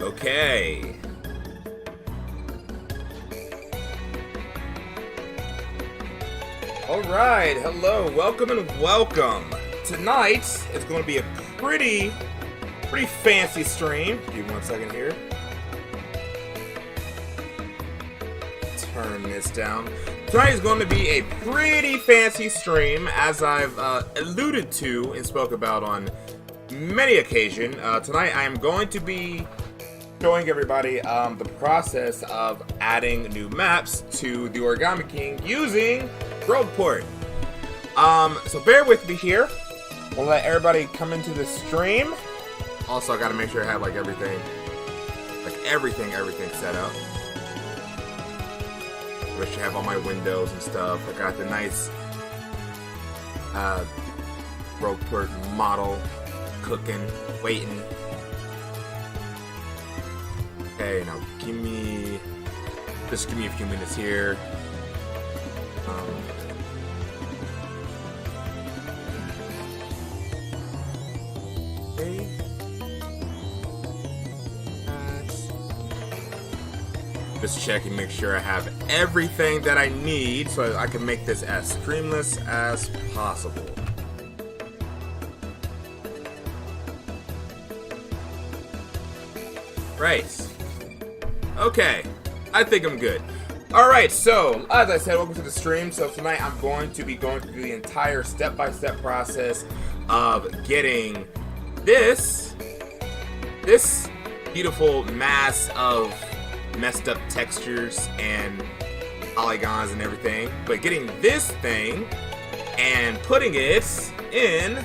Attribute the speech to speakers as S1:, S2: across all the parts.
S1: Okay. Alright, hello, welcome and welcome. Tonight is going to be a pretty fancy stream. Give me 1 second here. Turn this down. Tonight is going to be a pretty fancy stream, as I've alluded to and spoke about on many occasions. Tonight I am going to be showing everybody the process of adding new maps to the Origami King using Rougeport. So bear with me here. We'll let everybody come into the stream. Also, I gotta make sure I have like everything set up. I should have all my windows and stuff. I got the nice Rougeport model cooking, waiting. Okay, now just give me a few minutes here. Okay. Just checking, make sure I have everything that I need so I can make this as streamless as possible. Right. Okay. I think I'm good. Alright, so, as I said, welcome to the stream. So tonight I'm going to be going through the entire step-by-step process of getting this beautiful mass of messed up textures and polygons and everything, but getting this thing and putting it in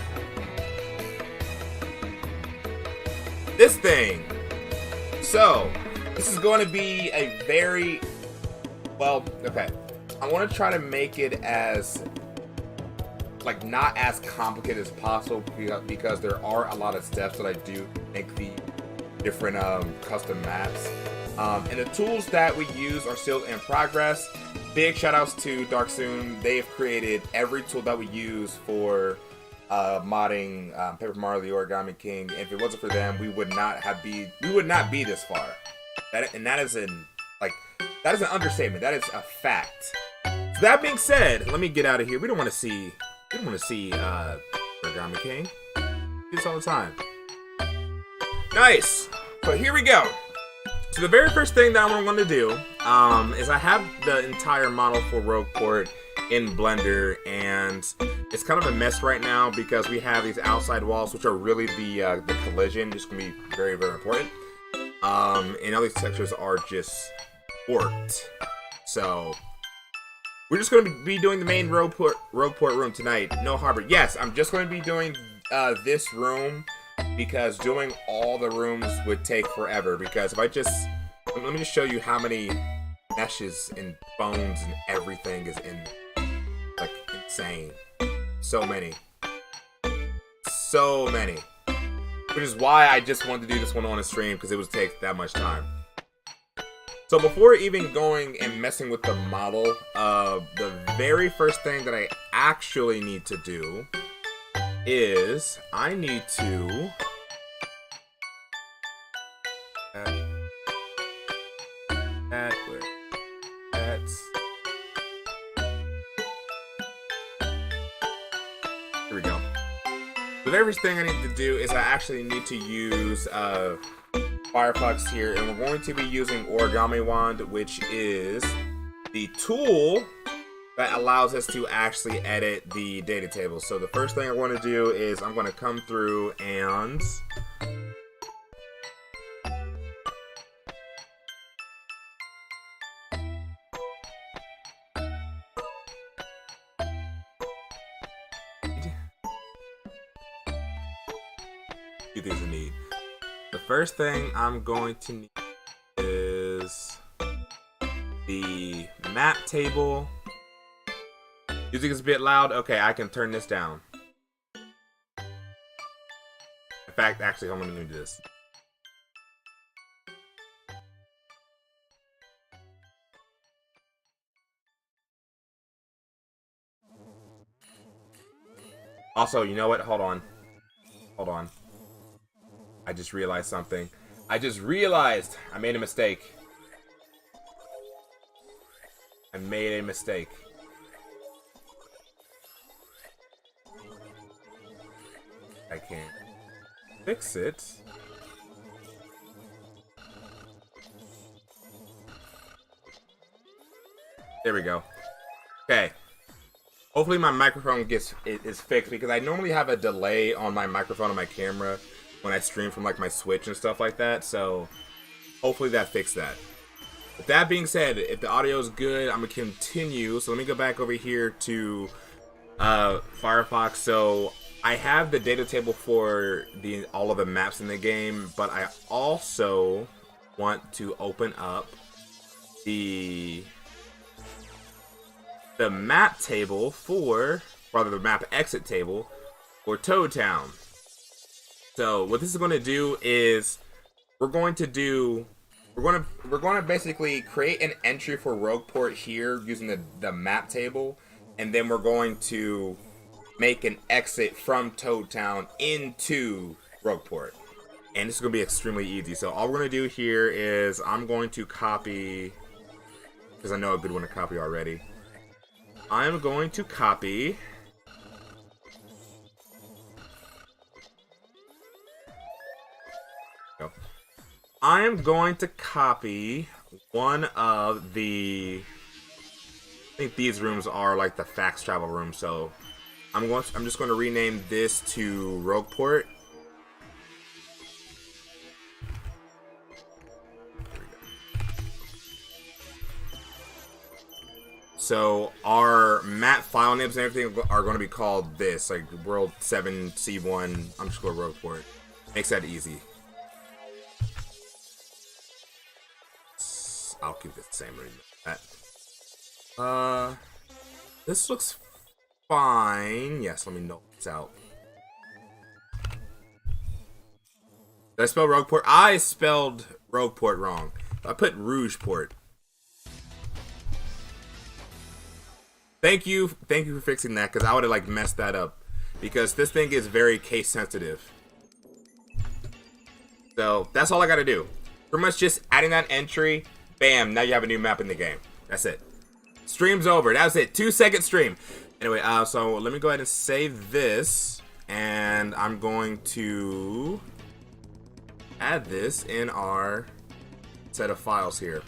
S1: this thing. So this is going to be a very okay, I want to try to make it as not as complicated as possible, because there are a lot of steps that I do make the different custom maps. And the tools that we use are still in progress. Big shout outs to Darksoon. They've created every tool that we use for modding Paper Mario the Origami King. If it wasn't for them, we would not be this far. That is an understatement. That is a fact. So that being said, let me get out of here. We don't want to see Origami King. We do this all the time. Nice. So here we go. So the very first thing that I'm going to do is I have the entire model for Rougeport in Blender, and it's kind of a mess right now because we have these outside walls, which are really the collision. It's going to be very, very important. And all these textures are just warped. So we're just going to be doing the main Rougeport room tonight. No harbor. Yes, I'm just going to be doing this room, because doing all the rooms would take forever. Because if let me just show you how many meshes and bones and everything is in, insane. So many, which is why I just wanted to do this one on a stream, because it would take that much time. So before even going and messing with the model, the very first thing that I actually need to do is I need to here we go. The very first thing I need to do is I actually need to use Firefox here, and we're going to be using Origami Wand, which is the tool that allows us to actually edit the data table. So the first thing I want to do is I'm going to come through and few things I need. The first thing I'm going to need is the map table. Music is a bit loud. Okay, I can turn this down. In fact, actually, I'm going to do this. Also, you know what? Hold on. I just realized something. I just realized I made a mistake. I made a mistake. I can't fix it. There we go. Okay. Hopefully my microphone is fixed, because I normally have a delay on my microphone and my camera when I stream from like my Switch and stuff like that. So hopefully that fixed that. With that being said, if the audio is good, I'm gonna continue. So let me go back over here to Firefox. So I have the data table for all of the maps in the game, but I also want to open up the map table for, rather the map exit table for Toad Town. So what this is going to do is we're going to basically create an entry for Rougeport here using the map table, and then we're going to make an exit from Toad Town into Rougeport. And this is going to be extremely easy. So all we're going to do here is I'm going to copy, because I know a good one to copy already. I'm going to copy one of the, I think these rooms are like the fax travel room, so I'm just going to rename this to Rougeport. So our map file names and everything are going to be called this, like World 7 C1 _ Rougeport. Makes that easy. I'll keep it the same right. This looks fine. Yes, let me note this out. Did I spell Rougeport? I spelled Rougeport wrong. I put Rougeport. Thank you for fixing that, because I would have like messed that up, because this thing is very case sensitive. So that's all I gotta do. Pretty much just adding that entry. Bam! Now you have a new map in the game. That's it. Stream's over. That was it. 2-second stream. Anyway, so let me go ahead and save this, and I'm going to add this in our set of files here.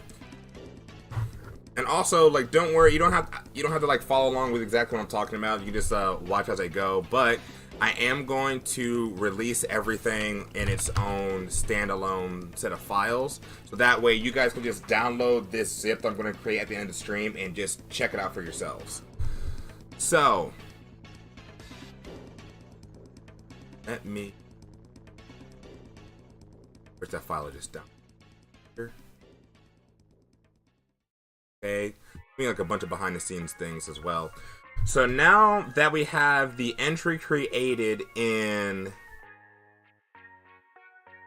S1: And also, like, don't worry, you don't have to like follow along with exactly what I'm talking about. You can just watch as I go. But I am going to release everything in its own standalone set of files, so that way you guys can just download this zip that I'm going to create at the end of the stream and just check it out for yourselves. So let me, where's that file I just down here? Okay, doing like a bunch of behind the scenes things as well. So now that we have the entry created in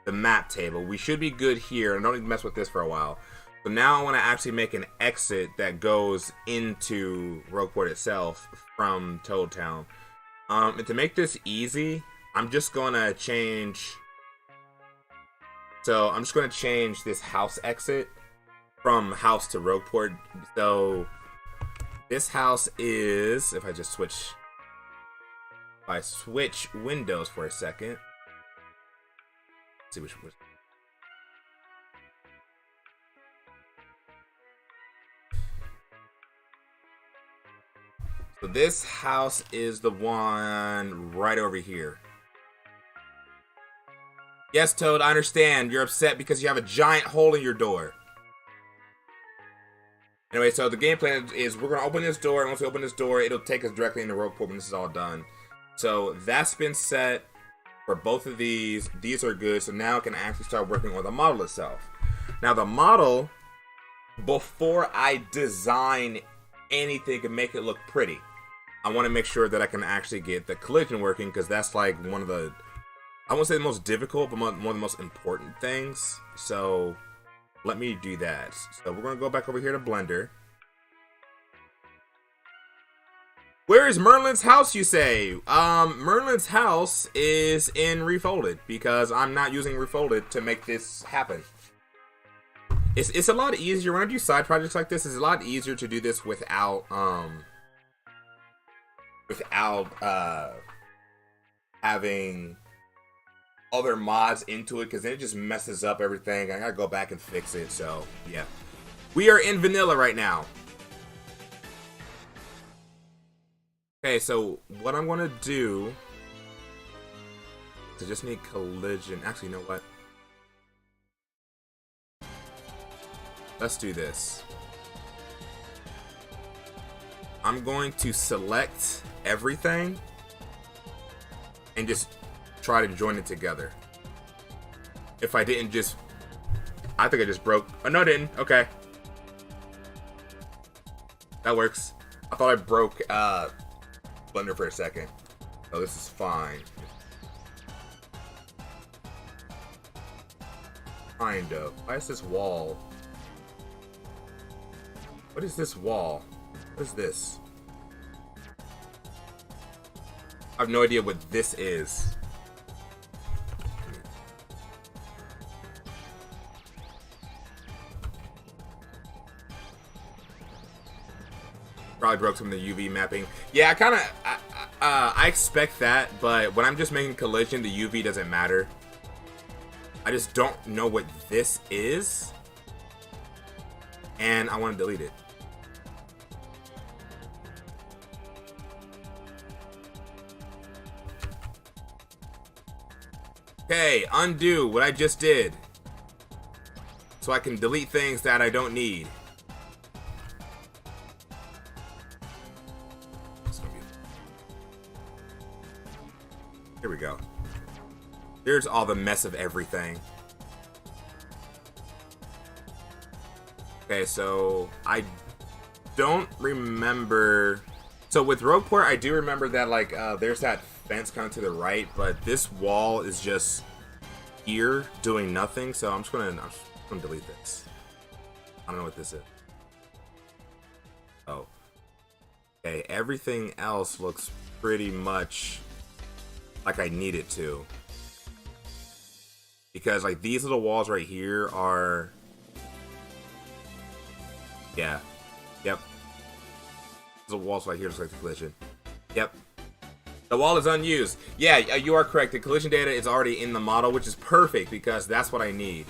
S1: the map table, we should be good here. I don't need to mess with this for a while. So now I want to actually make an exit that goes into Rougeport itself from Toad Town. And to make this easy, I'm just gonna change. So I'm just gonna change this house exit from house to Rougeport. So this house is, if I switch windows for a second. Let's see which one. So this house is the one right over here. Yes, Toad, I understand. You're upset because you have a giant hole in your door. Anyway, so the game plan is we're going to open this door, and once we open this door, it'll take us directly into Rougeport when this is all done. So that's been set for both of these. These are good, so now I can actually start working on the model itself. Now the model, before I design anything and make it look pretty, I want to make sure that I can actually get the collision working, because that's like one of the, I won't say the most difficult, but one of the most important things. So let me do that. So we're going to go back over here to Blender. Where is Merlin's house, you say? Merlin's house is in Refolded because I'm not using Refolded to make this happen. It's a lot easier when I do side projects like this. It's a lot easier to do this without having other mods into it, because then it just messes up everything. I gotta go back and fix it. So yeah, we are in vanilla right now. Okay, so what I'm gonna do is I just need collision. Actually, you know what? Let's do this. I'm going to select everything and just try to join it together. If I didn't just... I think I just broke... Oh, no, I didn't. Okay. That works. I thought I broke Blender for a second. Oh, this is fine. Kind of. Why is this wall? What is this wall? What is this? I have no idea what this is. Probably broke some of the UV mapping. Yeah, I expect that, but when I'm just making collision, the UV doesn't matter. I just don't know what this is, and I want to delete it. Okay, undo what I just did, so I can delete things that I don't need. Here we go. There's all the mess of everything. Okay, so I don't remember. So with Rougeport, I do remember that like there's that fence kind of to the right, but this wall is just here doing nothing. So I'm just gonna delete this. I don't know what this is. Oh, okay. Everything else looks pretty much like I need it to, because like these little walls right here are, yeah, yep. The walls right here looks like the collision. Yep. The wall is unused. Yeah, you are correct. The collision data is already in the model, which is perfect because that's what I need.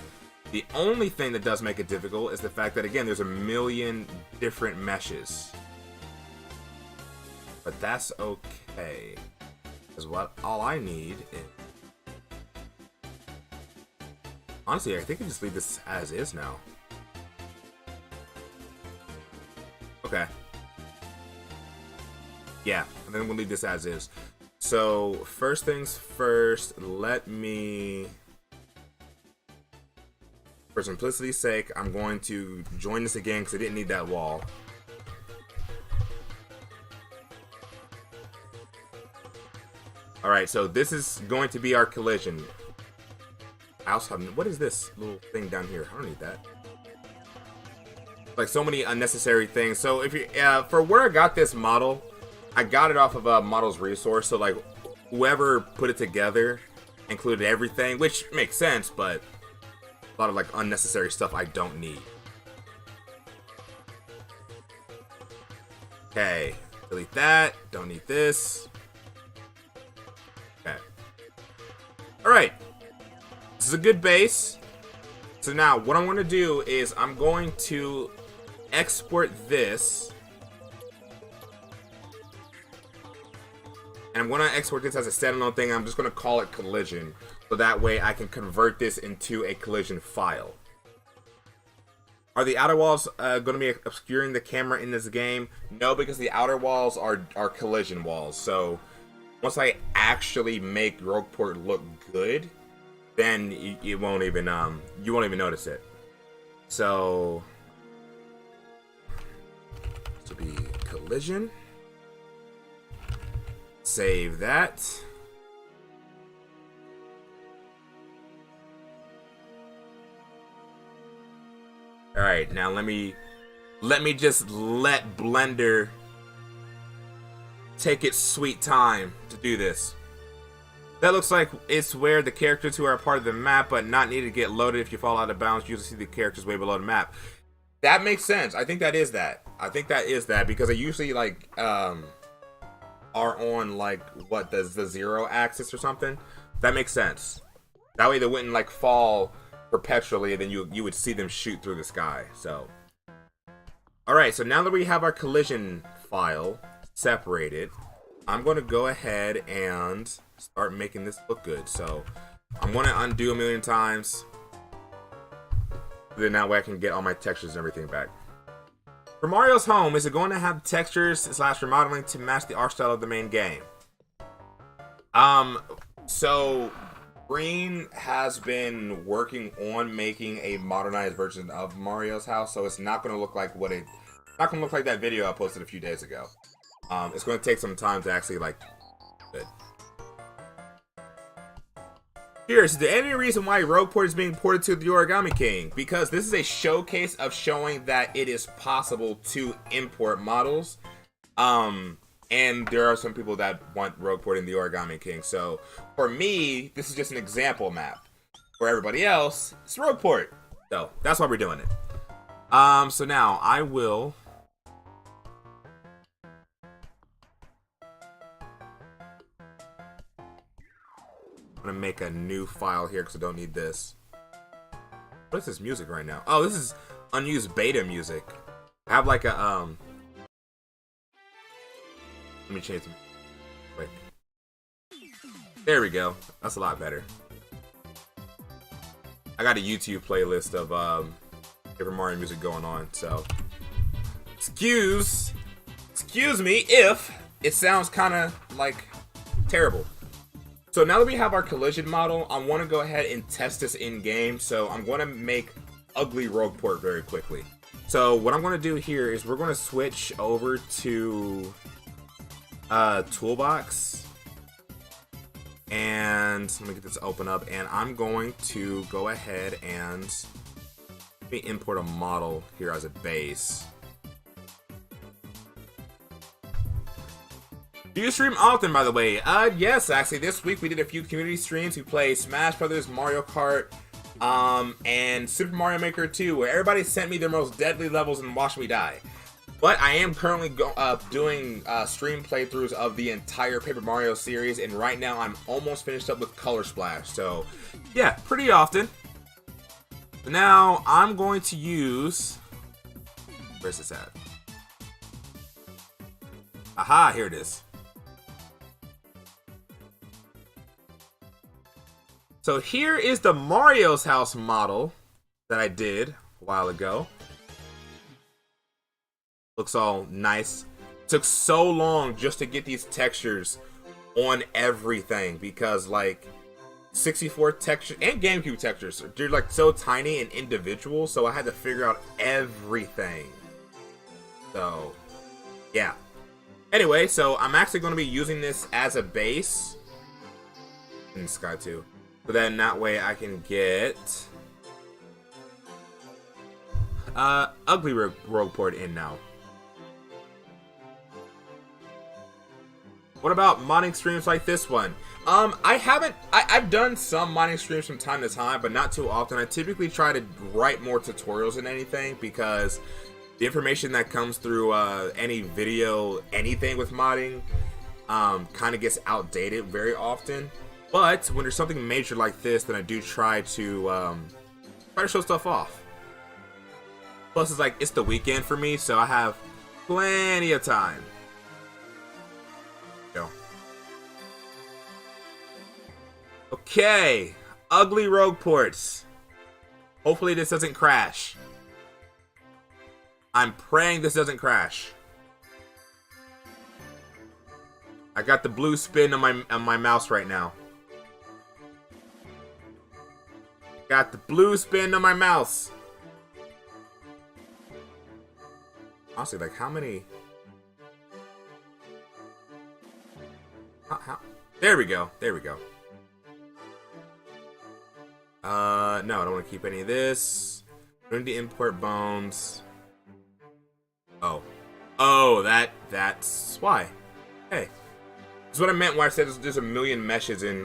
S1: The only thing that does make it difficult is the fact that, again, there's a million different meshes. But that's okay. Because what all I need is... Honestly, I think I just leave this as is now. Okay. Yeah, and then we'll leave this as is. So, first things first, let me... For simplicity's sake, I'm going to join this again because I didn't need that wall. Alright, so this is going to be our collision. I also have... What is this little thing down here? I don't need that. Like, so many unnecessary things. So, if you... for where I got this model, I got it off of a model's resource. So, like, whoever put it together included everything, which makes sense, but a lot of, like, unnecessary stuff I don't need. Okay. Delete that. Don't need this. Okay. Alright. This is a good base. So now, what I'm going to do is I'm going to export this. And I'm going to export this as a standalone thing. I'm just going to call it collision. So that way I can convert this into a collision file. Are the outer walls going to be obscuring the camera in this game? No, because the outer walls are collision walls. So once I actually make Rougeport look good, then you won't even notice it. So this will be collision. Save that. All right, now let me just let Blender take its sweet time to do this. That looks like it's where the characters who are a part of the map but not needed to get loaded if you fall out of bounds. You usually see the characters way below the map. That makes sense. I think that is that. I think that is that because they usually like are on like what the 0 axis or something. That makes sense. That way they wouldn't like fall perpetually, and then you would see them shoot through the sky. So, all right. So now that we have our collision file separated, I'm going to go ahead and start making this look good. So I'm going to undo a million times. Then that way I can get all my textures and everything back. For Mario's home, is it going to have textures / remodeling to match the art style of the main game? So Green has been working on making a modernized version of Mario's house, so it's not going to look like not going to look like that video I posted a few days ago. It's going to take some time to actually like good. Curious, is there any reason why Rougeport is being ported to the Origami King? Because this is a showcase of showing that it is possible to import models. And there are some people that want Rougeport in the Origami King. So for me, this is just an example map. For everybody else, it's Rougeport. So that's why we're doing it. So now I will I'm gonna make a new file here because I don't need this. What is this music right now? Oh, this is unused beta music. I have like a let me change it quick. There we go. That's a lot better. I got a YouTube playlist of Paper Mario music going on, so excuse me if it sounds kind of like terrible. So now that we have our collision model, I want to go ahead and test this in game. So I'm going to make ugly Rougeport very quickly. So what I'm going to do here is we're going to switch over to Toolbox, and let me get this open up, and I'm going to go ahead and let me import a model here as a base. Do you stream often, by the way? Yes, actually. This week we did a few community streams. We played Smash Brothers, Mario Kart, and Super Mario Maker 2, where everybody sent me their most deadly levels and watched me die. But I am currently doing stream playthroughs of the entire Paper Mario series, and right now I'm almost finished up with Color Splash. So, yeah, pretty often. Now, I'm going to use... Where's this at? Aha, here it is. So here is the Mario's house model that I did a while ago. Looks all nice. Took so long just to get these textures on everything because like 64 textures and GameCube textures, they're like so tiny and individual, so I had to figure out everything. So yeah. Anyway, so I'm actually going to be using this as a base in Sky 2. So then that way I can get ugly Rougeport in now. What about modding streams like this one? I've done some modding streams from time to time, but not too often. I typically try to write more tutorials than anything because the information that comes through any video, anything with modding, kind of gets outdated very often. But when there's something major like this, then I do try to show stuff off. Plus, it's like it's the weekend for me, so I have plenty of time. Go. Okay, ugly Rogueports. Hopefully, this doesn't crash. I'm praying this doesn't crash. I got the blue spin on my mouse right now. Got the blue spin on my mouse. Honestly, like how many? How? There we go. There we go. No, I don't want to keep any of this. I need to import bones. Oh, that's why. Hey, that's what I meant when I said there's a million meshes in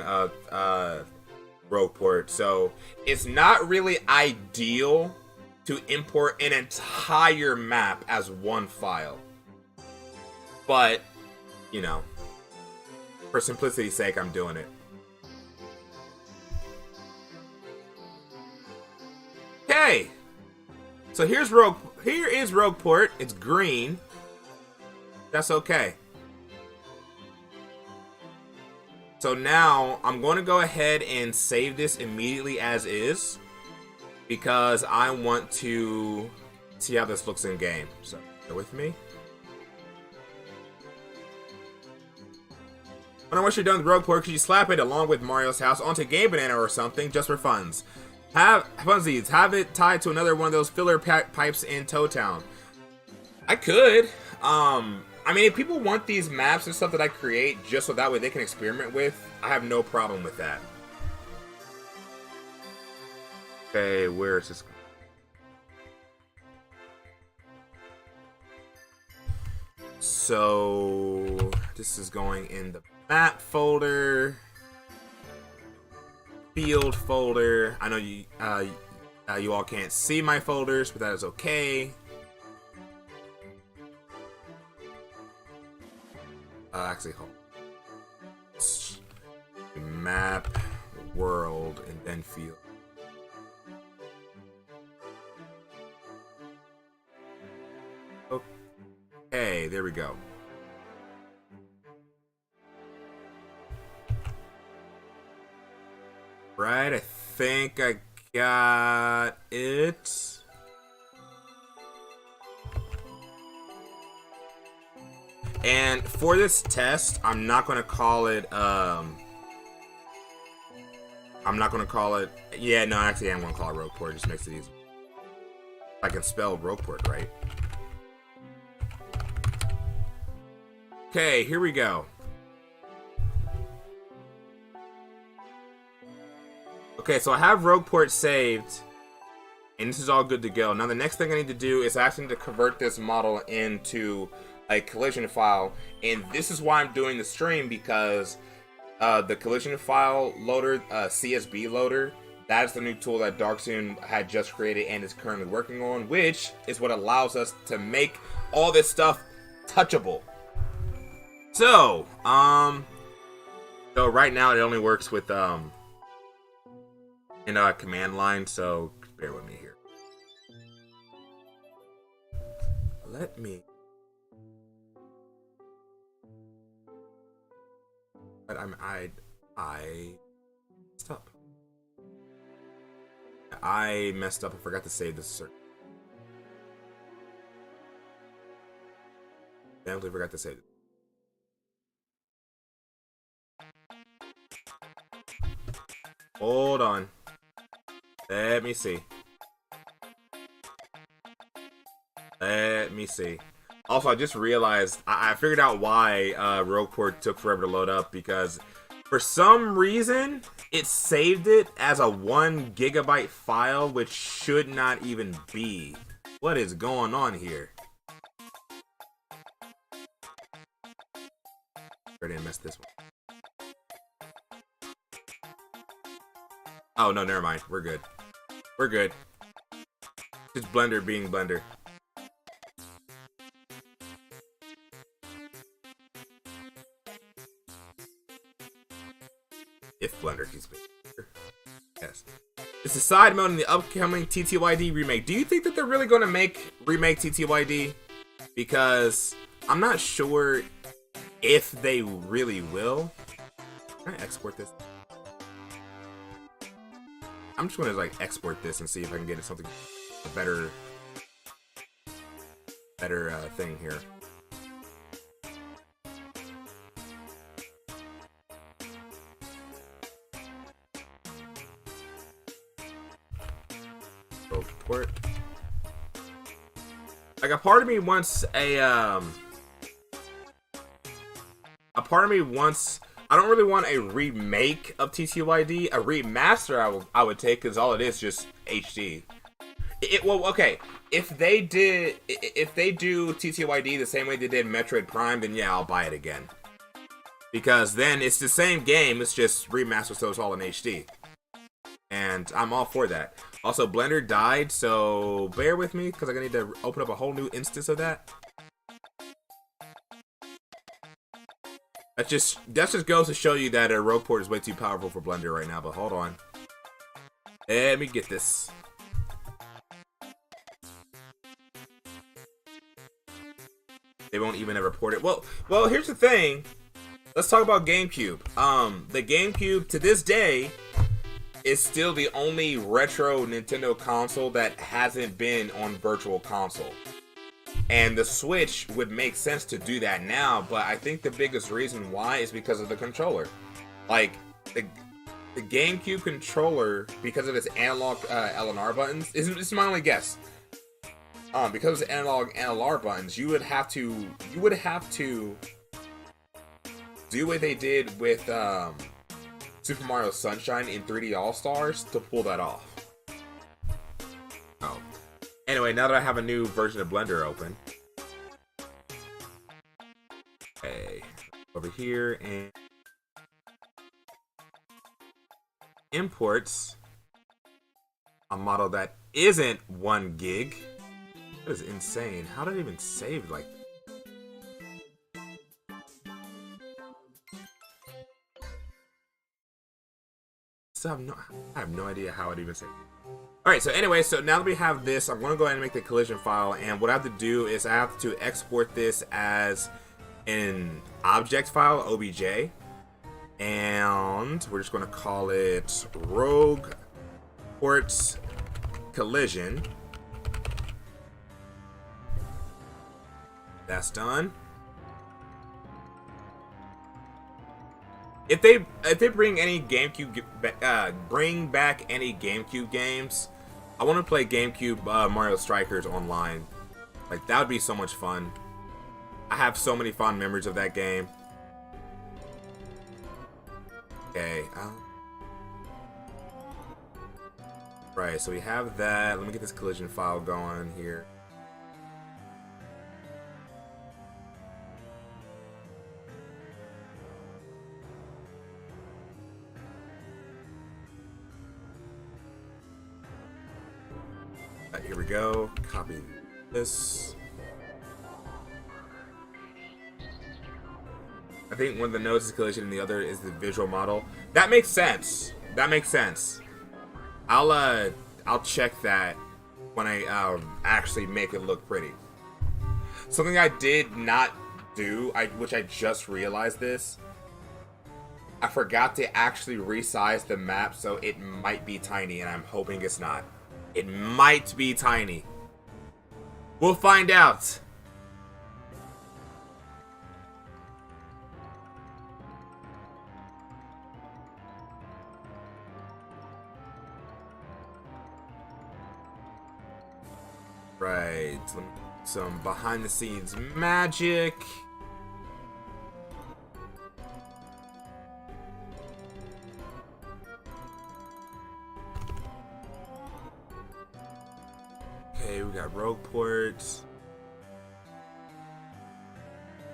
S1: Rogueport. So it's not really ideal to import an entire map as one file. But, you know, for simplicity's sake, I'm doing it. Okay. So here is Rogueport. It's green. That's okay. So now I'm going to go ahead and save this immediately as is, because I want to see how this looks in game. So bear with me. When once you're done with Rogueport, could you slap it along with Mario's house onto Game Banana or something just for funds? Have it tied to another one of those filler pipes in Toad Town. I could. I mean, if people want these maps and stuff that I create just so that way they can experiment with, I have no problem with that. Okay, where is this? So this is going in the map folder, field folder. I know you all can't see my folders, but that is okay. Actually, hold on. Map, world, and then field. Okay, there we go. Right, I think I got it. And for this test, I'm not going to call it, yeah, no, actually, I'm going to call it Rogueport. It just makes it easy. I can spell Rogueport, right? Okay, here we go. Okay, so I have Rogueport saved, and this is all good to go. Now, the next thing I need to do is I actually need to convert this model into a collision file, and this is why I'm doing the stream, because the collision file loader, CSB loader, that is the new tool that Darksoon had just created and is currently working on, which is what allows us to make all this stuff touchable. So, so right now it only works with in a command line, so bear with me here. Let me. But I messed up. I messed up. I forgot to save this. Definitely forgot to save it. Hold on. Let me see. Let me see. Also, I just realized, I figured out why Rogueport took forever to load up, because for some reason, it saved it as a 1 GB file, which should not even be. What is going on here? I didn't miss this one. Oh, no, never mind. We're good. We're good. It's Blender being Blender. If Blender keeps being Blender. Yes. It's a side mode in the upcoming TTYD remake. Do you think that they're really going to remake TTYD? Because I'm not sure if they really will. Can I export this? I'm just going to like export this and see if I can get something better thing here. Rogueport. Like a part of me wants I don't really want a remake of TTYD. A remaster I would take, because all it is just HD. Well, okay. If they do TTYD the same way they did Metroid Prime, then yeah, I'll buy it again. because then it's the same game, it's just remastered so it's all in HD. And I'm all for that. Also, Blender died, so bear with me because I'm gonna need to open up a whole new instance of that. That just goes to show you that Rougeport is way too powerful for Blender right now. But hold on, let me get this. They won't even ever port it. Well, here's the thing. Let's talk about GameCube. The GameCube to this day is still the only retro Nintendo console that hasn't been on Virtual Console. And the Switch would make sense to do that now, but I think the biggest reason why is because of the controller. Like, the GameCube controller, because of its analog L and R buttons, this is my only guess. Because of analog LR buttons, you would have to do what they did with Super Mario Sunshine in 3D All-Stars to pull that off. Oh. Anyway, now that I have a new version of Blender open. Okay. Over here and imports a model that isn't 1 gig. That is insane. How did it even save like that? So I have no idea how it even saved. Alright, so anyway, so now that we have this, I'm going to go ahead and make the collision file, and what I have to do is I have to export this as an object file, OBJ, and we're just going to call it Rougeport collision. That's done. If they bring any GameCube bring back any GameCube games, I want to play GameCube Mario Strikers online. Like, that would be so much fun. I have so many fond memories of that game. Okay. Right, so we have that. Let me get this collision file going here. Here we go. Copy this. I think one of the nodes is collision and the other is the visual model. That makes sense. That makes sense. I'll check that when I actually make it look pretty. Something I did not do, which I just realized this. I forgot to actually resize the map, so it might be tiny, and I'm hoping it's not. It might be tiny. We'll find out. Right. Some behind the scenes magic. Okay, we got Rougeport.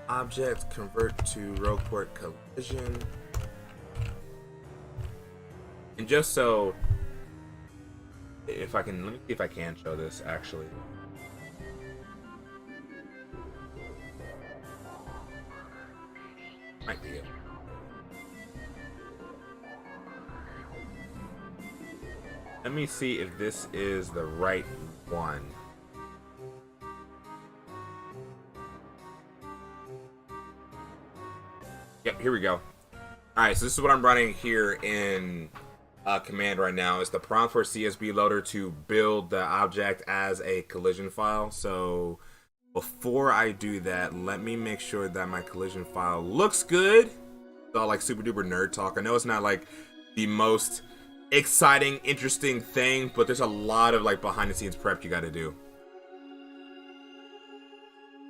S1: Object convert to Rougeport collision. And just so, if I can, let me see if I can show this actually. Might be it. Let me see if this is the right one. Yep, here we go. Alright, so this is what I'm running here in command right now. It's the prompt for CSB loader to build the object as a collision file. So before I do that, let me make sure that my collision file looks good. It's all like super duper nerd talk. I know it's not like the most exciting, interesting thing, but there's a lot of like behind the scenes prep you got to do.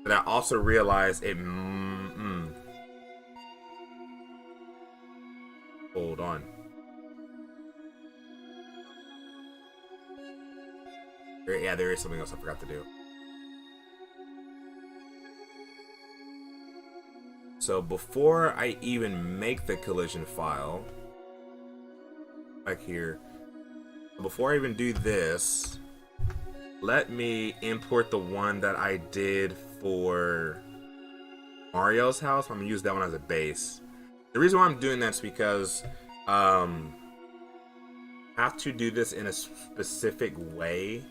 S1: But I also realized it. Hold on. Yeah, there is something else I forgot to do. So before I even make the collision file, back here, before I even do this, let me import the one that I did for Mario's house. I'm gonna use that one as a base. The reason why I'm doing that is because I have to do this in a specific way,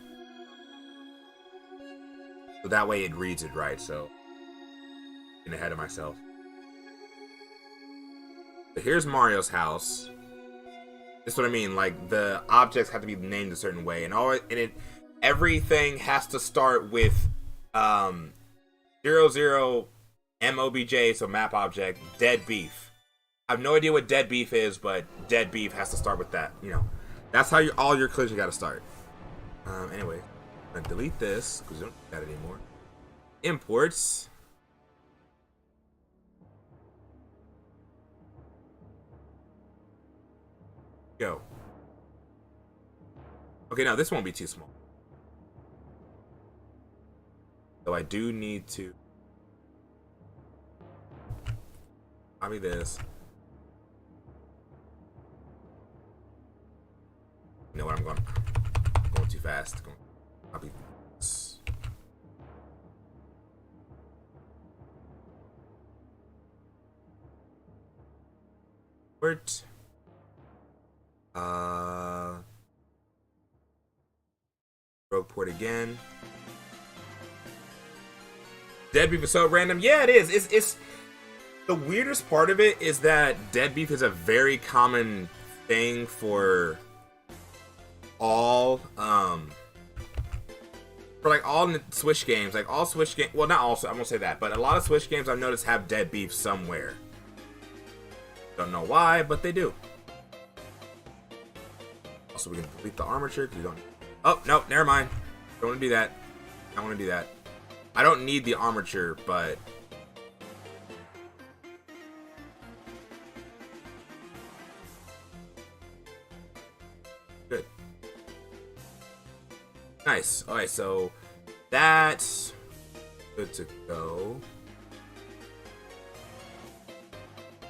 S1: so that way it reads it right. So getting ahead of myself. So here's Mario's house. That's what I mean. Like, the objects have to be named a certain way, and everything has to start with 00 MOBJ, so map object, dead beef. I have no idea what dead beef is, but dead beef has to start with that. You know, that's how all your collision got to start. Anyway, I'm gonna delete this because we don't need that anymore. Imports. Go. Okay, now this won't be too small. So I do need to copy this. You know what? I'm going too fast. Copy this. Word. Rougeport again. Dead beef is so random. Yeah, it is. It's the weirdest part of it is that dead beef is a very common thing for all Switch games. Like all Switch games. Well, not all. I won't say that, but a lot of Switch games I've noticed have dead beef somewhere. Don't know why, but they do. Also, we can delete the armature because we don't. Oh no, never mind. Don't want to do that. I want to do that. I don't need the armature, but good. Nice. Alright, so that's good to go.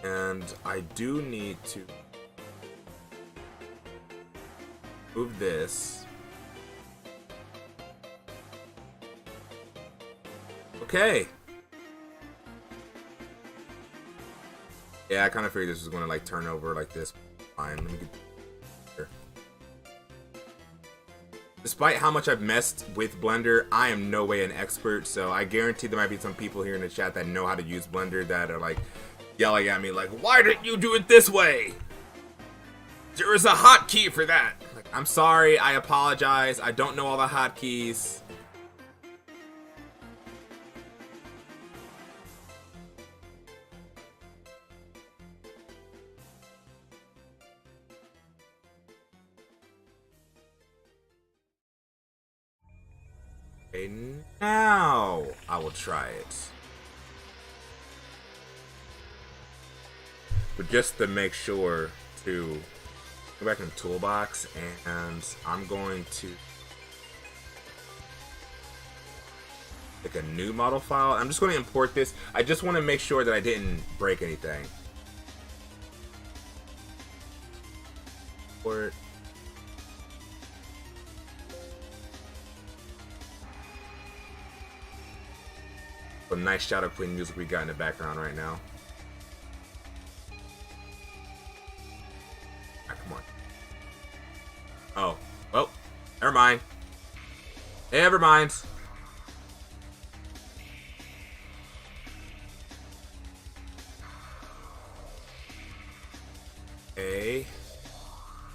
S1: And I do need to move this. Okay. Yeah, I kind of figured this was going to like turn over like this. Fine, let me get here. Despite how much I've messed with Blender, I am no way an expert, so I guarantee there might be some people here in the chat that know how to use Blender that are like yelling at me like, why didn't you do it this way? There is a hotkey for that. Like, I'm sorry, I apologize, I don't know all the hotkeys. Okay, now I will try it. But just to make sure to go back in the toolbox, and I'm going to make a new model file. I'm just going to import this. I just want to make sure that I didn't break anything. Import. A nice Shadow Queen music we got in the background right now. Ah, come on. Oh, well, never mind. Never mind. Okay.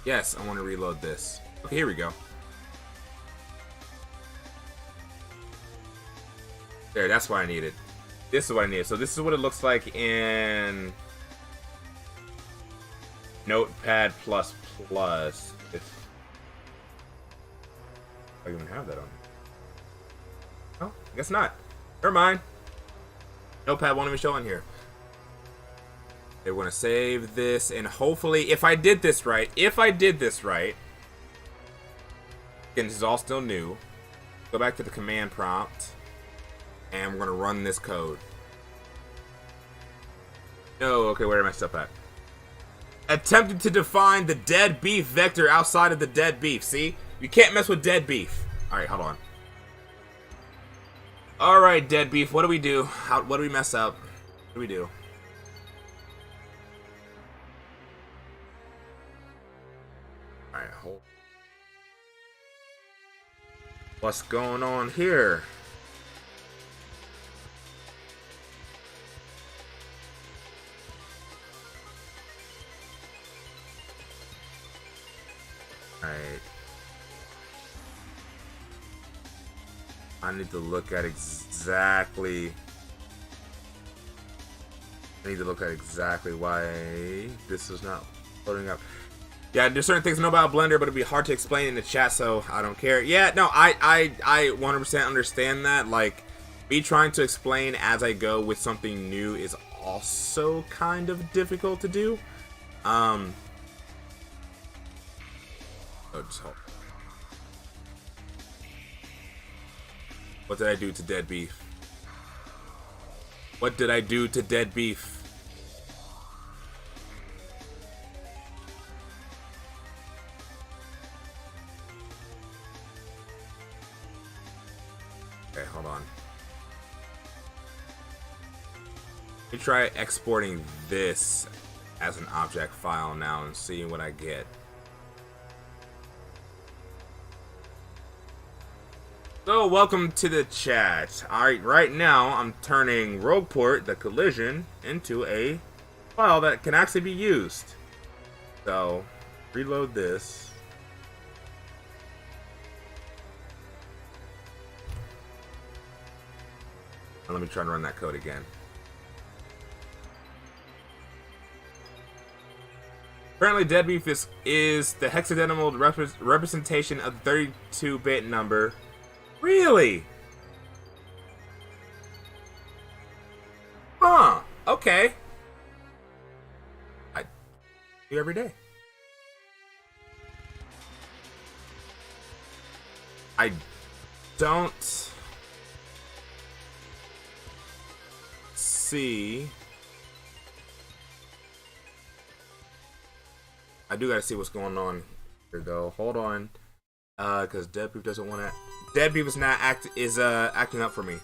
S1: Yes, I want to reload this. Okay, here we go. There, that's what I needed. This is what I needed. So this is what it looks like in Notepad++. If I even have that on. Oh, I guess not. Never mind. Notepad won't even show on here. They want to save this, and hopefully, if I did this right, again, this is all still new. Go back to the command prompt. And we're going to run this code. No, okay, where am I stuff at? Attempted to define the dead beef vector outside of the dead beef. See? You can't mess with dead beef. Alright, hold on. Alright, dead beef, what do we do? What do we mess up? What do we do? Alright, hold. What's going on here? Alright. I need to look at exactly... why this is not loading up. Yeah, there's certain things I know about Blender, but it'd be hard to explain in the chat, so I don't care. Yeah, no, I 100% understand that. Like, me trying to explain as I go with something new is also kind of difficult to do. Oh, just hold. What did I do to dead beef? What did I do to dead beef? Okay, hold on. Let me try exporting this as an object file now and seeing what I get. So, welcome to the chat. Alright, right now I'm turning Rougeport, the collision, into a file that can actually be used. So, reload this. And let me try to run that code again. Apparently, dead beef is the hexadecimal representation of the 32-bit number. Really? Huh. Okay. I do every day. I don't see. I do gotta see what's going on here, though. Hold on. Because dead beef doesn't want to. Dead beef is not acting up for me.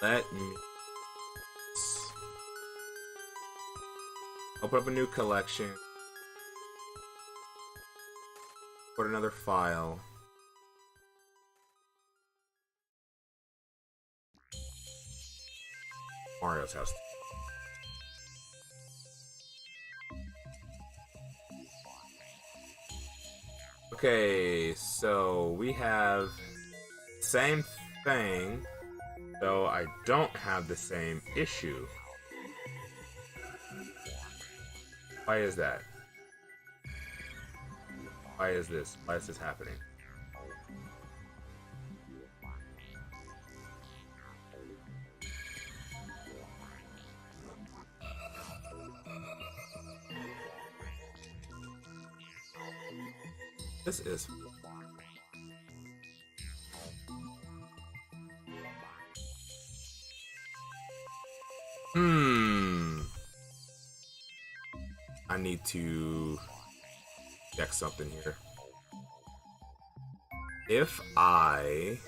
S1: Let me open up a new collection. Put another file. Mario's house. Okay, so we have same thing, though I don't have the same issue. Why is that? Why is this? Why is this happening? This is... I need to check something here. If I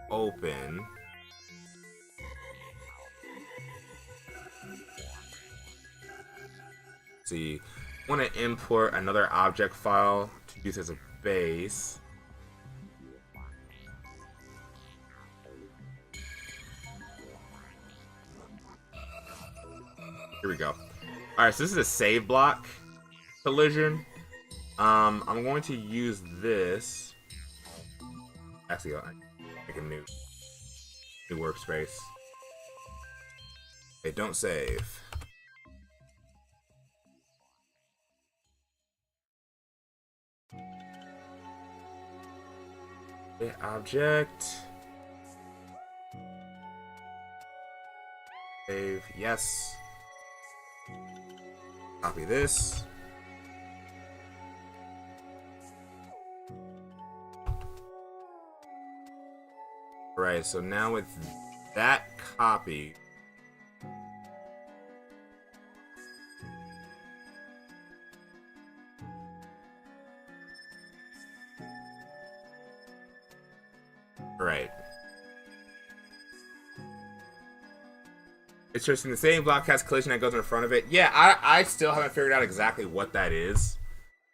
S1: open... see, I want to import another object file to use as a base. Here we go. Alright, so this is a save block collision. I'm going to use this. Actually, I'll make a new workspace. Okay, don't save. Okay, object. Save, yes. Copy this. Right, so now with that copy, right. It's just in the same block has collision that goes in front of it. Yeah, I still haven't figured out exactly what that is.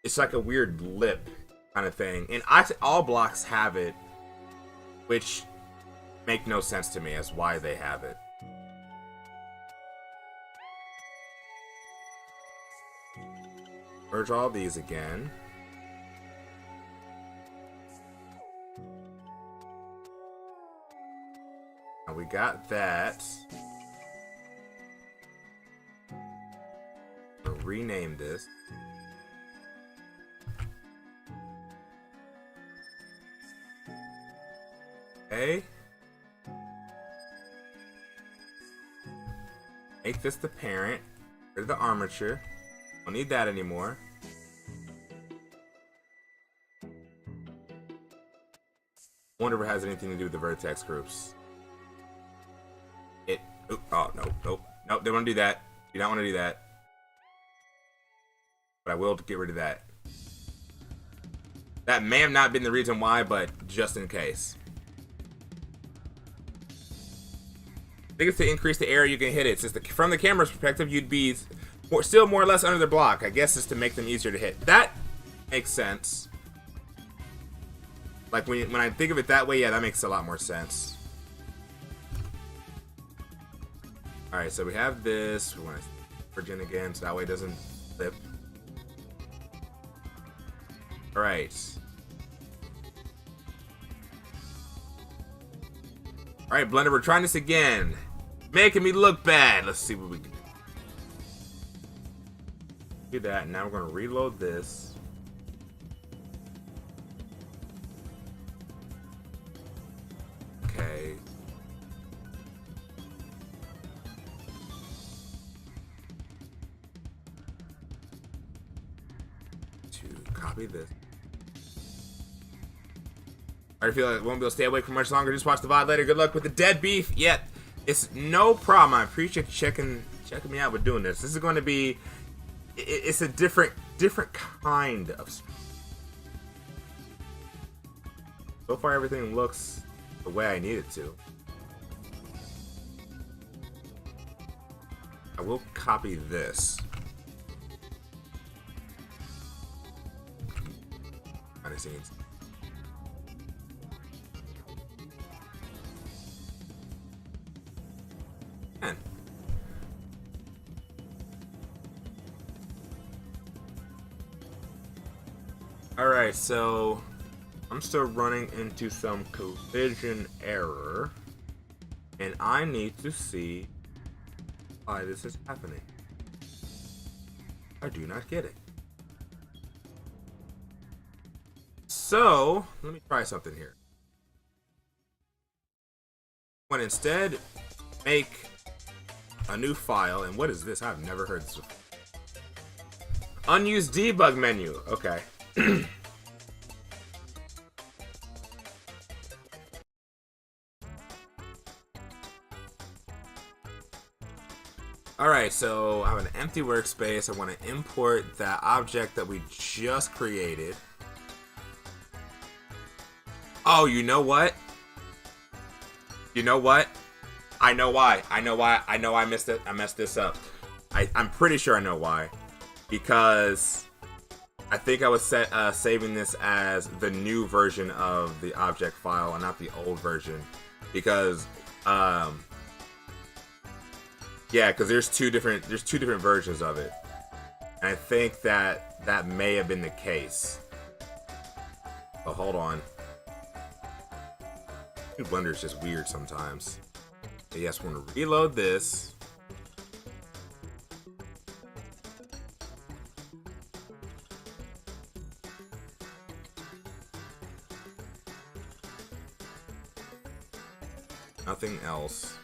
S1: It's like a weird lip kind of thing. And all blocks have it, which make no sense to me as why they have it. Merge all these again. Now we got that. We'll rename this. Okay. Make this the parent. Rid of the armature. Don't need that anymore. Wonder if it has anything to do with the vertex groups. Oh, nope. They want to do that. You don't want to do that. But I will get rid of that. That may have not been the reason why, but just in case. I think it's to increase the area you can hit it. Since from the camera's perspective, you'd be still more or less under the block. I guess it's to make them easier to hit. That makes sense. Like when I think of it that way, yeah, that makes a lot more sense. Alright, so we have this. We want to origin again, so that way it doesn't flip. Alright. Alright, Blender, we're trying this again. Making me look bad. Let's see what we can do. Do that. Now we're going to reload this. Okay. To copy this. I feel like I won't be able to stay awake for much longer. Just watch the VOD later. Good luck with the dead beef. Yeah, it's no problem. I appreciate you checking me out with doing this. This is going to be, it's a different kind of. So far, everything looks the way I need it to. I will copy this. Behind the scenes. Alright, so I'm still running into some collision error, and I need to see why this is happening. I do not get it. So, let me try something here. I'm gonna instead make a new file, and what is this? I've never heard this before. Unused debug menu. Okay. Alright, so I have an empty workspace. I want to import that object that we just created. Oh, you know what? You know what? I know why. I know I missed it. I messed this up. I'm pretty sure I know why. Because I think I was saving this as the new version of the object file and not the old version. Because yeah, because there's two different versions of it. And I think that may have been the case. But hold on. Blender's just weird sometimes. But yes, we're gonna reload this. Nothing else.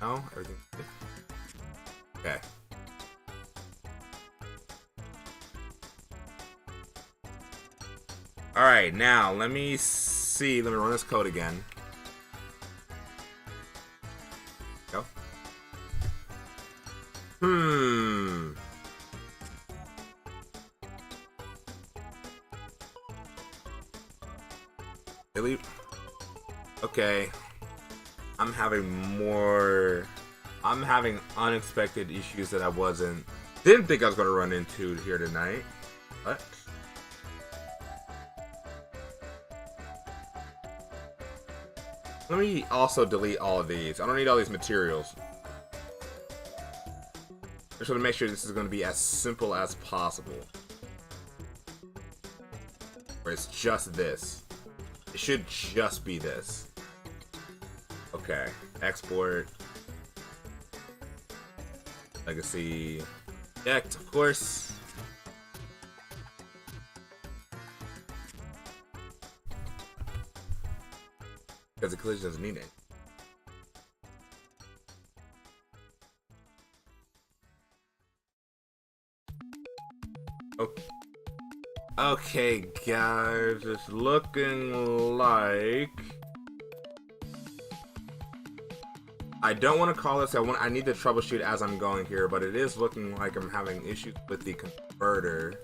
S1: No, everything's good. Okay. Alright, now let me see. Let me run this code again. Go. Really? Okay. I'm having unexpected issues that I didn't think I was gonna run into here tonight. What? Let me also delete all of these. I don't need all these materials. Just want to make sure this is going to be as simple as possible. Where it's just this. It should just be this. Okay. Export. Legacy. Eject, of course. Because the collision doesn't need it. Okay, guys, it's looking like I don't want to call this. I need to troubleshoot as I'm going here, but it is looking like I'm having issues with the converter.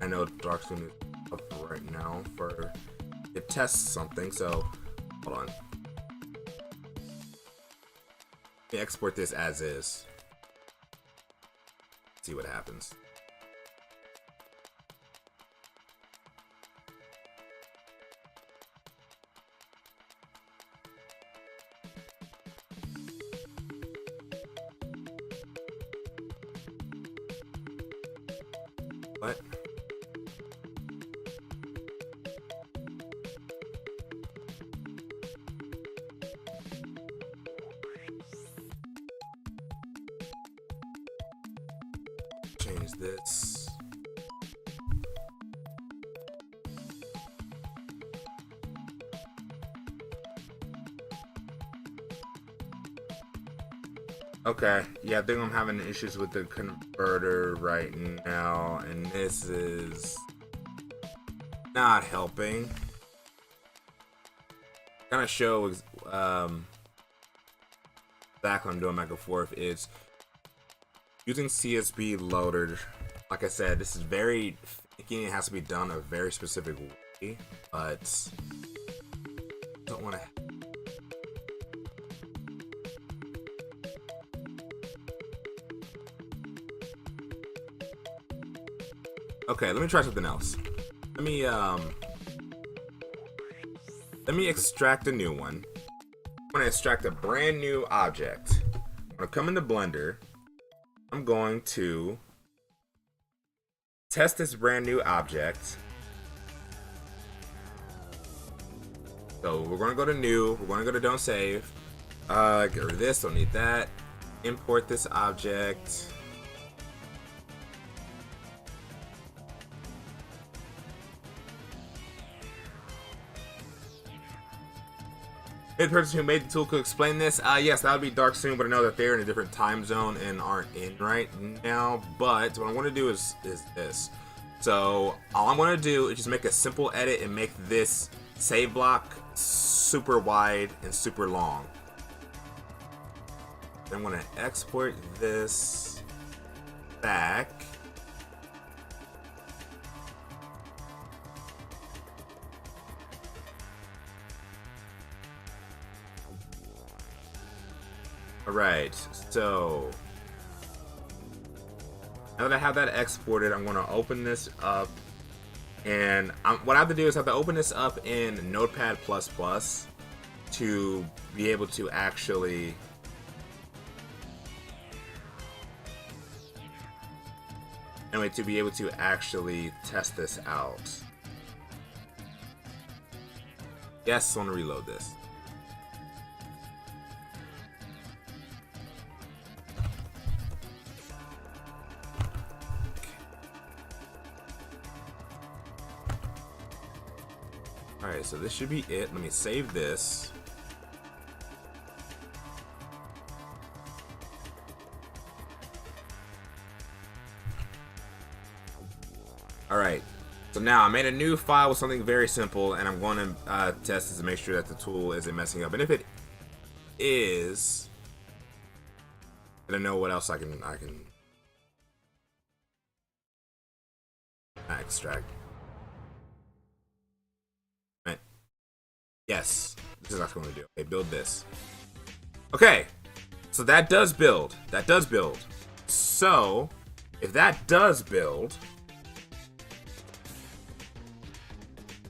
S1: I know Darkstone is up right now for it tests something, so hold on. Let me export this as is. See what happens. What? Change this. Okay, yeah, I think I'm having issues with the converter right now, and this is not helping. Kind of show exactly what I'm doing back and forth is using CSB loader. Like I said, this is very thinking. It has to be done a very specific way, but don't want to. Okay, let me try something else. Let me extract a new one. I'm gonna extract a brand new object. I'm gonna come into Blender. I'm going to test this brand new object. So we're gonna go to new. We're gonna go to don't save. Get rid of this. Don't need that. Import this object. The person who made the tool could explain this. Yes, that would be Dark Soon, but I know that they're in a different time zone and aren't in right now. But what I want to do is this. So all I'm going to do is just make a simple edit and make this save block super wide and super long. Then I'm going to export this back. Alright, so now that I have that exported, I'm going to open this up, and what I have to do is I have to open this up in Notepad++ to be able to actually test this out. Yes, I want to reload this. Alright, so this should be it. Let me save this. Alright, So now I made a new file with something very simple, and I'm going to test this to make sure that the tool isn't messing up. And if it is, I don't know what else I can extract. Right. Yes, this is what I'm going to do. Okay, build this. Okay, so that does build. That does build. So if that does build,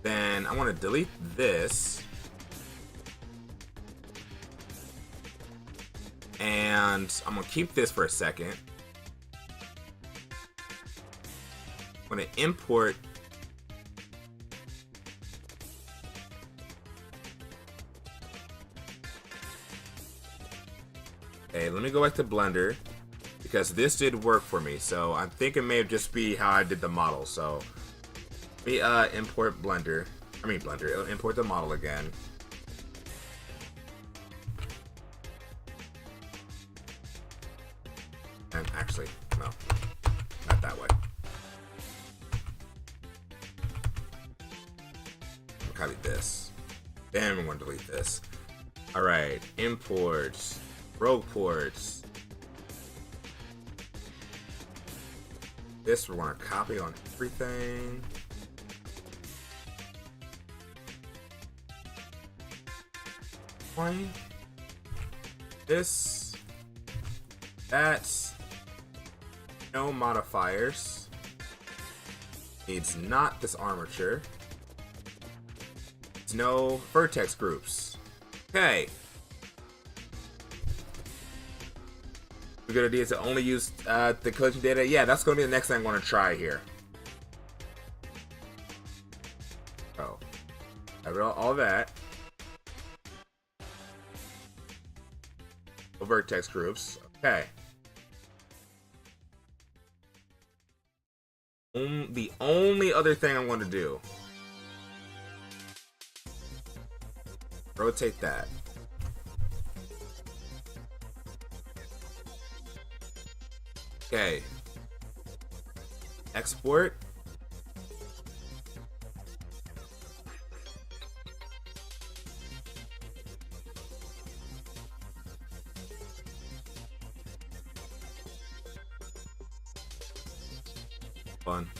S1: then I want to delete this, and I'm gonna keep this for a second. I'm gonna import okay, let me go back to Blender because this did work for me, so I think it may just be how I did the model. So let me import Blender. It'll import the model again. And actually, no, not that way. I'll copy this. Then we're going to delete this. All right, imports, Rogueports. This we're going to copy on everything. This, that, no modifiers, needs not this armature, it's no vertex groups. Okay. A good idea to only use the collision data. Yeah, that's going to be the next thing I'm going to try here. Oh, I read all that. Vertex groups. Okay. The only other thing I'm going to do, rotate that. Okay. Export. Fun.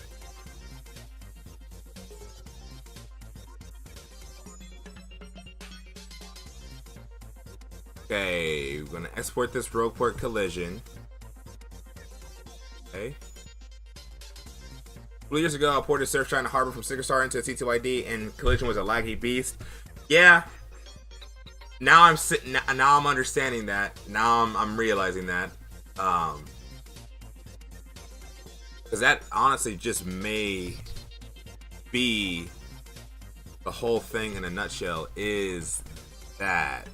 S1: Okay, we're gonna export this Rougeport collision. Okay. A few years ago, I ported Surfshine Harbor from SinkerStar into a T2ID, and collision was a laggy beast. Yeah. Now I'm sitting. Now I'm understanding that. Now I'm realizing that. Because that honestly just may be the whole thing in a nutshell, is that.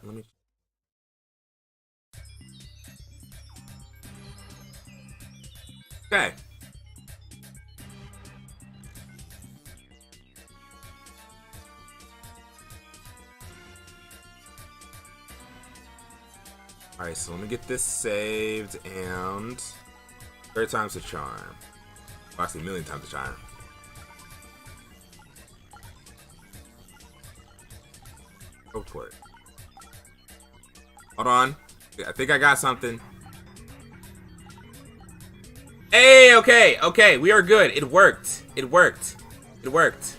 S1: Let me. Okay. Alright, so let me get this saved, and 30 times the charm. Well, actually, a million times the charm. Go for it. Hold on. I think I got something. Hey, okay, we are good. It worked. It worked. It worked.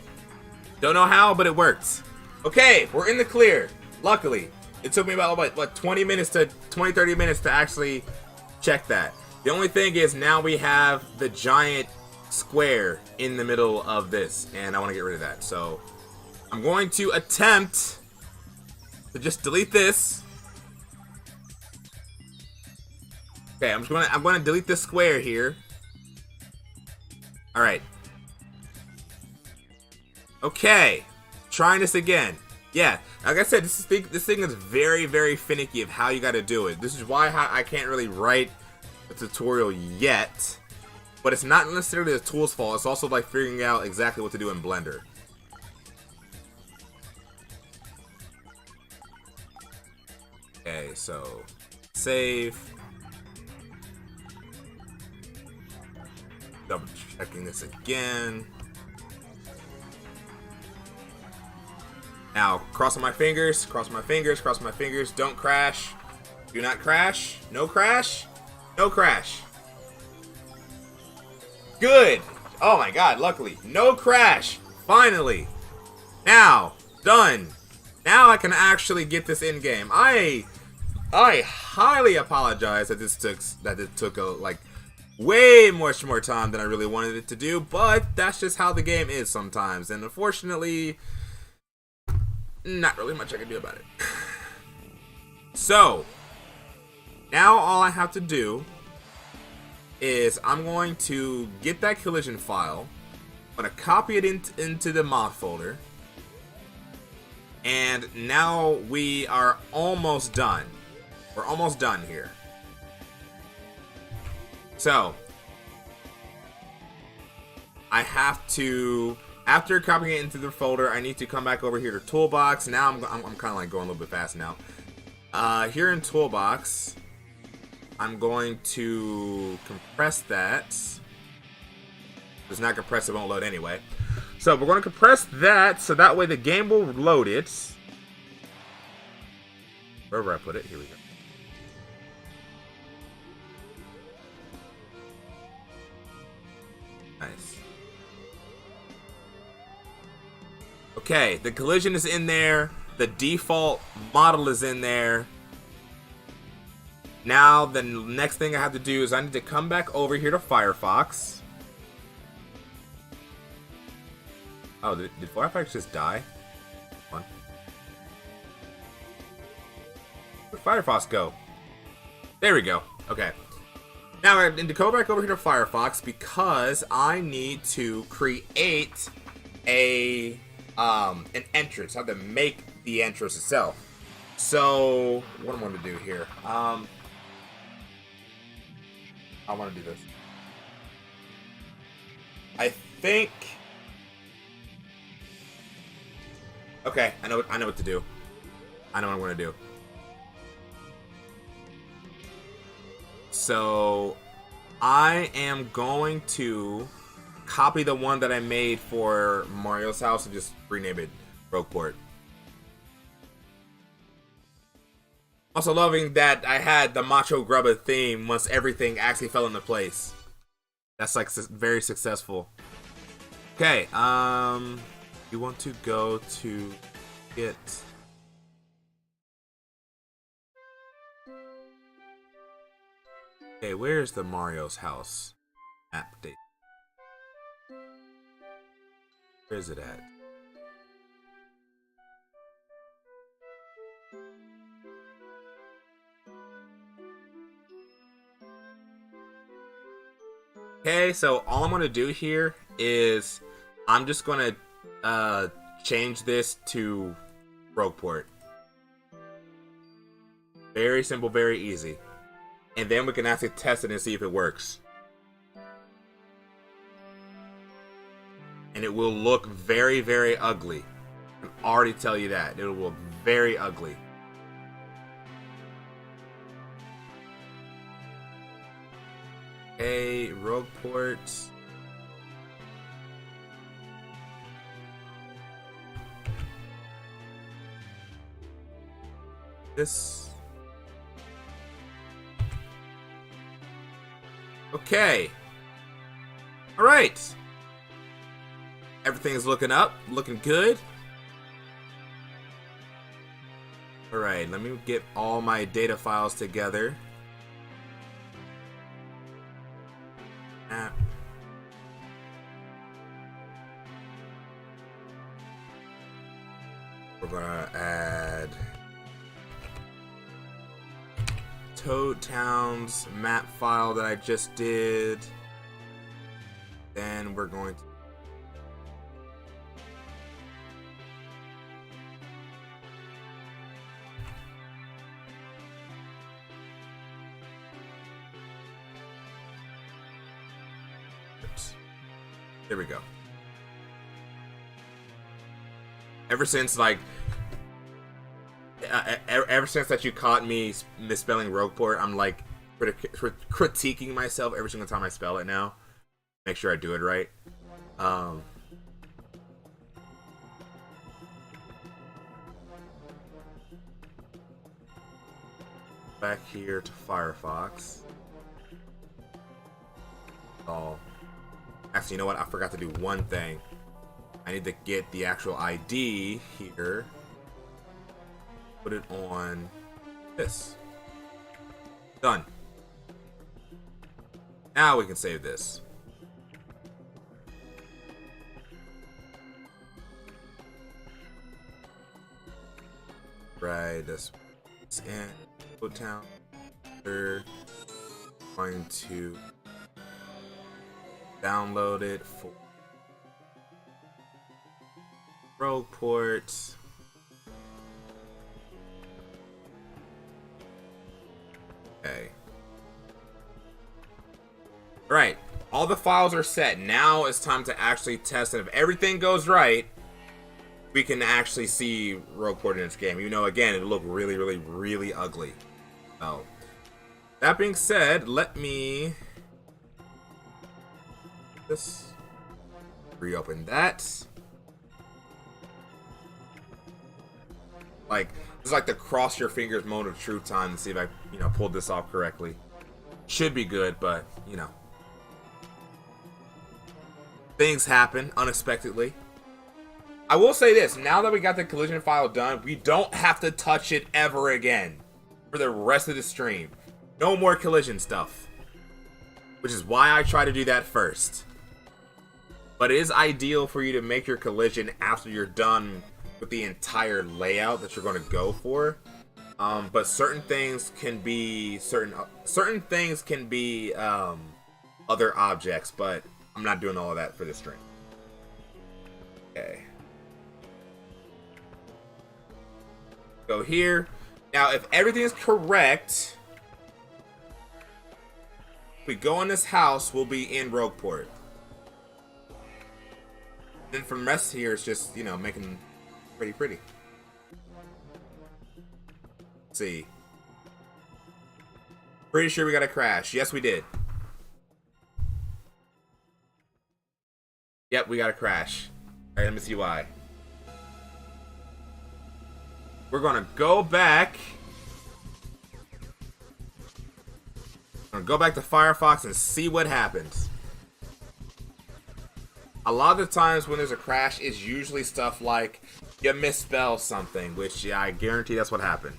S1: Don't know how, but it worked. Okay, we're in the clear. Luckily. It took me about, what, 30 minutes to actually check that. The only thing is now we have the giant square in the middle of this, and I want to get rid of that. So I'm going to attempt to just delete this. Okay, I'm going to delete this square here. All right. Okay, trying this again. Yeah, like I said, this thing is very, very finicky of how you got to do it. This is why I can't really write a tutorial yet. But it's not necessarily the tool's fault. It's also like figuring out exactly what to do in Blender. Okay, so save. Double checking this again. Now, crossing my fingers, crossing my fingers, crossing my fingers. Don't crash. Do not crash. No crash. No crash. Good. Oh my god, luckily. No crash. Finally. Now, done. Now I can actually get this in game. I highly apologize that it took like way much more time than I really wanted it to do, but that's just how the game is sometimes, and unfortunately, not really much I can do about it. So, now all I have to do is I'm going to get that collision file, I'm going to copy it into the mod folder, and now we are almost done. We're almost done here. So, I have to, after copying it into the folder, I need to come back over here to Toolbox. Now I'm kind of like going a little bit fast now. Here in Toolbox, I'm going to compress that. If it's not compressed, it won't load anyway. So we're going to compress that, so that way the game will load it. Wherever I put it, here we go. Nice. Okay, the collision is in there. The default model is in there. Now, the next thing I have to do is I need to come back over here to Firefox. Oh, did Firefox just die? Come on. Where'd Firefox go? There we go. Okay. Now I need to go back over here to Firefox because I need to create an entrance. I have to make the entrance itself. So what am I going to do here? I want to do this. I think. Okay, I know what to do. I know what I'm going to do. So, I am going to copy the one that I made for Mario's house and just rename it Rougeport. Also loving that I had the Macho Grubba theme once everything actually fell into place. That's like very successful. Okay, you want to go to get... Okay, where's the Mario's house? Map date. Where is it at? Okay, so all I'm gonna do here is I'm just gonna change this to Rougeport. Very simple, very easy. And then we can actually test it and see if it works. And it will look very, very ugly. I can already tell you that. It will look very ugly. Okay, Rougeport. This... Okay. Alright. Everything's looking up, looking good. Alright, let me get all my data files together. We're gonna add Toad Town's map file that I just did. Then we're going to there we go. ever since that you caught me misspelling Rogueport, I'm like critiquing myself every single time I spell it now. Make sure I do it right. Back here to Firefox. Oh, actually, you know what? I forgot to do one thing. I need to get the actual ID here. Put it on this. Done. Now we can save this. Right, this in town. We're going to download it for Rogueport. Okay. Right. All the files are set. Now it's time to actually test it. If everything goes right, we can actually see Rogueport in its game. You know, again, it'll look really, really, really ugly. So, that being said, let me just reopen that. Like, this is like the cross your fingers moment of true time to see if I, pulled this off correctly. Should be good, but, things happen unexpectedly. I will say this, now that we got the collision file done, we don't have to touch it ever again for the rest of the stream. No more collision stuff. Which is why I try to do that first. But it is ideal for you to make your collision after you're done with the entire layout that you're going to go for. But certain things can be other objects, but I'm not doing all of that for this stream. Okay. Go here. Now, if everything is correct, if we go in this house, we'll be in Rogueport. Then from the rest here, it's just, making pretty. Let's see. Pretty sure we got a crash. Yes, we did. Yep, we got a crash. Alright, let me see why. We're gonna go back. I'm gonna go back to Firefox and see what happens. A lot of the times when there's a crash, it's usually stuff like you misspell something, which yeah, I guarantee that's what happened.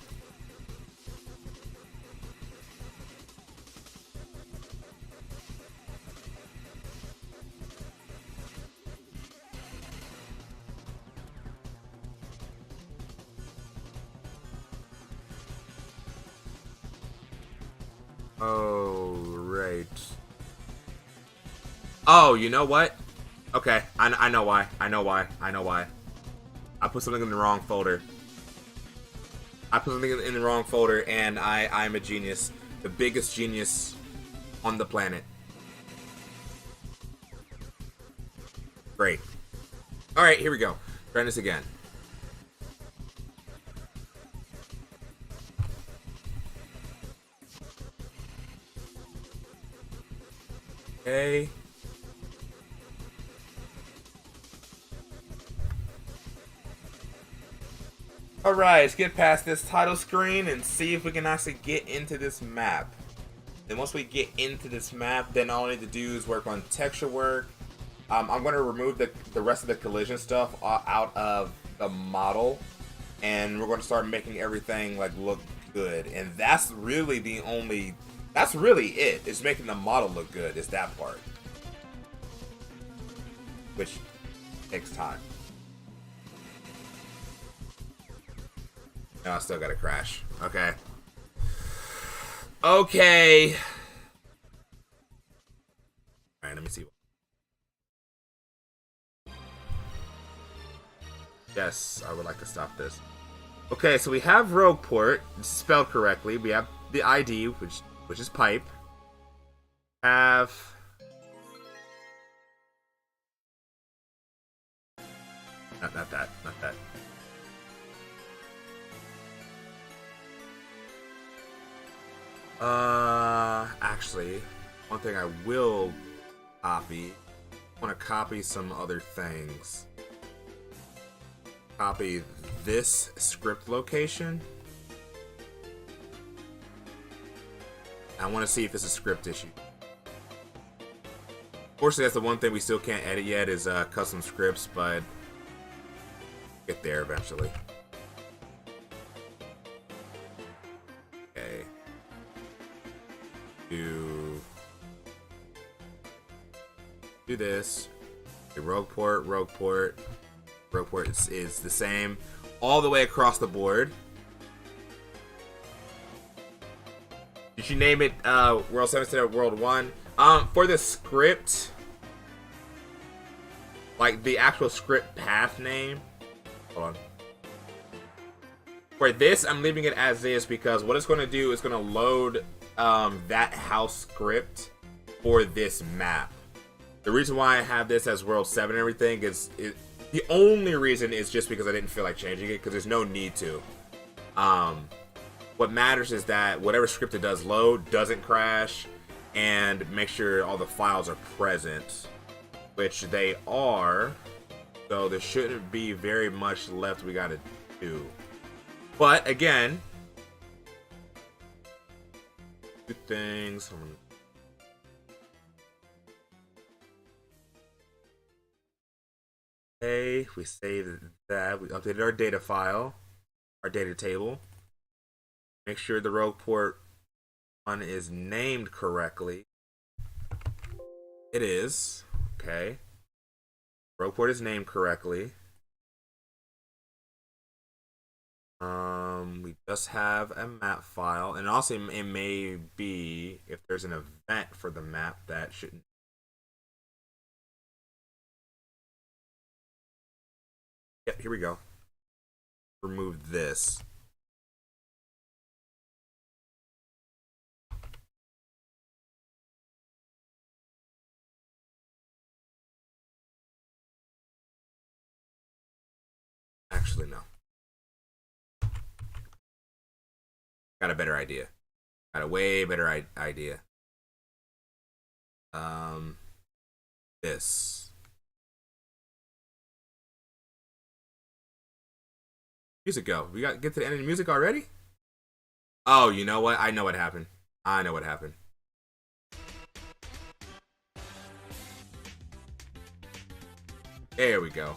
S1: Oh, right. Oh, you know what? Okay, I know why. I know why. I put something in the wrong folder. And I'm a genius. The biggest genius on the planet. Great. Alright, here we go. Trying this again. Okay. Alright, let's get past this title screen and see if we can actually get into this map. Then once we get into this map, then all I need to do is work on texture work. I'm going to remove the rest of the collision stuff out of the model. And we're going to start making everything like look good. And that's really that's really it. It's making the model look good, is that part. Which takes time. No, I still got to crash. Okay. Okay. Alright, let me see. Yes, I would like to stop this. Okay, so we have Rogueport, spelled correctly. We have the ID, which is pipe. Have... Not that. Actually, one thing I will copy. I want to copy some other things. Copy this script location. I want to see if it's a script issue. Fortunately, that's the one thing we still can't edit yet is custom scripts, but get there eventually. Okay. Do this. Okay, Rougeport is the same all the way across the board. Did you name it World 7 instead of World 1? For the script, like the actual script path name. Hold on. For this, I'm leaving it as is because what it's going to do is going to load that house script for this map. The reason why I have this as World 7 and everything is the only reason is just because I didn't feel like changing it because there's no need to. What matters is that whatever script it does load doesn't crash and make sure all the files are present, which they are. So there shouldn't be very much left we gotta do. But again, two things. Okay, we saved that. We updated our data file, our data table. Make sure the Rougeport one is named correctly. It is. Okay. Rougeport is named correctly. We just have a map file, and also it may be if there's an event for the map that shouldn't. Yep, here we go. Remove this. Actually, no. Got a better idea. Got a way better idea. This. Music go. We got to get to the end of the music already? Oh, you know what? I know what happened. I know what happened. There we go.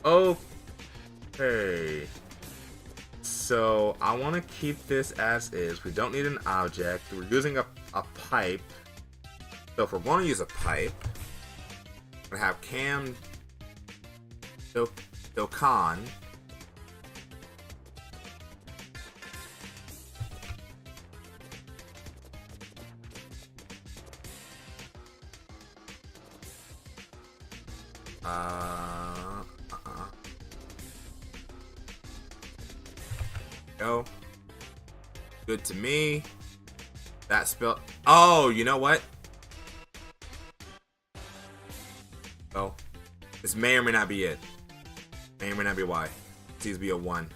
S1: Okay. So I want to keep this as is. We don't need an object. We're using a pipe. So if we're going to use a pipe, we're going to have Cam Dokan. Go. Good to me. That spell. Oh, you know what? Oh, this may or may not be it. May or may not be why. It seems to be a 1.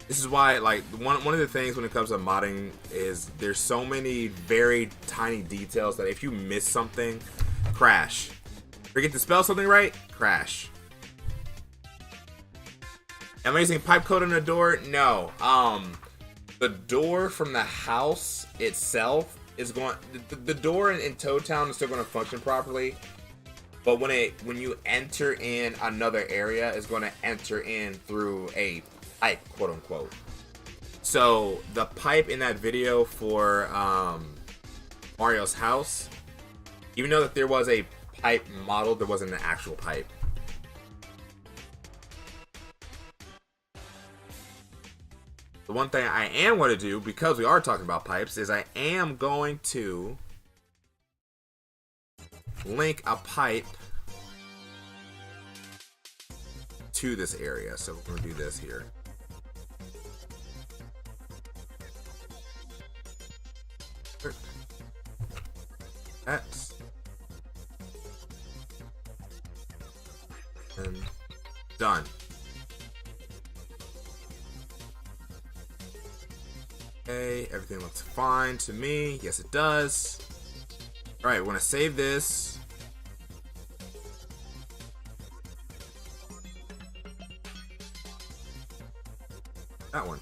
S1: This is why, like, one of the things when it comes to modding is there's so many very tiny details that if you miss something, crash. Forget to spell something right, crash. Am I using pipe code on the door? No. The door from the house itself is going. The door in Toad Town is still going to function properly, but when you enter in another area, it's going to enter in through a pipe, quote unquote. So the pipe in that video for Mario's house, even though that there was a pipe model, there wasn't an actual pipe. The one thing I am going to do, because we are talking about pipes, is I am going to link a pipe to this area. So we're going to do this here. That's And done. Okay, everything looks fine to me. Yes, it does. Alright, we're gonna save this. That one.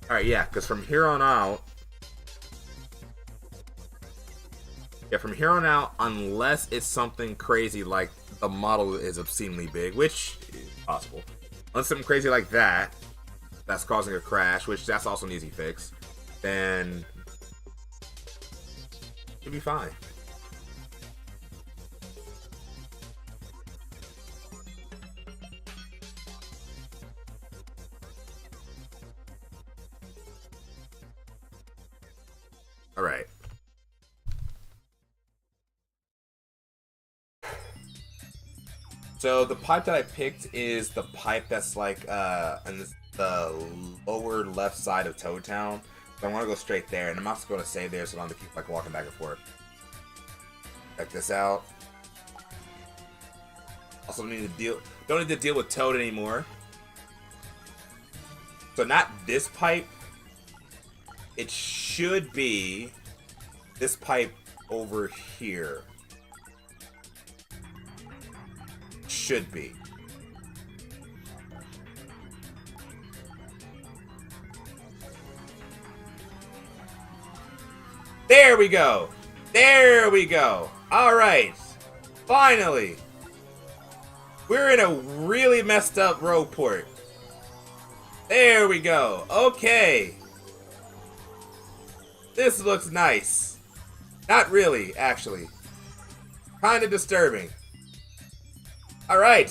S1: Alright, yeah, because from here on out... Yeah, from here on out, unless it's something crazy like the model is obscenely big, which is possible. Unless something crazy like that, that's causing a crash, which that's also an easy fix, then it'll be fine. All right. So the pipe that I picked is the pipe that's like in the lower left side of Toad Town. So I want to go straight there, and I'm also going to save there so I don't have to keep like walking back and forth. Check this out. Also don't need to deal with Toad anymore. So not this pipe. It should be this pipe over here. Should be. There we go. There we go. All right. Finally. We're in a really messed up Rougeport. There we go. Okay. This looks nice. Not really, actually. Kind of disturbing. Alright,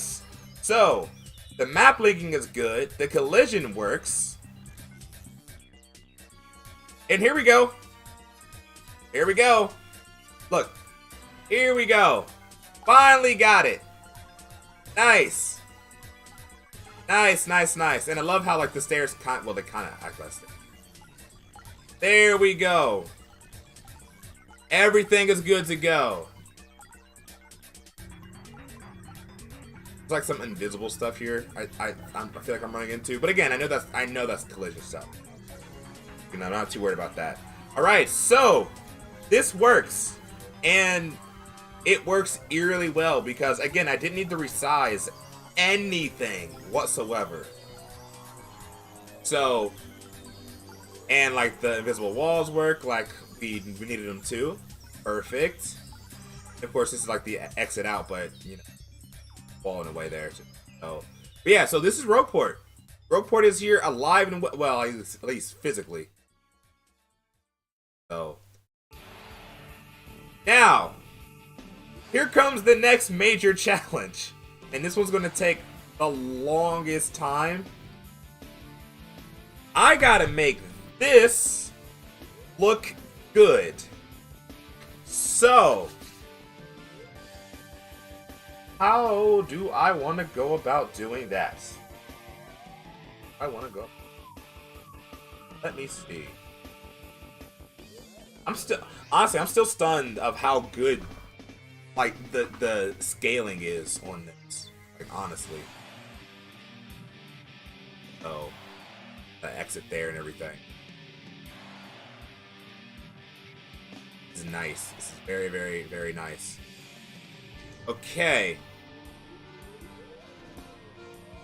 S1: so the map linking is good, the collision works, and here we go. Here we go. Look, here we go. Finally got it. Nice. Nice, nice, nice. And I love how like the stairs they kind of act like stairs. There we go. Everything is good to go. There's like some invisible stuff here. I feel like I'm running into, but again, I know that's collision stuff. You know, I'm not too worried about that. All right, so this works, and it works eerily well because again, I didn't need to resize anything whatsoever. So, and like the invisible walls work like we needed them to. Perfect. Of course, this is like the exit out, but you know. Falling away there. So, but yeah, so this is Rougeport. Rougeport is here alive and well, at least physically. So now, here comes the next major challenge, and this one's going to take the longest time. I gotta make this look good. So how do I want to go about doing that? Let me see. I'm still stunned of how good, like, the scaling is on this. Like, honestly. So, the exit there and everything. This is nice. This is very, very, very nice. Okay.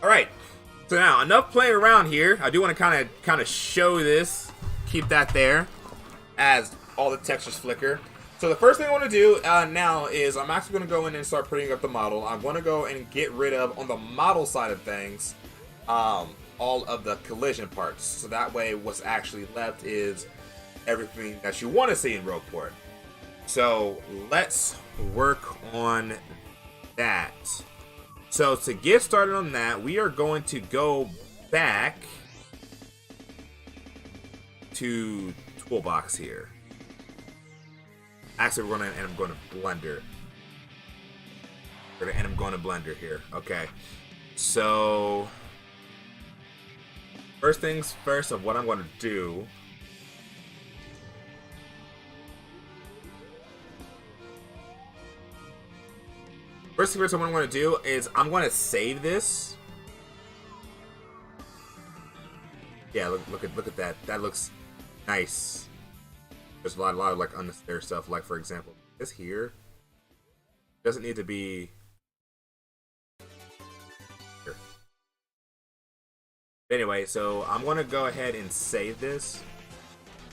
S1: Alright. So now, enough playing around here. I do want to kind of show this. Keep that there. As all the textures flicker. So the first thing I want to do now is I'm actually going to go in and start putting up the model. I want to go and get rid of, on the model side of things, all of the collision parts. So that way what's actually left is everything that you want to see in Rougeport. So let's work on that. So to get started on that, we are going to go back to Toolbox here. Actually, we're going to end up going to Blender. We're going to end up going to Blender here. Okay. So first things first of what I'm going to do. First thing what I'm going to do is I'm going to save this. Yeah, look at that. That looks nice. There's a lot of like unnecessary stuff. Like for example, this here doesn't need to be here. Anyway, so I'm going to go ahead and save this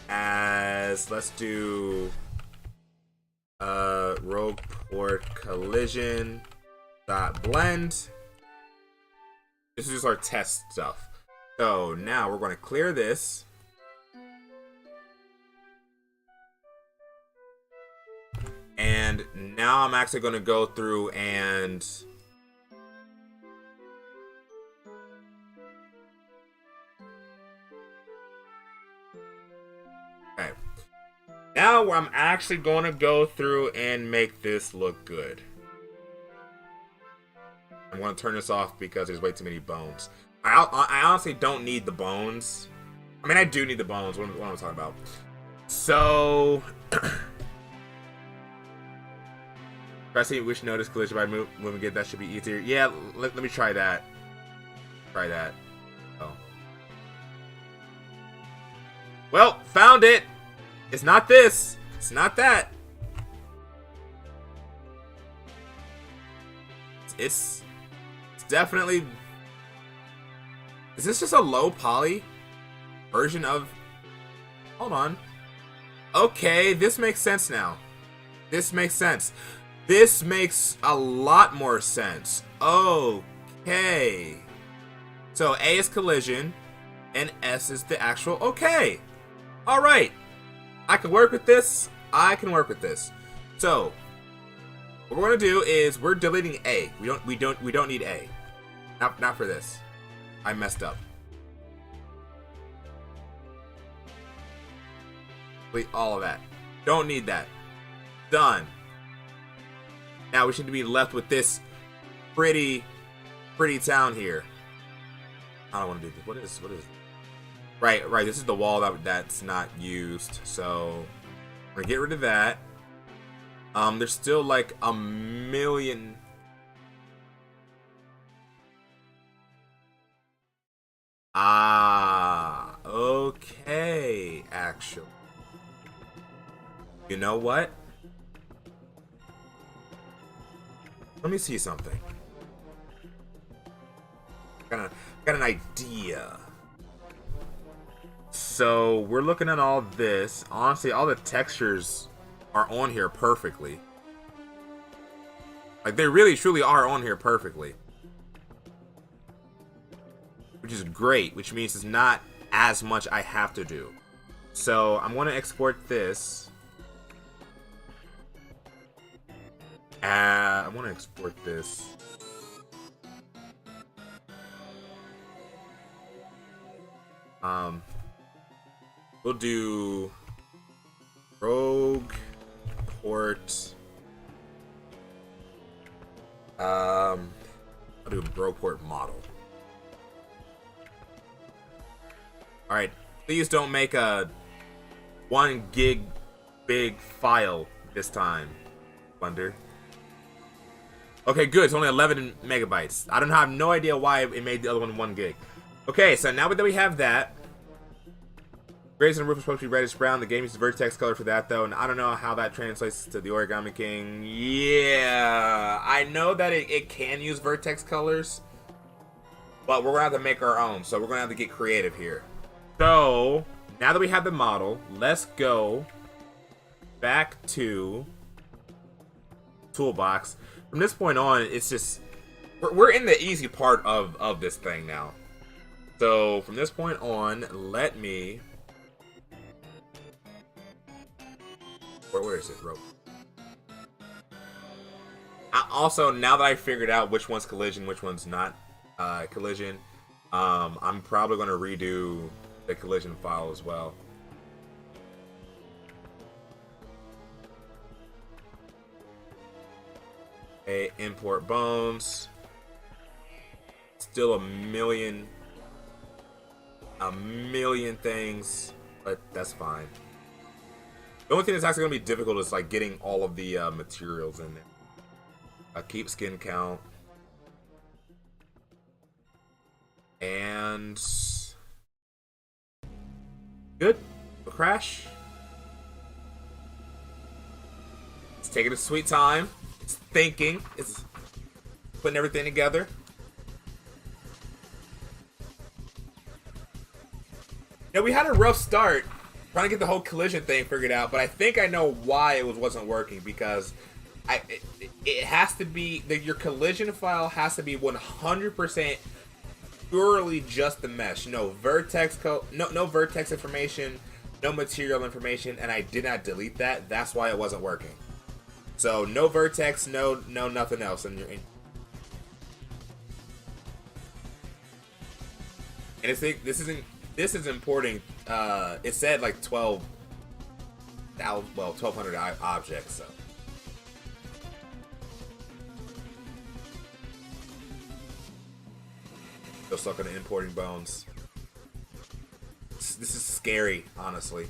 S1: as, let's do Rougeport collision .blend. This is just our test stuff. So now we're going to clear this. And now I'm actually going to go through and okay. Now I'm actually going to go through and make this look good. I'm going to turn this off because there's way too many bones. I honestly don't need the bones. I mean, I do need the bones. What am I talking about? So, pressing which notice collision by moving again, that should be easier. Yeah, let me try that. Try that. Oh. Well, found it. It's not this. It's not that. It's definitely. Is this just a low poly version of? Hold on. Okay, this makes sense now. This makes sense. This makes a lot more sense. Okay. So A is collision, and S is the actual. Okay. All right. I can work with this. I can work with this. So what we're gonna do is we're deleting A. We don't need A. Not for this. I messed up. Delete all of that. Don't need that. Done. Now we should be left with this pretty town here. I don't want to do this. What is? Right. This is the wall that's not used. So we're gonna get rid of that. There's still like a million. Okay, actually. You know what? Let me see something. Got an idea. So, we're looking at all this. Honestly, all the textures are on here perfectly. Like, they really, truly are on here perfectly. Which is great, which means it's not as much I have to do. So I'm going to export this. I want to export this. We'll do Rougeport. I'll do Rougeport model. Alright, please don't make a 1 gig big file this time, Blender. Okay, good. It's only 11 megabytes. I have no idea why it made the other one 1 gig. Okay, so now that we have that, Grays and roof is supposed to be reddish brown. The game uses vertex color for that, though, and I don't know how that translates to the Origami King. Yeah, I know that it can use vertex colors, but we're gonna have to make our own. So we're gonna have to get creative here. So now that we have the model, let's go back to toolbox. From this point on, it's just we're in the easy part of this thing now. So from this point on, let me. Where is it, rope? Also, now that I figured out which one's collision, which one's not collision, I'm probably going to redo the collision file as well. Okay, import bones. Still a million things, but that's fine. The only thing that's actually going to be difficult is like getting all of the materials in there. Keep skin count. And good. A crash. It's taking a sweet time. It's thinking. It's putting everything together. Yeah, we had a rough start trying to get the whole collision thing figured out, but I think I know why it wasn't working, because it has to be your collision file has to be 100% purely just the mesh. No vertex code, no vertex information, no material information, and I did not delete that. That's why it wasn't working. So no vertex, no nothing else, and this is important. It said like 1200 objects. So still stuck on the importing bones. This is scary, honestly.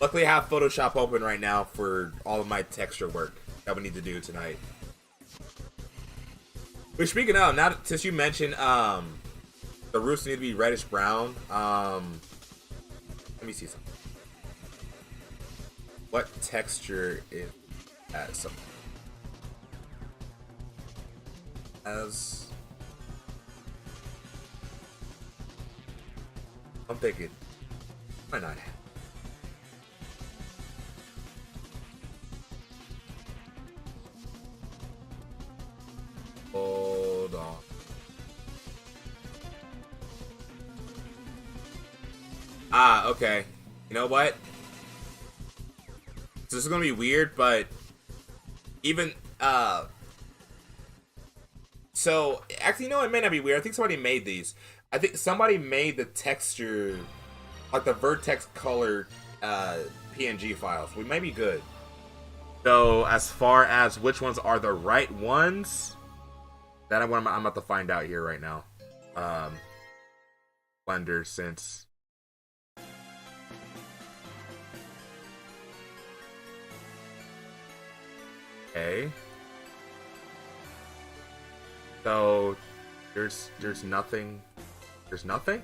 S1: Luckily, I have Photoshop open right now for all of my texture work that we need to do tonight. But speaking of, now since you mentioned the roofs need to be reddish brown, let me see something. What texture is that? Something as I'm thinking, why not? Hold on. Ah, okay. You know what? So this is gonna be weird, but even so actually, you know, it may not be weird. I think somebody made these. I think somebody made the texture, like the vertex color PNG files. We may be good. So as far as which ones are the right ones, that I'm about to find out here right now. Blender, since okay, so there's nothing. There's nothing.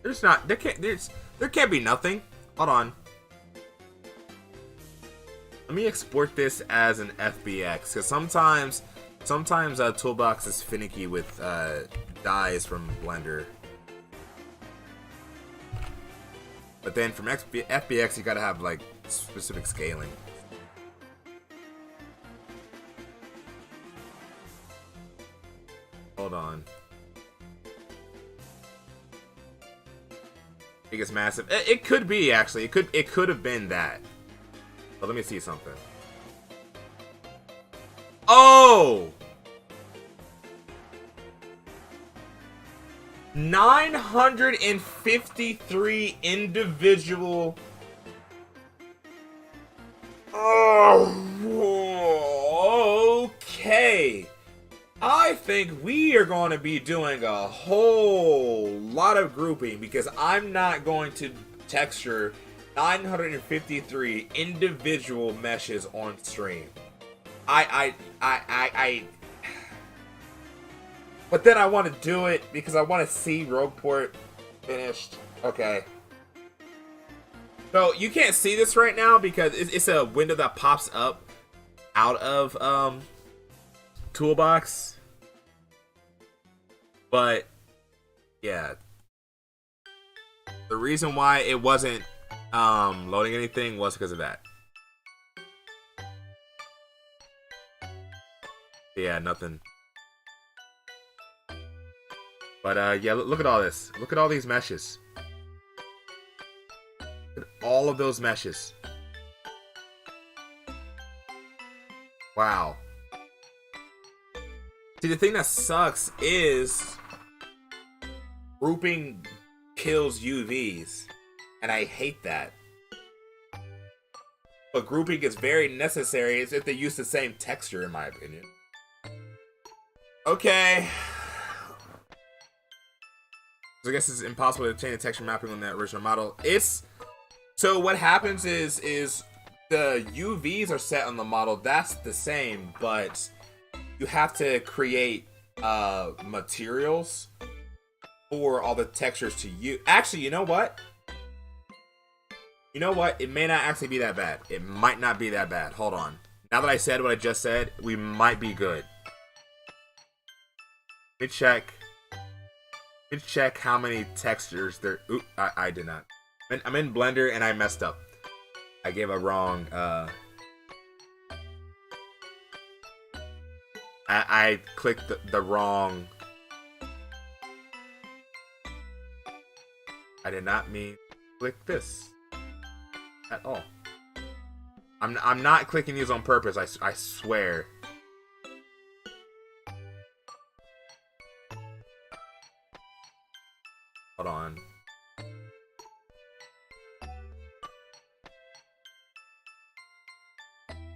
S1: There's not. There can't be nothing. Hold on. Let me export this as an FBX, because sometimes Toolbox is finicky with dyes from Blender. But then from FBX, you gotta have like specific scaling. Hold on. Biggest massive. It could be, actually. It could have been that. But let me see something. Oh! 953 individual. Oh, okay. I think we are going to be doing a whole lot of grouping, because I'm not going to texture 953 individual meshes on stream. But then I want to do it because I want to see Rougeport finished. Okay. So you can't see this right now because it's a window that pops up out of Toolbox. But yeah, the reason why it wasn't loading anything was because of that. Yeah, nothing. But yeah, look at all this. Look at all these meshes. Look at all of those meshes. Wow. See, the thing that sucks is grouping kills UVs, and I hate that. But grouping is very necessary if they use the same texture, in my opinion. Okay. So I guess it's impossible to change the texture mapping on that original model. So what happens is the UVs are set on the model. That's the same, but you have to create materials for all the textures to use. Actually, you know what? You know what? It may not actually be that bad. It might not be that bad. Hold on. Now that I said what I just said, we might be good. Let me check. Let me check how many textures there. Oop, I did not. I'm in Blender and I messed up. I gave a wrong. I clicked the wrong. I did not mean to click this at all. I'm not clicking these on purpose. I swear. Hold on.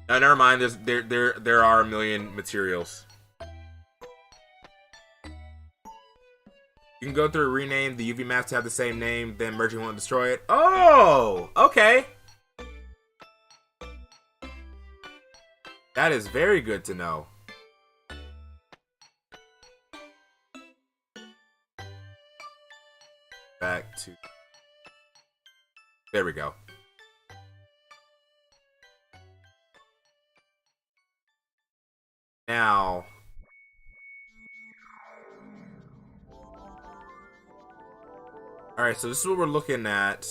S1: No, never mind. There are a million materials. You can go through and rename the UV maps to have the same name, then merging won't destroy it. Oh, okay. That is very good to know. Back to... There we go. Now... Alright, so this is what we're looking at.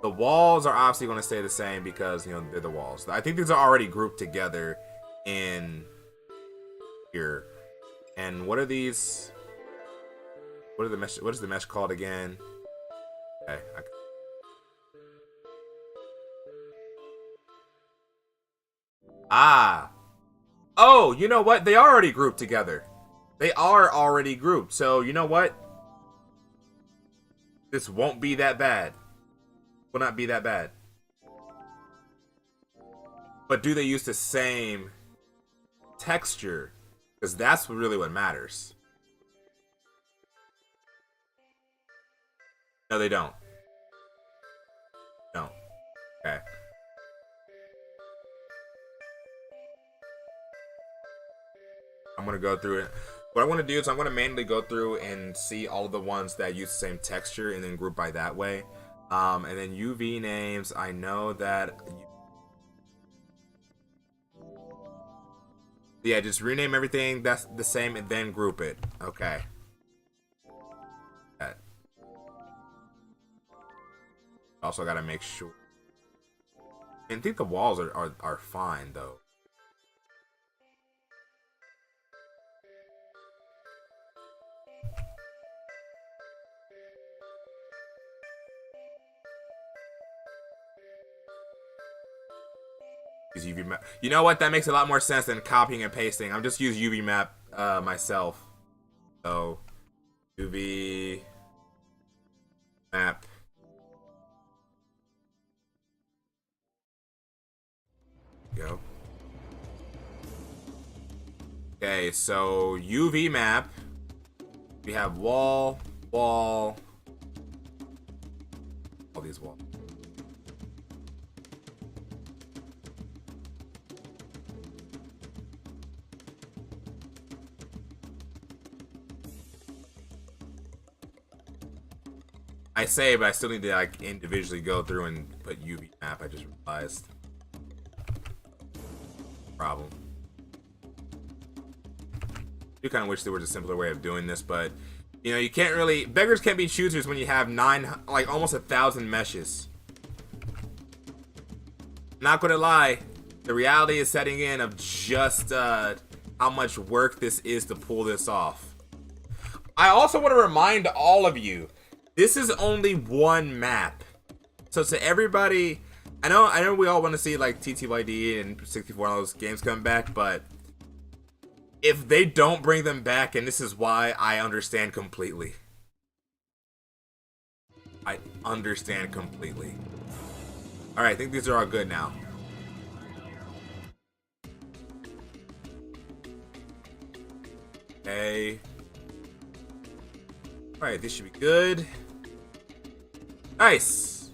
S1: The walls are obviously going to stay the same because, you know, they're the walls. I think these are already grouped together in here. And what are these? What are the mesh? What is the mesh called again? Okay. Ah. Oh, you know what? They are already grouped together. They are already grouped. So, you know what? This won't be that bad. Will not be that bad. But do they use the same texture? Because that's really what matters. No, they don't. No. Okay. I'm going to go through it. What I want to do is I'm going to manually go through and see all of the ones that use the same texture and then group by that way. And then UV names, I know that... Yeah, just rename everything that's the same and then group it. Okay. That. Also got to make sure. I think the walls are fine, though. UV map. You know what? That makes a lot more sense than copying and pasting. I'm just use UV map myself. So UV map. Go. Okay, so UV map. We have wall, all these walls. I say, but I still need to like individually go through and put UV map. I just realized. Problem. I do kind of wish there was a simpler way of doing this, but you know, you can't really. Beggars can't be choosers when you have almost 1,000 meshes. Not gonna lie, the reality is setting in of just how much work this is to pull this off. I also want to remind all of you. This is only one map. So to everybody, I know we all want to see like TTYD and 64 and all those games come back, but if they don't bring them back, and this is why, I understand completely. I understand completely. Alright, I think these are all good now. Okay. Alright, this should be good. Nice.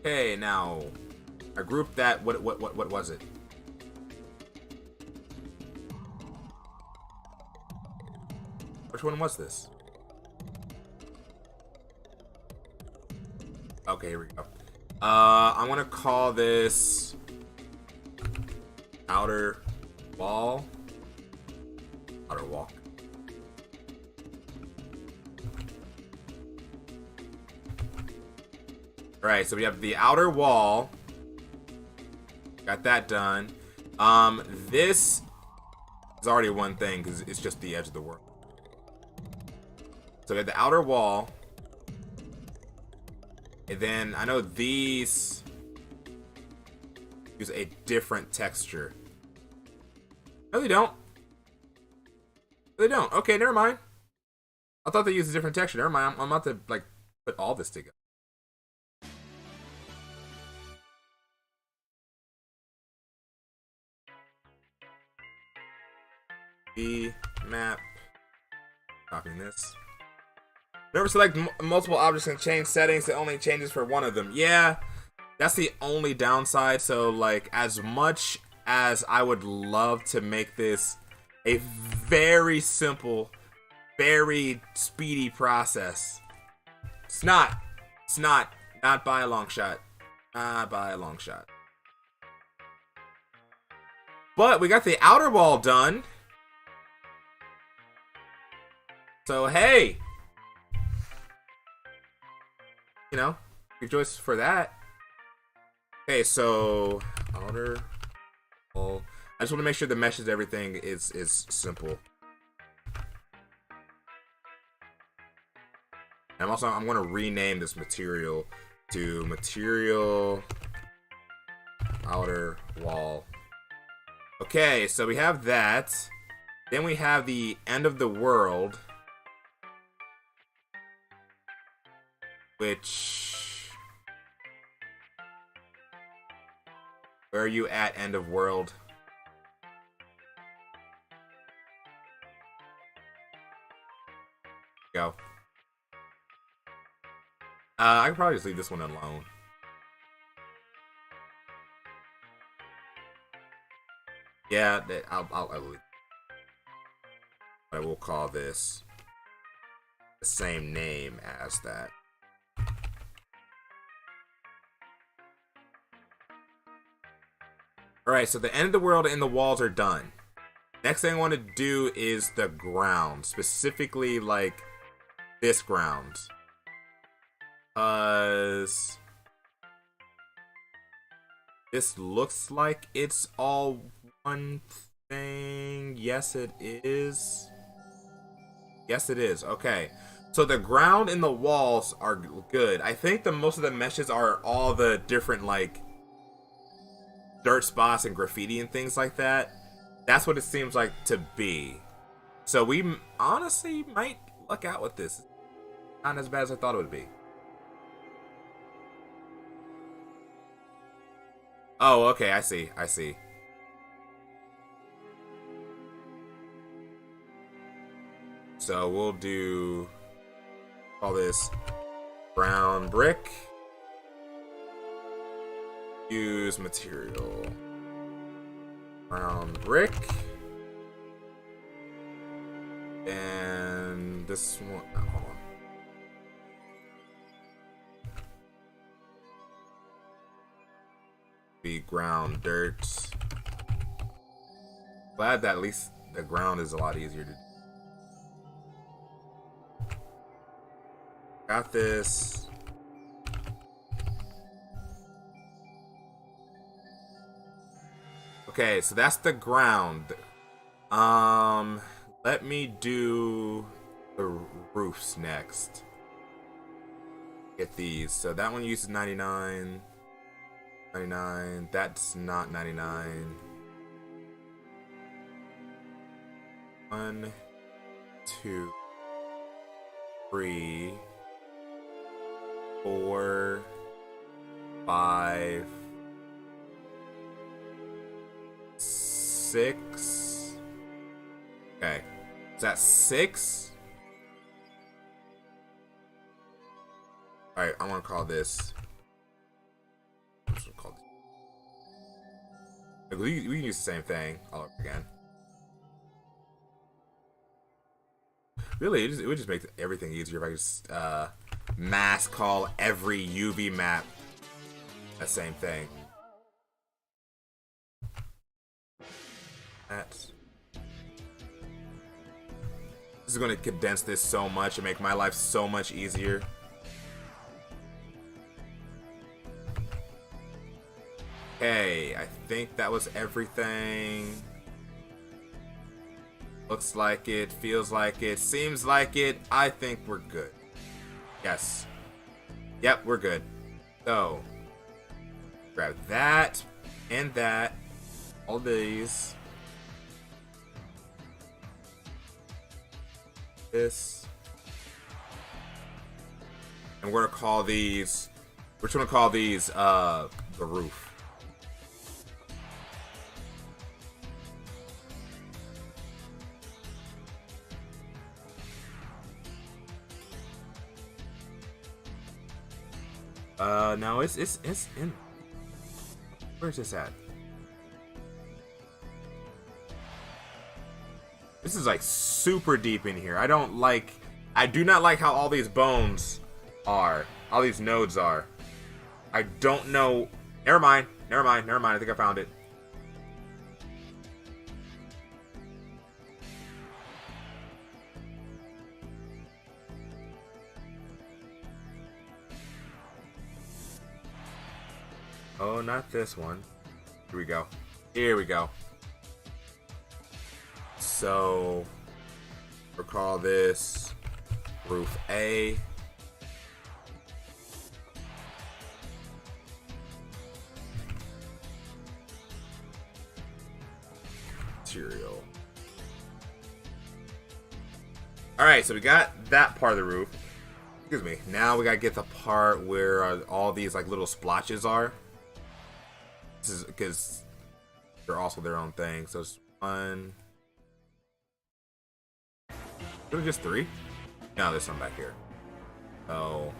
S1: Okay, now I grouped that. What was it? Which one was this? Okay, here we go. I'm gonna call this outer wall. Outer wall. Alright, so we have the outer wall. Got that done. This is already one thing because it's just the edge of the world. So we have the outer wall. And then I know these use a different texture. No, they don't. They don't. Okay, never mind. I thought they used a different texture. Never mind. I'm about to like put all this together. The map. Copying this. Never select multiple objects and change settings. It only changes for one of them. Yeah, that's the only downside. So, like, as much as I would love to make this a very simple, very speedy process, it's not. It's not. Not by a long shot. Not by a long shot. But we got the outer wall done. So, hey. You know, rejoice for that. Okay, so outer wall. I just want to make sure the meshes, everything is simple. And I'm going to rename this material to material outer wall. Okay, so we have that. Then we have the end of the world. Which... Where are you at, end of world? Go. I could probably just leave this one alone. Yeah, I'll leave. I will call this the same name as that. Alright, so the end of the world and the walls are done. Next thing I want to do is the ground. Specifically, like, this ground. Because this looks like it's all one thing. Yes, it is. Yes, it is. Okay. So the ground and the walls are good. I think the most of the meshes are all the different, like, dirt spots and graffiti and things like that. That's what it seems like to be. So we honestly might luck out with this. Not as bad as I thought it would be. Oh, okay, I see. I see. So we'll do all this brown brick. Use material. Brown brick. And this one. Oh, hold on. Be ground dirt. Glad that at least the ground is a lot easier to do. Got this. Okay, so that's the ground. Let me do the roofs next. Get these. So that one uses 99. 99. That's not 99. 1, 2, 3, 4, 5, 6. Okay. Is that 6? Alright, I'm gonna call this We can use the same thing all over again. Really, it would just make everything easier if I could just mass call every UV map the same thing. This is going to condense this so much and make my life so much easier. Okay, I think that was everything. Looks like it, feels like it, seems like it. I think we're good. Yes. Yep, we're good. So, grab that and that. All these. This. And we're gonna call these. We're gonna call these the roof. No, it's in. Where's this at? This is like super deep in here. I do not like how all these bones are. All these nodes are. I don't know. Never mind. I think I found it. Oh, not this one. Here we go. Here we go. So, we'll call this roof A. Material. Alright, so we got that part of the roof. Excuse me. Now we gotta get the part where all these like little splotches are. This is because they're also their own thing. So it's 1. Really just 3? No, there's some back here. Oh.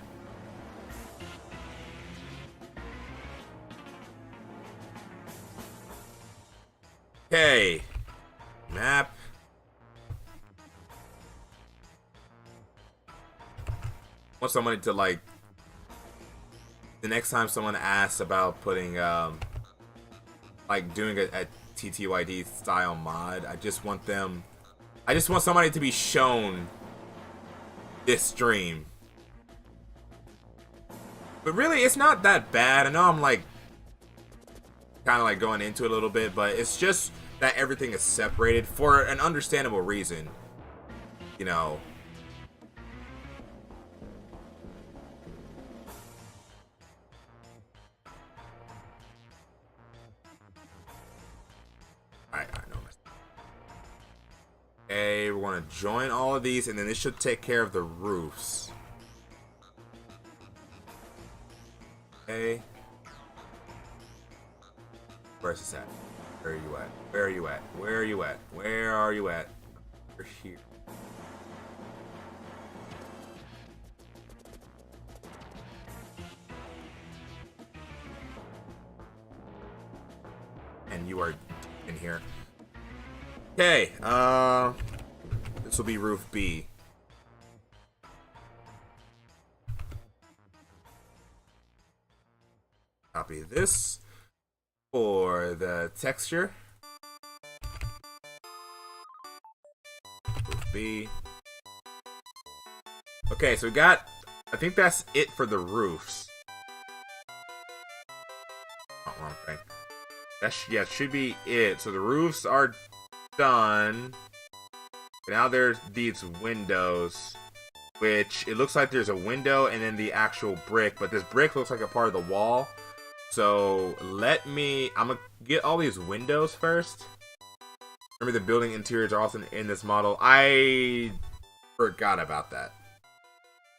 S1: Okay. Map. I want somebody to like. The next time someone asks about putting like doing a TTYD style mod, I just want somebody to be shown this stream. But really, it's not that bad. I know I'm like kind of like going into it a little bit, but it's just that everything is separated for an understandable reason. You know. Okay, we're going to join all of these, and then this should take care of the roofs. Okay. Where's this at? Where are you at? Where are you at? Where are you at? Where are you at? You're here. And you are in here. Okay, this will be roof B. Copy this for the texture. Roof B. Okay, so we got, I think that's it for the roofs. Oh, wrong thing. Yeah, it should be it. So the roofs are done. Now there's these windows, which it looks like there's a window and then the actual brick, but this brick looks like a part of the wall. So I'm gonna get all these windows first. Remember, the building interiors are also in this model. I forgot about that.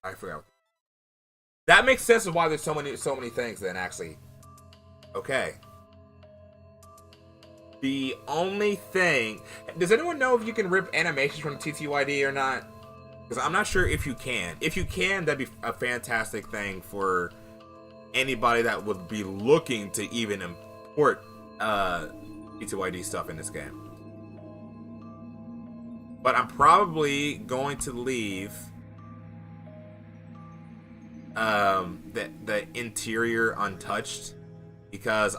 S1: I forgot. That makes sense of why there's so many things then, actually. Okay. The only thing... Does anyone know if you can rip animations from TTYD or not? Because I'm not sure if you can. If you can, that'd be a fantastic thing for anybody that would be looking to even import TTYD stuff in this game. But I'm probably going to leave the interior untouched because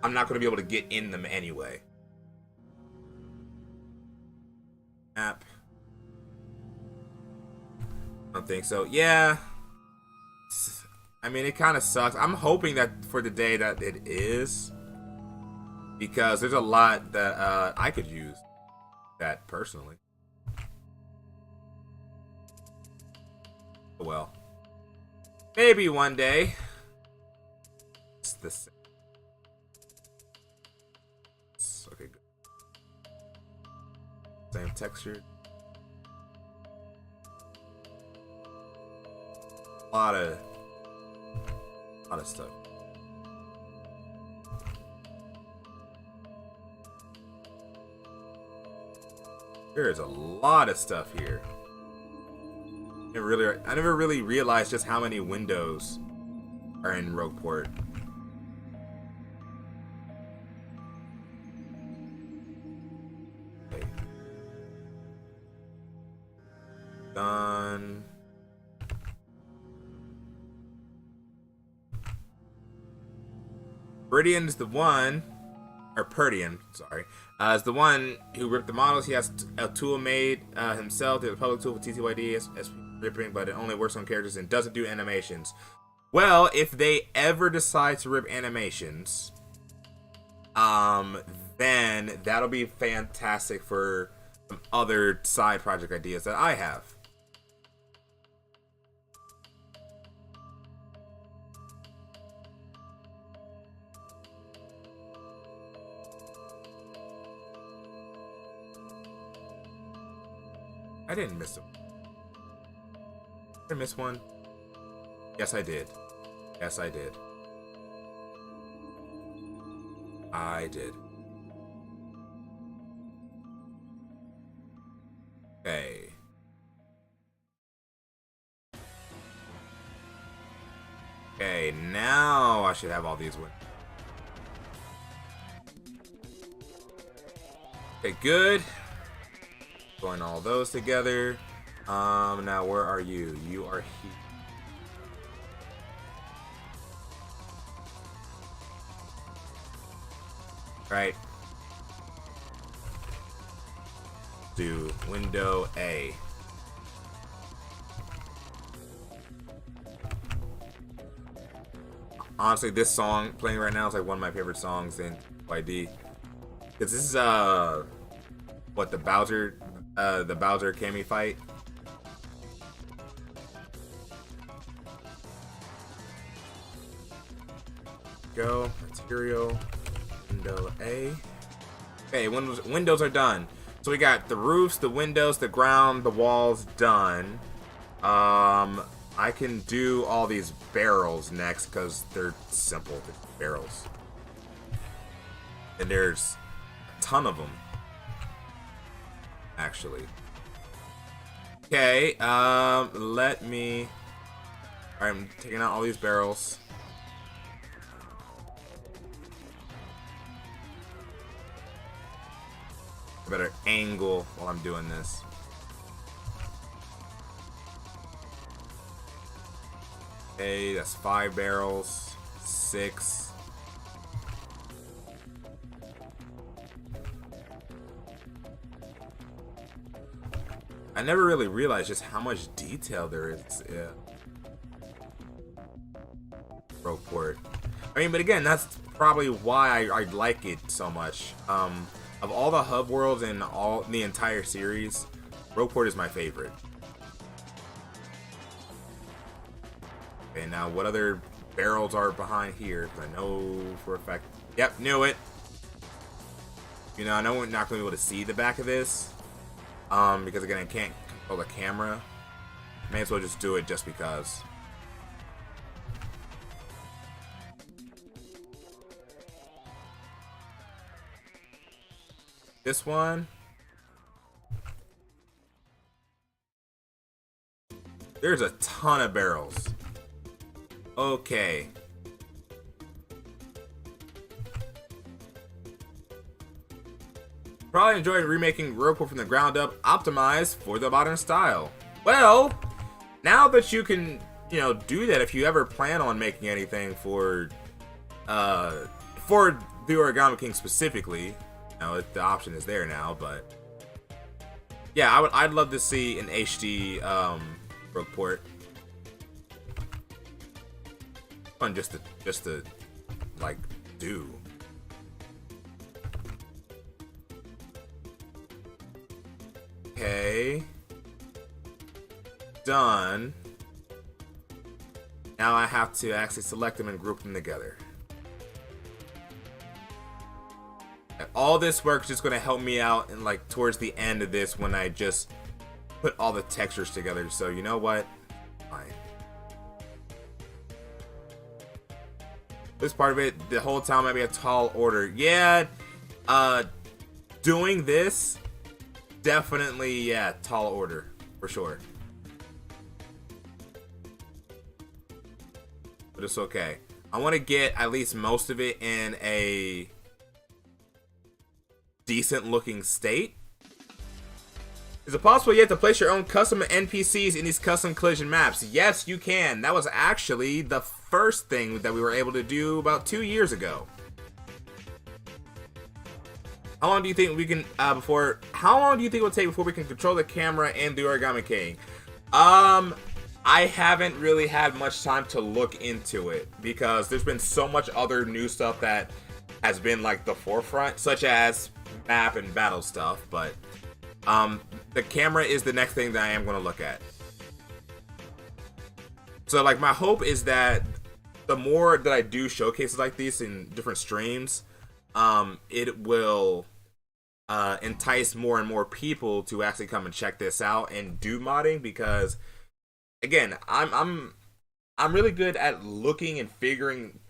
S1: I'm not going to be able to get in them anyway. Map. I don't think so. Yeah. I mean, it kind of sucks. I'm hoping that for the day that it is, because there's a lot that I could use that personally. Oh well. Maybe one day. It's the same. Okay, good. Same texture. A lot of stuff. There is a lot of stuff here. I never really realized just how many windows are in Rougeport. Okay. Done. Peridian is the one, or Peridian, sorry, is the one who ripped the models. He has a tool made himself. There's a public tool for TTYD as ripping, but it only works on characters and doesn't do animations. Well, if they ever decide to rip animations, then that'll be fantastic for some other side project ideas that I have. I didn't miss them. Did I miss one? Yes, I did. Yes, I did. I did. Okay. Okay, now I should have all these wins. Okay, good. Going all those together. Now where are you? You are here. Right. Do window A. Honestly, this song playing right now is like one of my favorite songs in YD. Cause this is what the Bowser Kami fight. Go material window A. Okay, windows are done. So we got the roofs, the windows, the ground, the walls done. I can do all these barrels next because they're simple. They're barrels, and there's a ton of them. Actually. Okay, let me... Alright, I'm taking out all these barrels. I better angle while I'm doing this. Okay, that's 5 barrels. 6. I never really realized just how much detail there is in Rougeport. I mean, but again, that's probably why I like it so much. Of all the hub worlds in the entire series, Rougeport is my favorite. Okay, now what other barrels are behind here? Because I know for a fact. Yep, knew it. You know, I know we're not going to be able to see the back of this. Because again, I can't control the camera. May as well just do it just because. This one. There's a ton of barrels. Okay. Probably enjoyed remaking Rougeport from the ground up, optimized for the modern style. Well, now that you can, do that, if you ever plan on making anything for the Origami King specifically, the option is there now. But yeah, I'd love to see an HD Rougeport. Fun just to like do. Okay. Done. Now I have to actually select them and group them together. And all this work is just going to help me out and like towards the end of this when I just put all the textures together. So you know what? Fine. This part of it, the whole time might be a tall order. Yeah, doing this, definitely, yeah, tall order, for sure. But it's okay. I want to get at least most of it in a decent looking state. Is it possible you have to place your own custom NPCs in these custom collision maps? Yes, you can. That was actually the first thing that we were able to do about 2 years ago. How long do you think we can how long do you think it will take before we can control the camera in the Origami King? I haven't really had much time to look into it because there's been so much other new stuff that has been like the forefront, such as map and battle stuff, but the camera is the next thing that I am going to look at. So like my hope is that the more that I do showcases like these in different streams, it will entice more and more people to actually come and check this out and do modding, because again, I'm really good at looking and figuring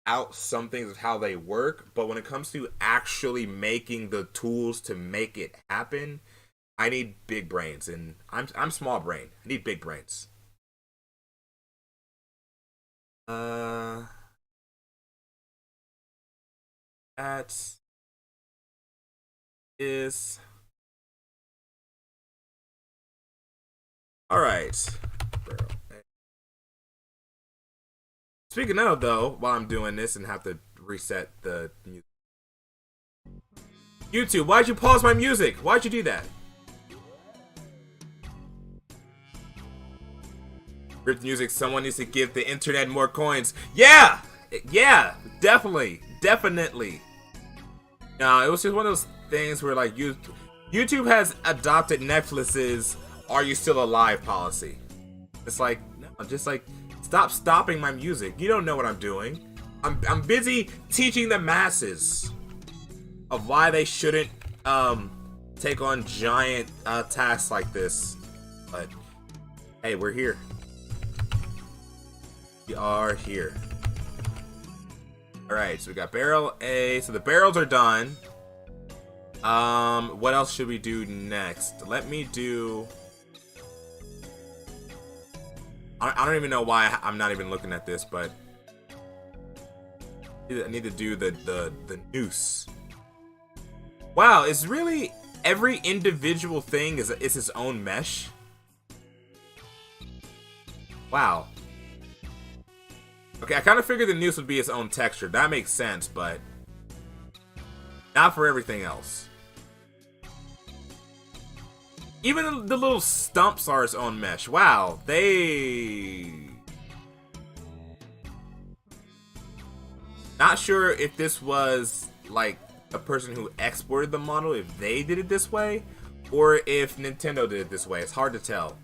S1: out some things of how they work, but when it comes to actually making the tools to make it happen, I need big brains, and I'm small brain. I need big brains. That is all right. Speaking of, though, while I'm doing this and have to reset the music. YouTube, why'd you pause my music? Why'd you do that? Rip music, someone needs to give the internet more coins. Yeah! Yeah, definitely. Definitely. No, it was just one of those things where like YouTube has adopted Netflix's "Are you still alive?" policy. It's like, no, just like stop stopping my music. You don't know what I'm doing. I'm busy teaching the masses of why they shouldn't take on giant tasks like this. But hey, we're here. We are here. Alright, so we got barrel A. So the barrels are done. What else should we do next? Let me do... I don't even know why I'm not even looking at this, but I need to do the noose. Wow, is really every individual thing is its own mesh? Wow. Okay, I kind of figured the noose would be its own texture. That makes sense, but not for everything else. Even the little stumps are its own mesh. Wow, Not sure if this was like a person who exported the model, if they did it this way, or if Nintendo did it this way. It's hard to tell.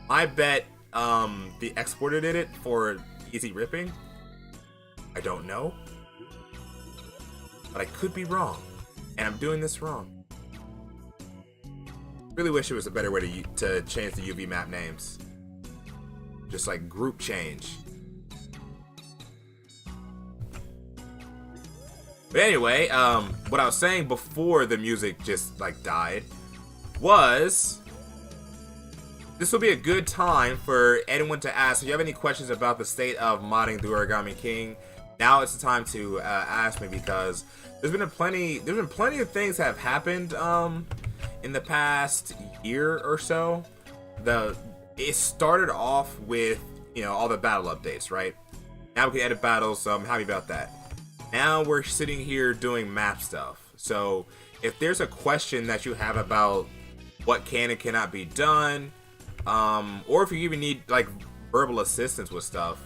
S1: I bet the exporter did it for easy ripping. I don't know, but I could be wrong, and I'm doing this wrong. Really wish there was a better way to change the UV map names. Just like group change. But anyway, what I was saying before the music just like died was this will be a good time for anyone to ask if you have any questions about the state of modding the Origami King. Now it's the time to ask me, because there's been plenty of things that have happened in the past year or so. It started off with, you know, all the battle updates, right? Now we can edit battles, so I'm happy about that. Now we're sitting here doing map stuff. So if there's a question that you have about what can and cannot be done, or if you even need like verbal assistance with stuff,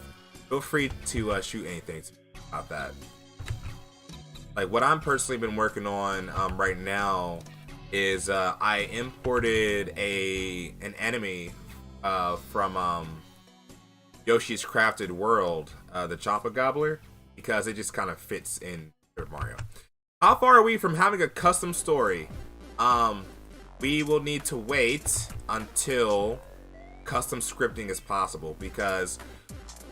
S1: feel free to shoot anything about that. Like what I'm personally been working on right now is I imported an enemy from Yoshi's Crafted World, the Champa Gobbler, because it just kind of fits in Super Mario. How far are we from having a custom story? We will need to wait until custom scripting is possible, because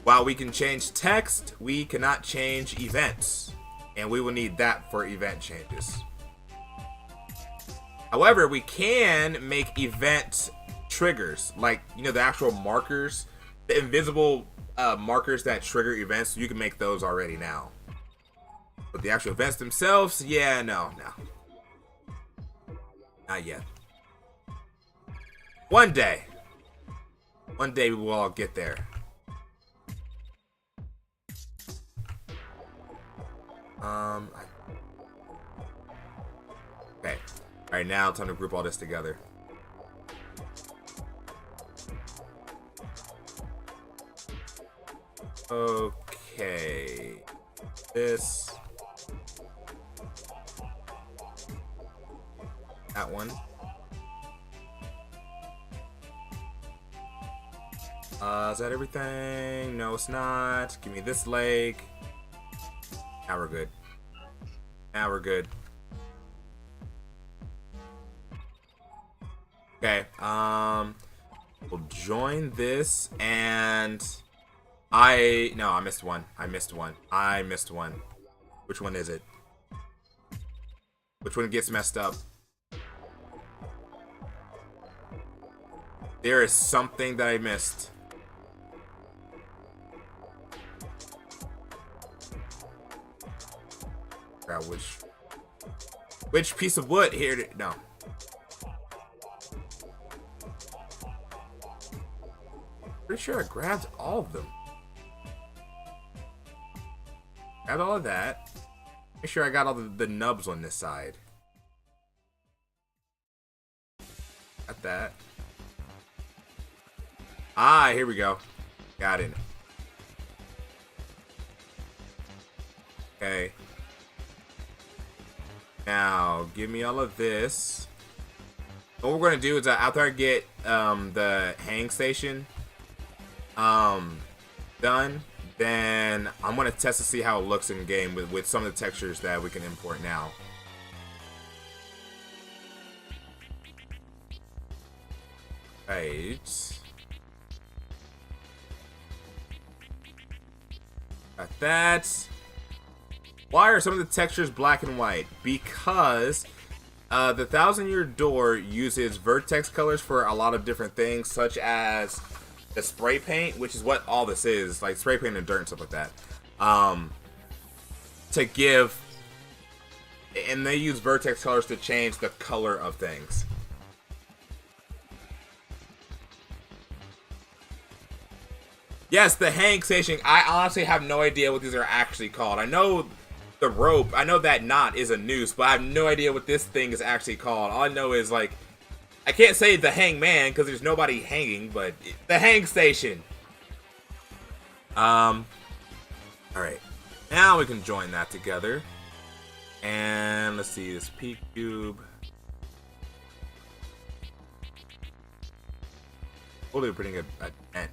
S1: while we can change text, we cannot change events, and we will need that for event changes. However, we can make event triggers, like, you know, the actual markers, the invisible markers that trigger events. You can make those already now. But the actual events themselves, yeah, no. Not yet. One day we will all get there. Okay. Alright, now time to group all this together. Okay. This. That one. Is that everything? No, it's not. Give me this leg. Now we're good. Now we're good. Okay, we'll join this, and I missed one. I missed one. Which one is it? Which one gets messed up? There is something that I missed. Which piece of wood here? No. Pretty sure I grabbed all of them. Grabbed all of that. Make sure I got all the nubs on this side. Got that. Ah, here we go. Got it. Okay. Now, give me all of this. What we're going to do is after I get the hang station done, then I'm going to test to see how it looks in game with some of the textures that we can import now. Right. Got that. Why are some of the textures black and white? Because the 1000-Year Door uses vertex colors for a lot of different things, such as the spray paint, which is what all this is, like spray paint and dirt and stuff like that. To give, and they use vertex colors to change the color of things. Yes, the hang station. I honestly have no idea what these are actually called. I know the rope, I know that knot is a noose, but I have no idea what this thing is actually called. All I know is, like, I can't say the hangman because there's nobody hanging, but the hang station. Alright. Now we can join that together. And let's see, this P cube. Totally putting a dent.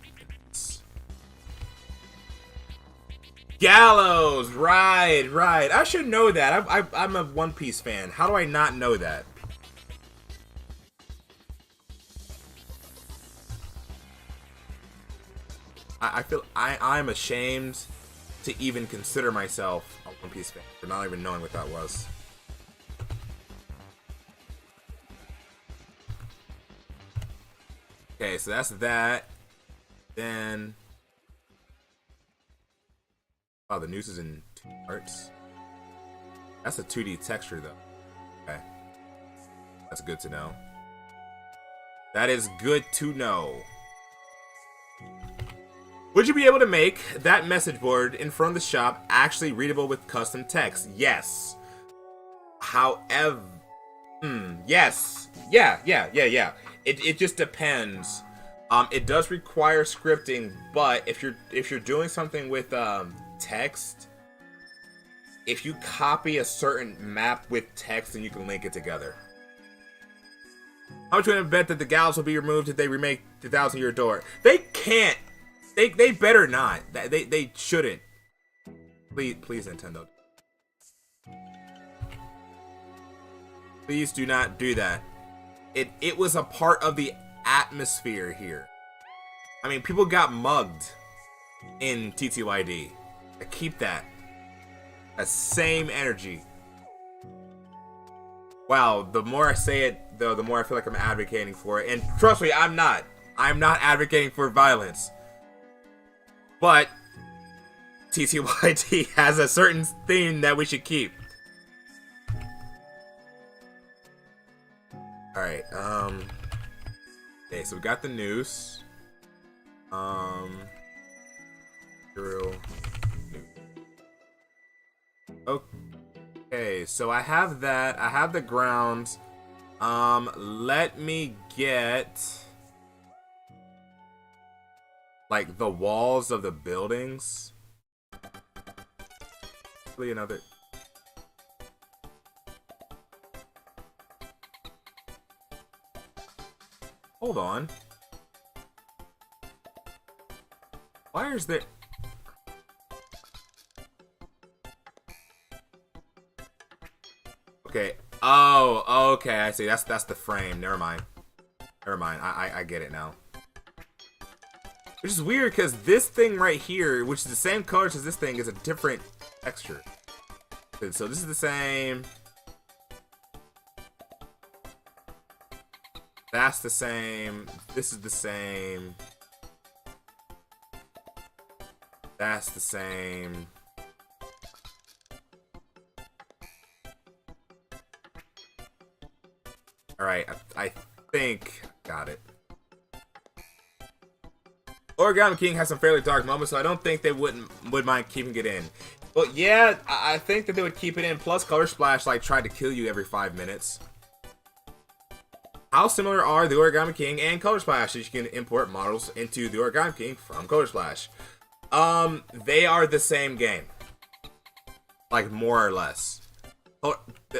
S1: Gallows, right. I should know that. I'm a One Piece fan. How do I not know that? I feel I'm ashamed to even consider myself a One Piece fan for not even knowing what that was. Okay, so that's that. Then Wow, the noose is in 2 parts. That's a 2D texture, though. Okay. That's good to know. That is good to know. Would you be able to make that message board in front of the shop actually readable with custom text? Yes. However, yes. Yeah. It just depends. It does require scripting, but if you're doing something with text, if you copy a certain map with text, then you can link it together. How much would I bet that the gallows will be removed if they remake the 1,000-year door? They can't. They better not. They shouldn't. Please, Nintendo. Please do not do that. It was a part of the atmosphere here. I mean, people got mugged in TTYD. Keep that. That same energy. Wow, the more I say it, though, the more I feel like I'm advocating for it. And trust me, I'm not. I'm not advocating for violence. But TTYD has a certain theme that we should keep. Alright, okay, so we got the noose. Drill. Okay, so I have that. I have the ground. Let me get like the walls of the buildings. Really another. Hold on. Why is there? Okay. Oh, okay. I see. That's the frame. Never mind. I get it now. Which is weird because this thing right here, which is the same colors as this thing, is a different texture. So this is the same. That's the same. This is the same. That's the same. Alright, I think got it. Origami King has some fairly dark moments, so I don't think they would mind keeping it in. But yeah, I think that they would keep it in. Plus, Color Splash like tried to kill you every 5 minutes. How similar are the Origami King and Color Splash? You can import models into the Origami King from Color Splash. They are the same game, like more or less.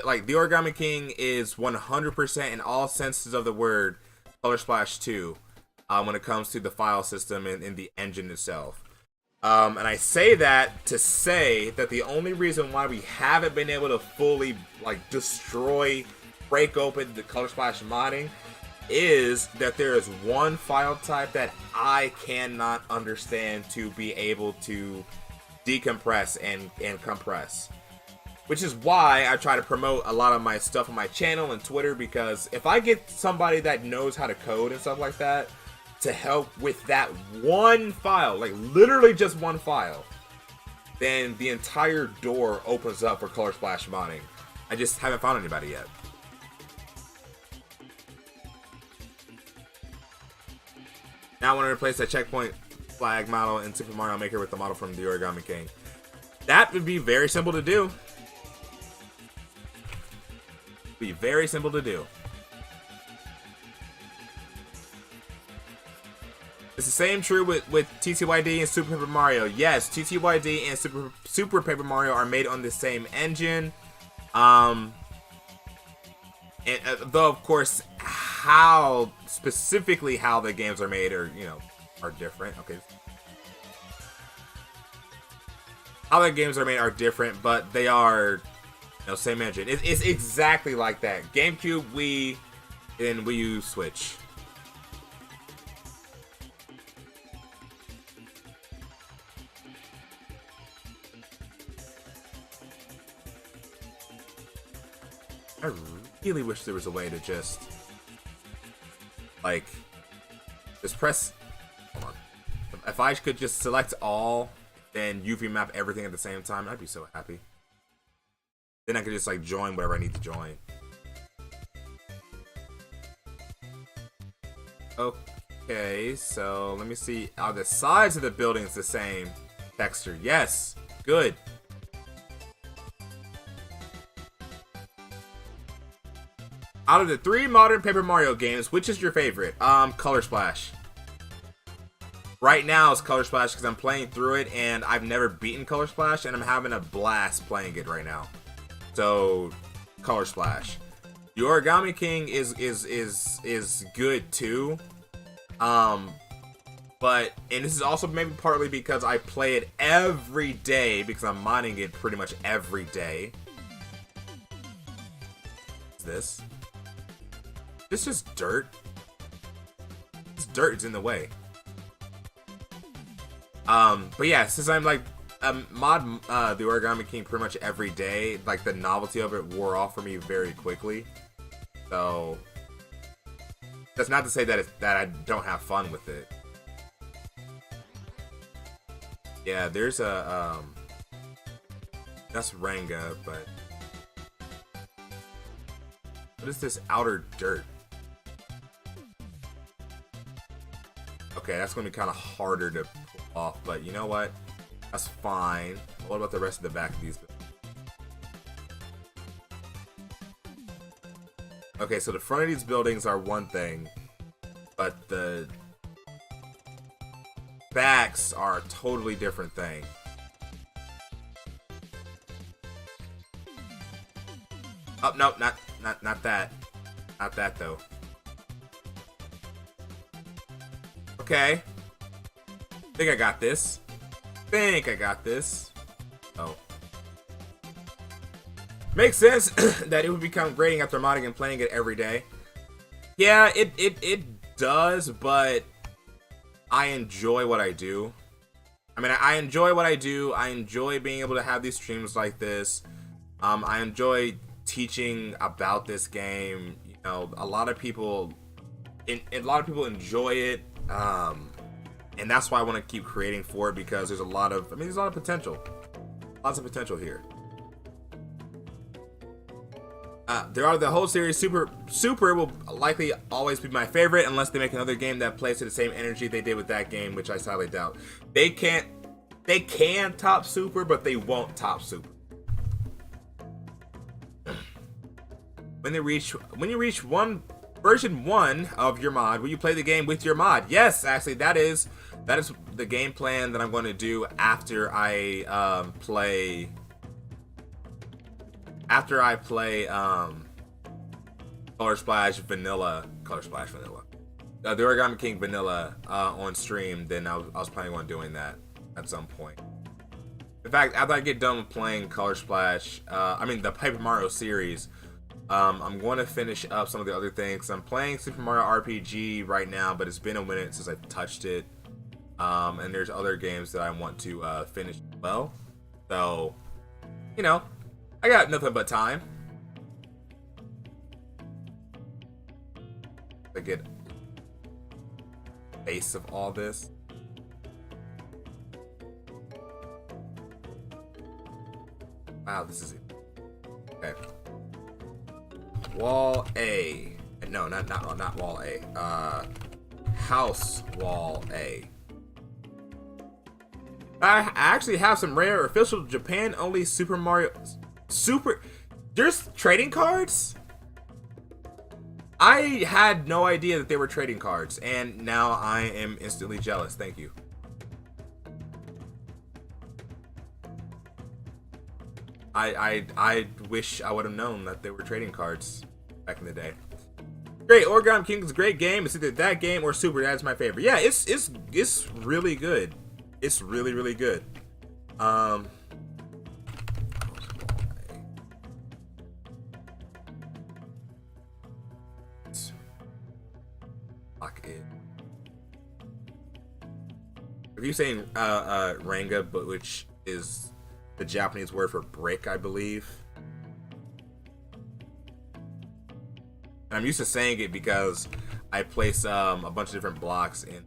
S1: Like the Origami King is 100% in all senses of the word Color Splash 2 when it comes to the file system and in the engine itself. And I say that to say that the only reason why we haven't been able to fully like break open the Color Splash modding is that there is one file type that I cannot understand to be able to decompress and compress. Which is why I try to promote a lot of my stuff on my channel and Twitter, because if I get somebody that knows how to code and stuff like that to help with that one file, like literally just one file, then the entire door opens up for Color Splash modding. I just haven't found anybody yet. Now I want to replace that checkpoint flag model in Super Mario Maker with the model from the Origami King. That would be very simple to do. Be very simple to do. It's the same true with TTYD and Super Paper Mario. Yes, TTYD and Super Paper Mario are made on the same engine. And though of course how specifically how the games are made are different. Okay. How the games are made are different, but they are same engine. It's exactly like that. GameCube, Wii, and Wii U, Switch. I really wish there was a way to just press. Hold on. If I could just select all then UV map everything at the same time, I'd be so happy. Then I could just like join whatever I need to join. Okay, so let me see. Are the sides of the buildings the same texture? Yes, good. Out of the 3 modern Paper Mario games, which is your favorite? Color Splash. Right now it's Color Splash because I'm playing through it and I've never beaten Color Splash and I'm having a blast playing it right now. So, Color Splash. The Origami King is good too. But and this is also maybe partly because I play it every day because I'm modding it pretty much every day. What's this? This is just dirt. This dirt is in the way. But yeah, since I'm like mod the Origami King pretty much every day, like the novelty of it wore off for me very quickly. So that's not to say that that I don't have fun with it. Yeah, there's a that's Ranga, but what is this outer dirt? Okay, that's gonna be kind of harder to pull off, but you know what? That's fine. What about the rest of the back of these? Okay, so the front of these buildings are one thing, but the backs are a totally different thing. Oh, no, not that. Not that, though. Okay. Think I got this. Oh. Makes sense that it would become grating after modding and playing it every day. Yeah, it does, but I enjoy what I do. I mean, I enjoy what I do. I enjoy being able to have these streams like this. I enjoy teaching about this game. You know, a lot of people enjoy it. And that's why I want to keep creating for it because there's a lot of potential. Lots of potential here. There are the whole series. Super will likely always be my favorite unless they make another game that plays to the same energy they did with that game, which I sadly doubt. They can top Super, but they won't top Super. When you reach version 1 of your mod, will you play the game with your mod? Yes, actually, that is the game plan that I'm going to do after I play Color Splash Vanilla. The Origami King Vanilla on stream. Then I was planning on doing that at some point. In fact, after I get done playing Color Splash, the Paper Mario series, I'm going to finish up some of the other things. I'm playing Super Mario RPG right now, but it's been a minute since I've touched it. And there's other games that I want to finish as well. So, you know, I got nothing but time to get the base of all this. Wow, this is it. Okay. Wall A. No, not wall A. House wall A. I actually have some rare official Japan only Super Mario there's trading cards? I had no idea that they were trading cards, and now I am instantly jealous. Thank you. I wish I would have known that they were trading cards back in the day. Great, Origami King is a great game. It's either that game or Super. That's my favorite. Yeah, it's really good. It's really good. Lock it. If you're saying Ranga, but which is the Japanese word for brick, I believe. And I'm used to saying it because I place a bunch of different blocks in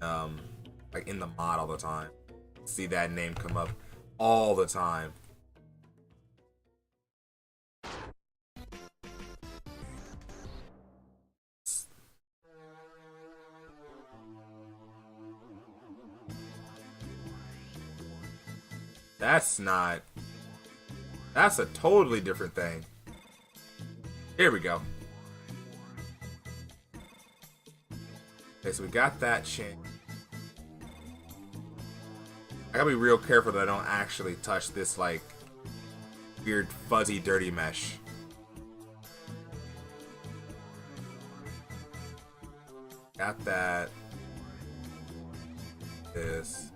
S1: like in the mod all the time. See that name come up all the time. That's not... That's a totally different thing. Here we go. Okay, so we got that chain. I gotta be real careful that I don't actually touch this, like, weird, fuzzy, dirty mesh. Got that. This.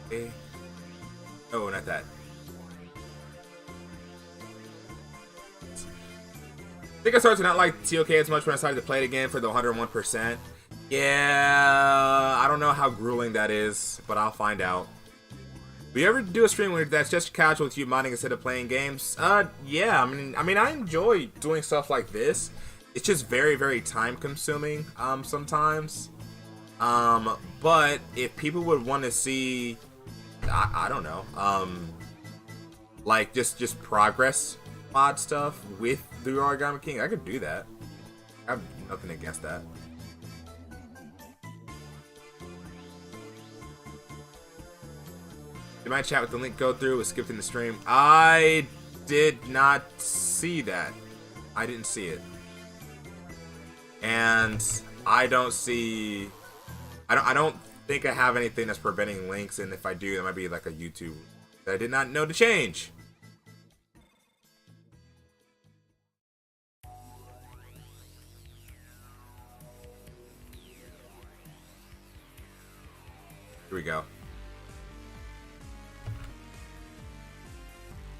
S1: Okay. Oh, not that. I think I started to not like TOK as much when I started to play it again for the 101%. Yeah, I don't know how grueling that is, but I'll find out. Do you ever do a stream where that's just casual with you modding instead of playing games? Yeah, I mean, I enjoy doing stuff like this. It's just very, very time consuming, sometimes. But if people would want to see, I don't know, like just progress mod stuff with the Origami King, I could do that. I have nothing against that. Did my chat with the link go through? Was skipped in the stream. I did not see that. I didn't see it. And I don't see... I don't think I have anything that's preventing links, and if I do, that might be like a YouTube that I did not know to change. Here we go.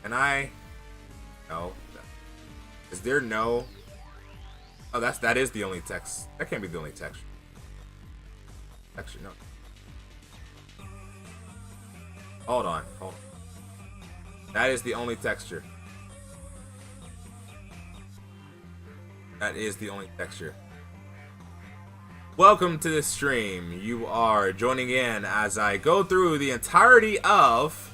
S1: And no. Is there no? Oh, that is the only text. That can't be the only texture. Actually, no. Hold on. That is the only texture. That is the only texture. Welcome to the stream. You are joining in as I go through the entirety of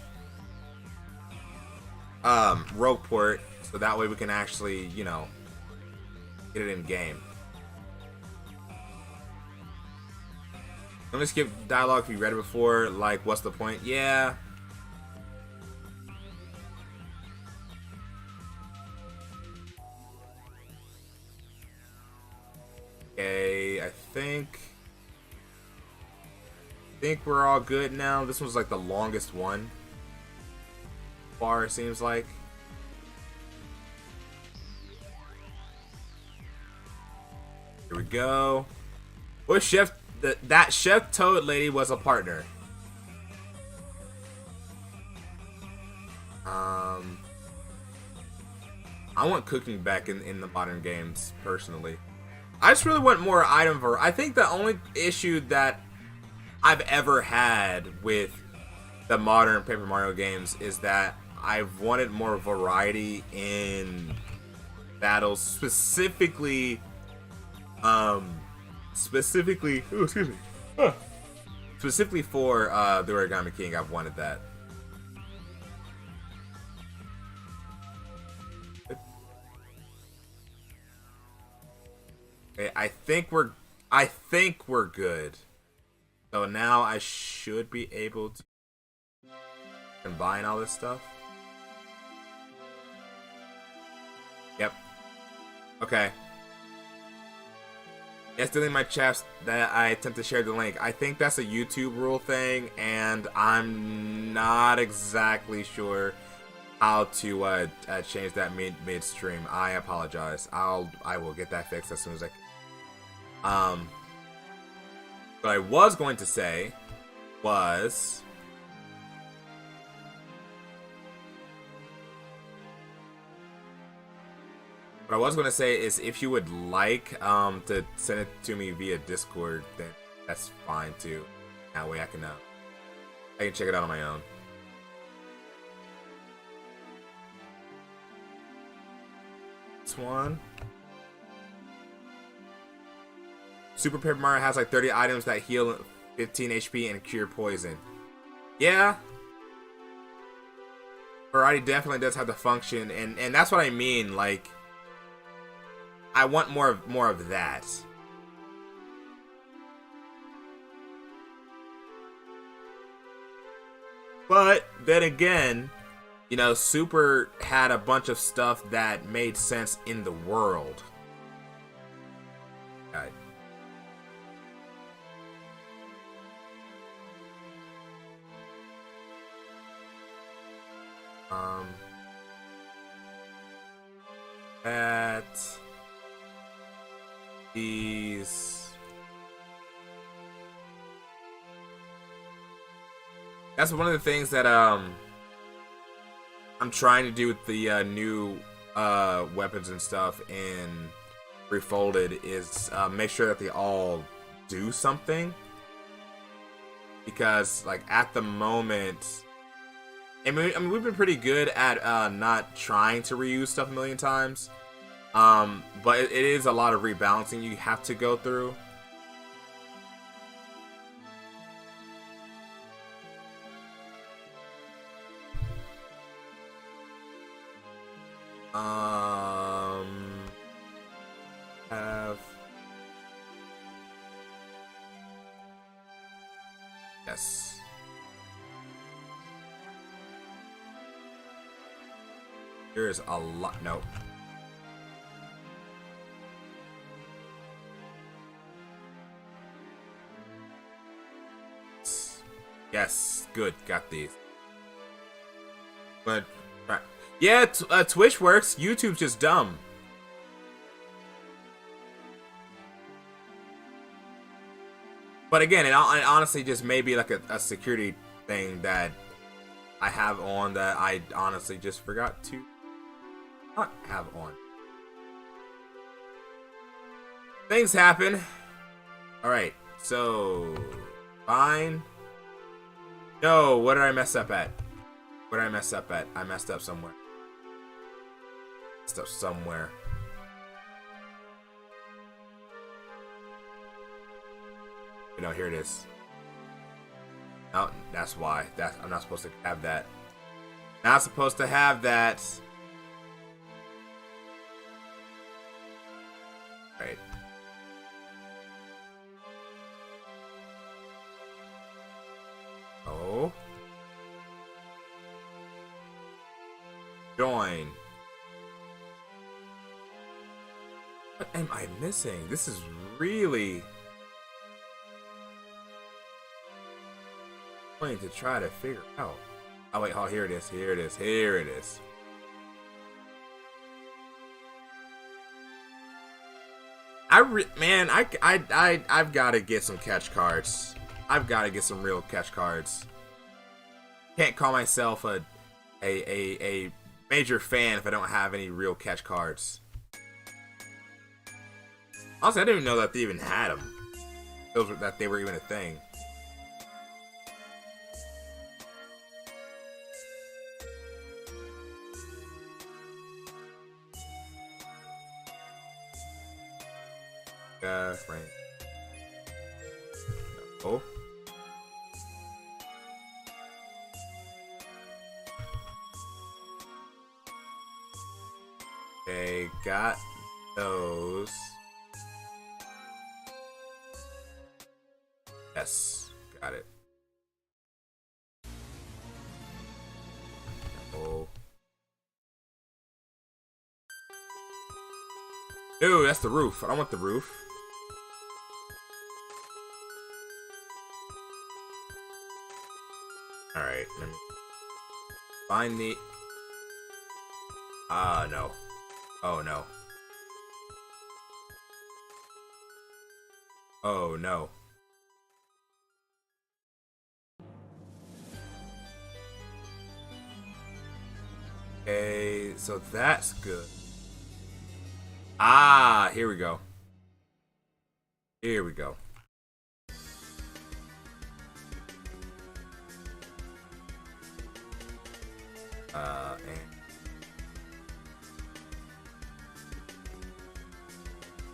S1: Rougeport, so that way we can actually, you know, get it in game. Let me skip dialogue if you read it before, like, what's the point? Yeah. Okay, I think we're all good now. This one's like the longest one. Far, it seems like. Here we go. What chef? That Chef Toad lady was a partner. I want cooking back in the modern games, personally. I just really want more item variety. I think the only issue that I've ever had with the modern Paper Mario games is that I've wanted more variety in battles, specifically, specifically for the Origami King. I've wanted that. Okay, I think we're good. So now I should be able to combine all this stuff. Yep. Okay. Yes, deleting my chats that I attempt to share the link. I think that's a YouTube rule thing, and I'm not exactly sure how to change that midstream. I apologize. I will get that fixed as soon as I can. What I was going to say was, is if you would like to send it to me via Discord, then that's fine too. That way I can check it out on my own. This one. Super Paper Mario has like 30 items that heal 15 HP and cure poison. Yeah. Variety definitely does have the function, and that's what I mean. Like, I want more of that. But then again, you know, Super had a bunch of stuff that made sense in the world. Okay. At these, that's one of the things that I'm trying to do with the new weapons and stuff in Refolded is make sure that they all do something, because like at the moment, I mean we've been pretty good at not trying to reuse stuff a million times, but it is a lot of rebalancing you have to go through. Yes. There's a lot. No. Yes. Good. Got these. But yeah, Twitch works. YouTube's just dumb. But again, it honestly just may be like a security thing that I have on that I honestly just forgot to not have on. Things happen. Alright, so fine. No, what did I mess up at? What did I mess up at? I messed up somewhere. Messed up somewhere. You know, here it is. Oh, that's why. I'm not supposed to have that. Not supposed to have that. Right. Oh. Join. What am I missing? This is really to try to figure out. Oh wait, oh here it is, here it is, here it is. I've got to get some catch cards. I've got to get some real catch cards. Can't call myself a major fan if I don't have any real catch cards. Honestly, I didn't even know that they even had them. That they were even a thing. Right. Oh. Okay, got those. Yes, got it. Oh. Dude, that's the roof. I don't want the roof. Alright, let me find the... no. Oh, no. Oh, no. Okay, so that's good. Ah, here we go. Here we go. And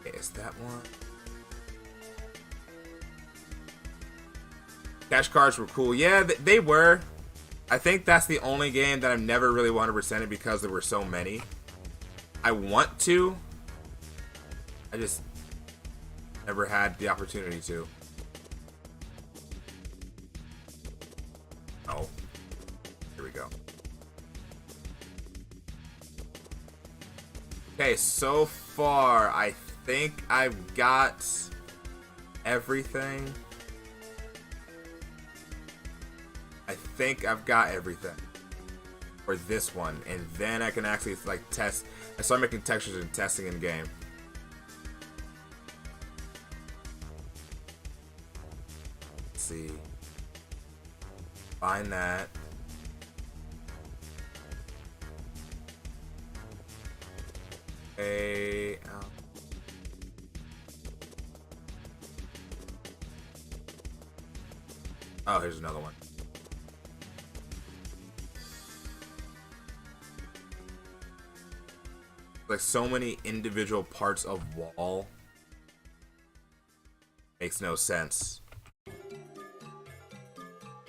S1: okay, is that one? Cash cards were cool. Yeah, they were. I think that's the only game that I've never really 100%ed because there were so many. I want to. I just never had the opportunity to. Oh. Here we go. Okay, so far, I think I've got everything. I think I've got everything for this one, and then I can actually like test. I start making textures and testing in game. Let's see, find that. Okay. Oh, here's another one. Like so many individual parts of wall. Makes no sense.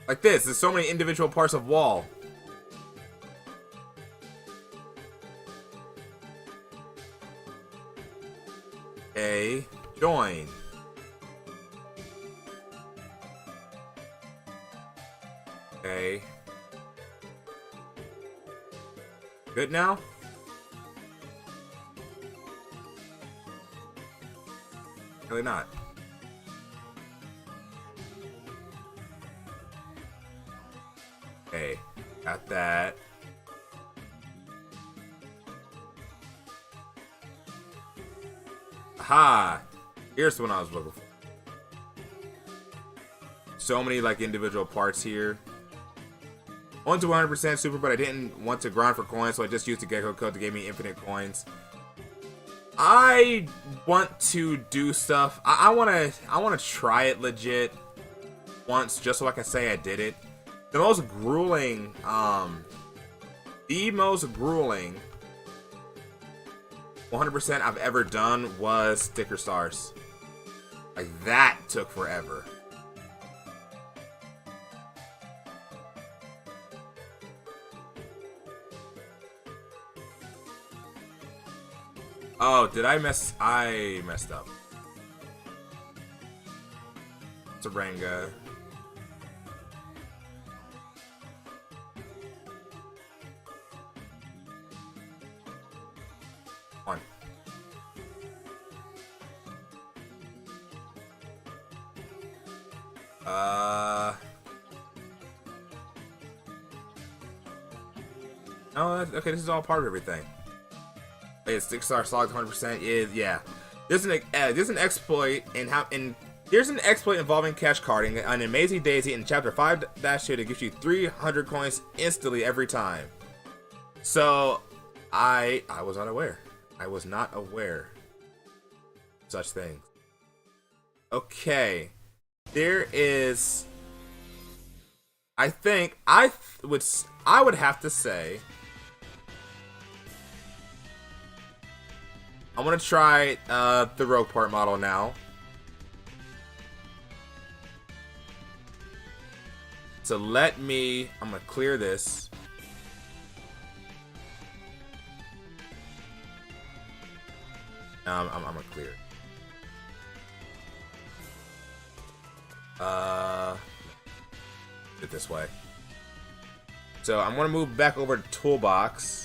S1: Like this, there's so many individual parts of wall. Okay, join. Okay. Good now? Really not. Okay, got that. Aha! Here's the one I was looking for. So many like individual parts here. One's 100% super, but I didn't want to grind for coins, so I just used the gecko code to give me infinite coins. I want to do stuff. I wanna try it legit once, just so I can say I did it. The most grueling 100% I've ever done was sticker stars. Like that took forever. Oh, did I mess? I messed up. Saranga. One. Oh, okay. This is all part of everything. It's 6-star slogs 100% is yeah. There's an exploit there's an exploit involving cash carding on Amazing Daisy in chapter 5-2 that gives you 300 coins instantly every time. So I was not aware. I was not aware of such things. Okay. There is I think I would have to say I want to try the Rougeport model now. So I'm gonna clear this. I'm gonna clear it this way. So I'm gonna move back over to Toolbox.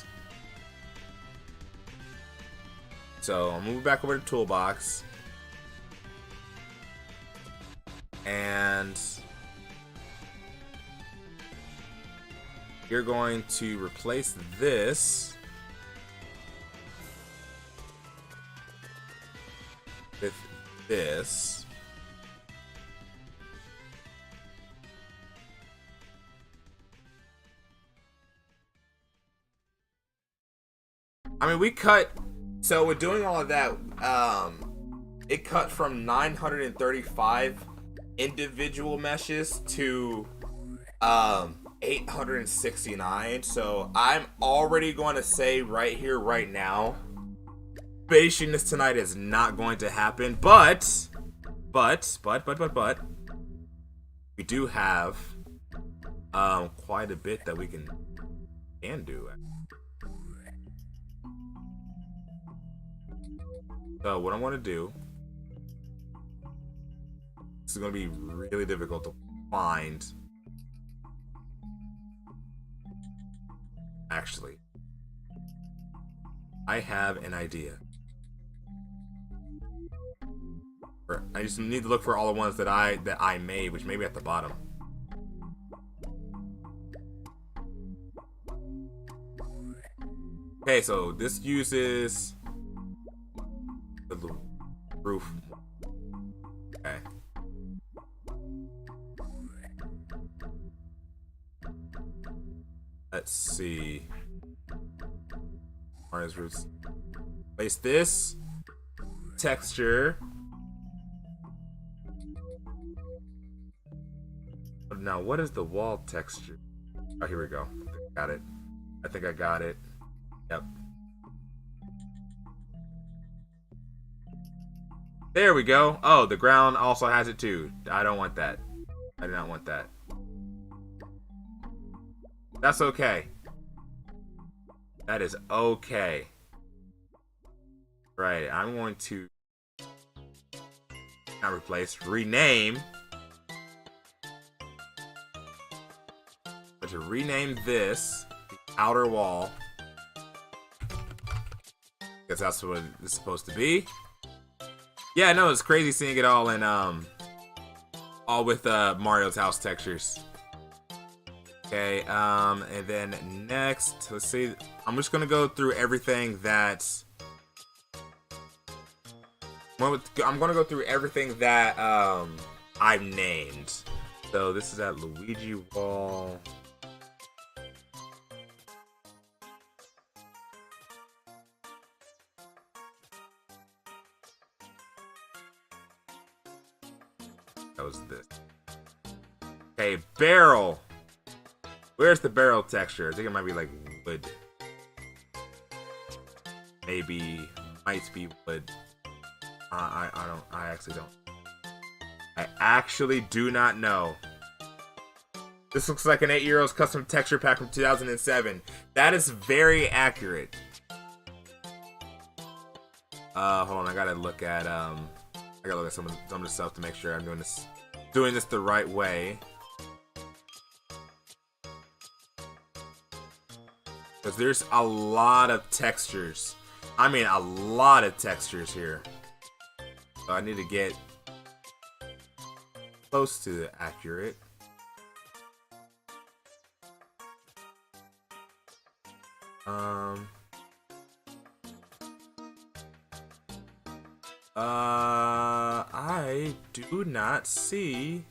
S1: So I'll move back over to Toolbox. And you're going to replace this with this. I mean, we cut. So with doing all of that, it cut from 935 individual meshes to 869. So I'm already going to say right here, right now, finishing this tonight is not going to happen. But we we do have quite a bit that we can do. So what I want to do, this is going to be really difficult to find. Actually, I have an idea. I just need to look for all the ones that I made, which may be at the bottom. Okay, so this uses the roof. Okay. Let's see. Harness roots. Place this texture. Now, what is the wall texture? Oh, here we go. Got it. I think I got it. Yep. There we go. Oh, the ground also has it too. I don't want that. I do not want that. That's okay. That is okay. Right, I'm going to not replace, rename. But to rename this the outer wall. Guess that's what it's supposed to be. Yeah, no, it's crazy seeing it all in all with Mario's house textures. Okay, and then next, let's see. I'm just gonna go through everything that I'm gonna go through everything that I've named. So this is at Luigi Wall. That was this. Okay, barrel. Where's the barrel texture? I think it might be like wood. Maybe, might be wood. I actually do not know. This looks like an 8€ custom texture pack from 2007. That is very accurate. Hold on, I gotta look at some of the stuff to make sure I'm doing this the right way. Because there's a lot of textures. I mean, a lot of textures here. So I need to get close to accurate. I do not see.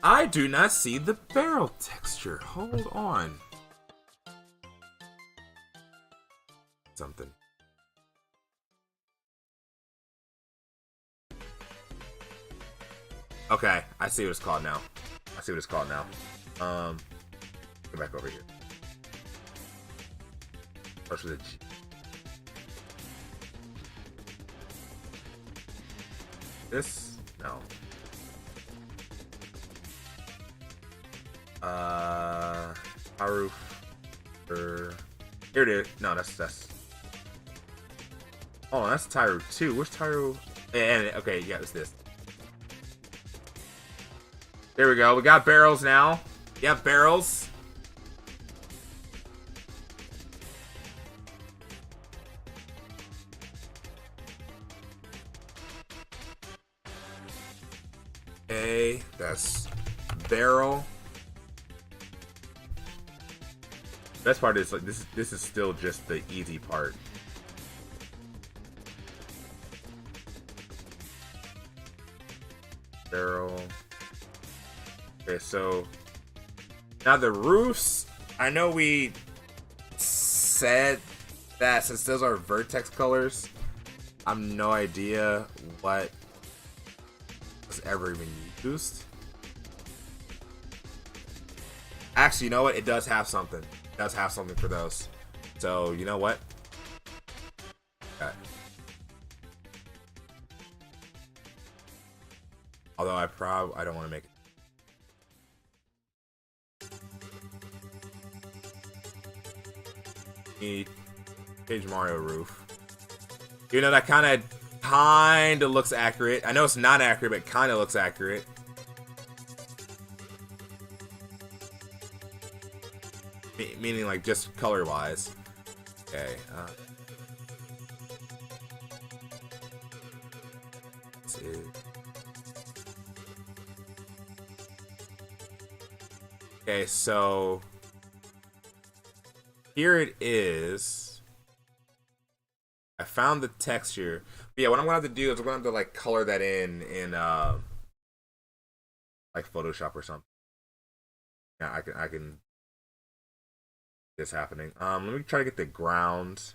S1: I do not see the barrel texture. Hold on. Something. Okay, I see what it's called now. Go back over here. First with a G. This? No. Haru. Here it is. No, that's. Oh, that's Tyru 2. Where's Tyru? And okay, yeah, it's this. There we go. We got barrels now. Yeah, barrels. Okay, that's barrel. Best part is like this is still just the easy part. Barrel. Okay, so now the roofs, I know we said that since those are vertex colors, I have no idea what was ever even used. Actually, you know what? It does have something. It does have something for those. So, you know what? Okay. Although I don't want to make it. Page Mario roof. You know, that kind of looks accurate. I know it's not accurate, but kind of looks accurate. Meaning like just color wise. Okay. Let's see. Okay, so here it is. I found the texture. But yeah, what I'm gonna have to do is I'm gonna have to like color that in like Photoshop or something. Yeah, I can this happening. Let me try to get the ground.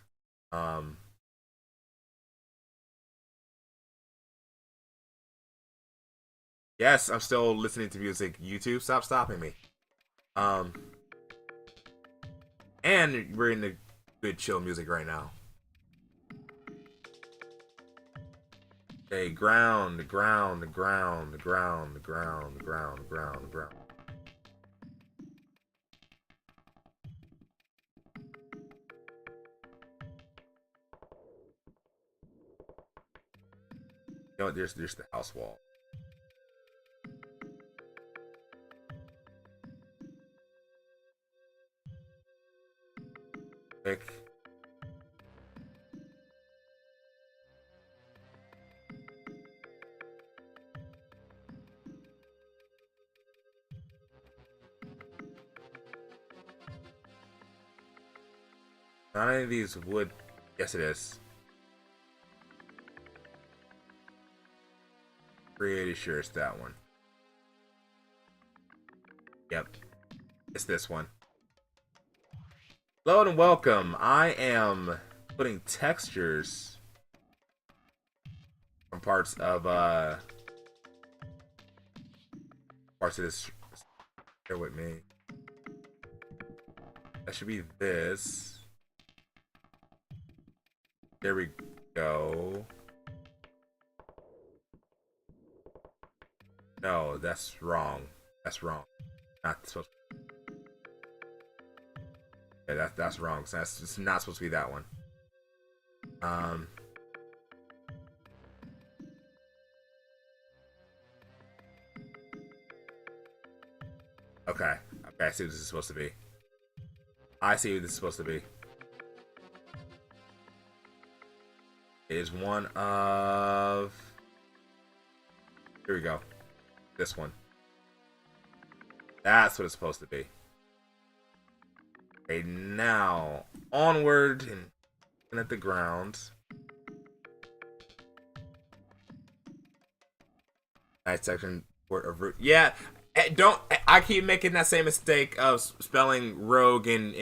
S1: Yes, I'm still listening to music. YouTube, stop stopping me. And we're in the good chill music right now. Okay, ground. You know what? There's the house wall. Pick. Not any of these wood. Yes, it is. Pretty sure it's that one. Yep. It's this one. Hello and welcome. I am putting textures on parts of this. Bear with me. That should be this. There we go. No, that's wrong. That's wrong. Not supposed to. Yeah, that's wrong. So that's it's not supposed to be that one. Okay. Okay, I see what this is supposed to be. I see what this is supposed to be. It is one of... Here we go. This one. That's what it's supposed to be. Okay, now onward and at the ground. Nice section of root. Yeah, don't. I keep making that same mistake of spelling rogue and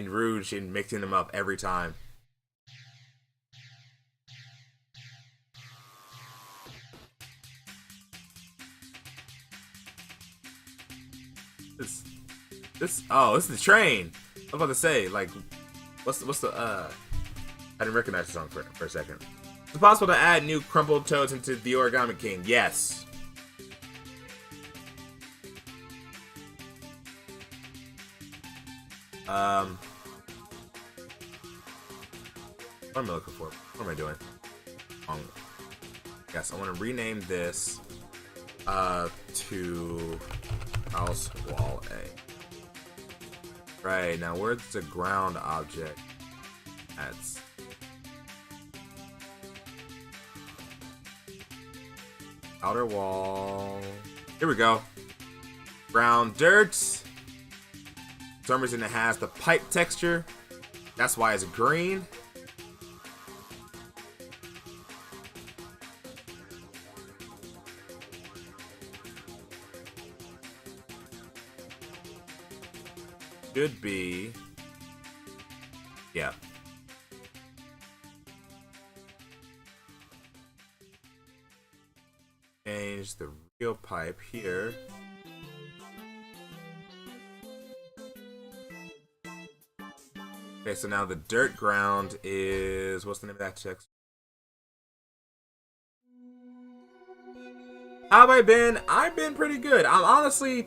S1: rouge and mixing them up every time. This is the train. I was about to say, like, what's the I didn't recognize the song for a second. Is it possible to add new crumpled toads into the Origami King? Yes. What am I looking for? What am I doing? Yes, I want to rename this to house wall A. Right, now where's the ground object? That's outer wall. Here we go. Brown dirt. For some reason it has the pipe texture. That's why it's green. Should be. Yeah. Change the real pipe here. Okay, so now the dirt ground is, what's the name of that text? How have I been? I've been pretty good. I'm honestly,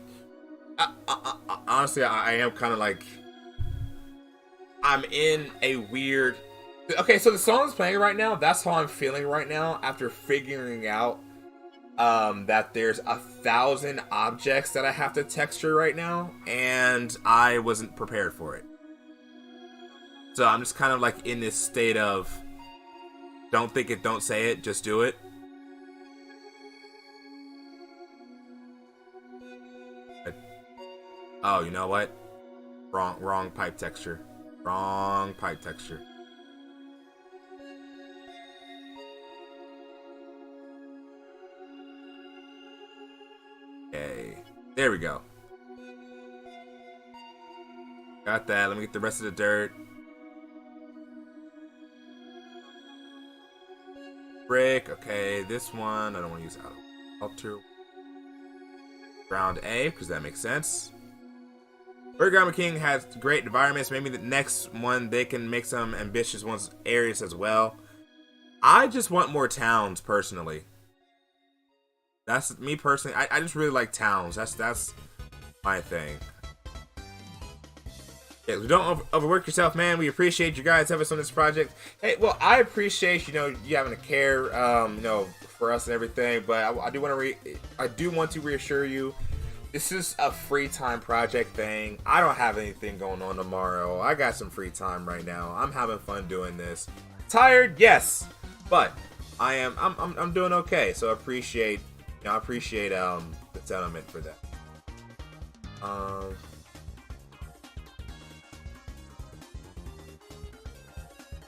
S1: I am kind of like, I'm in a weird. Okay, so the song is playing right now. That's how I'm feeling right now after figuring out that there's 1,000 objects that I have to texture right now, and I wasn't prepared for it. So I'm just kind of like in this state of don't think it, don't say it, just do it. Oh, you know what? Wrong pipe texture. Wrong pipe texture. Okay. There we go. Got that. Let me get the rest of the dirt. Brick. Okay, this one. I don't want to use alter. Round A, because that makes sense. Origami King has great environments. Maybe the next one they can make some ambitious ones areas as well. I just want more towns personally. That's me personally. I just really like towns. That's my thing. Yeah, don't overwork yourself, man. We appreciate you guys having us on this project. Hey, well, I appreciate you having a care, for us and everything. But I do want to reassure you. This is a free time project thing. I don't have anything going on tomorrow. I got some free time right now. I'm having fun doing this. Tired, yes, but I'm doing okay. So I appreciate the sentiment for that.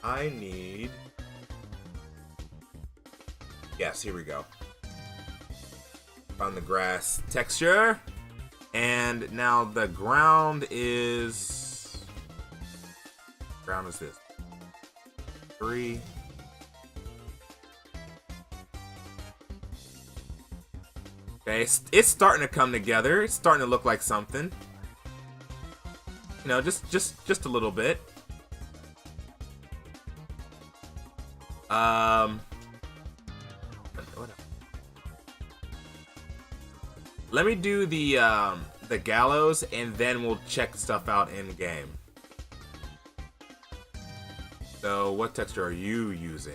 S1: I need. Yes, here we go. Found the grass texture. And now the ground is this 3. Okay, it's starting to come together. It's starting to look like something. Just a little bit. Let me do the gallows, and then we'll check stuff out in game. So, what texture are you using?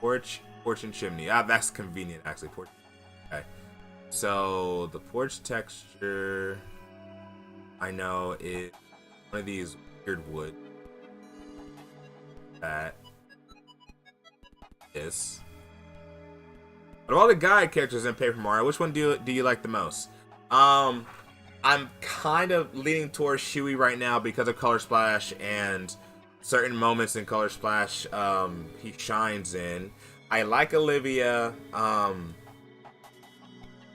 S1: Porch and chimney. That's convenient, actually. Porch. Okay. So, the porch texture, I know, is one of these weird wood. That is. But of all the guide characters in Paper Mario, which one do you like the most? I'm kind of leaning towards Shui right now because of Color Splash and certain moments in Color Splash he shines in. I like Olivia. I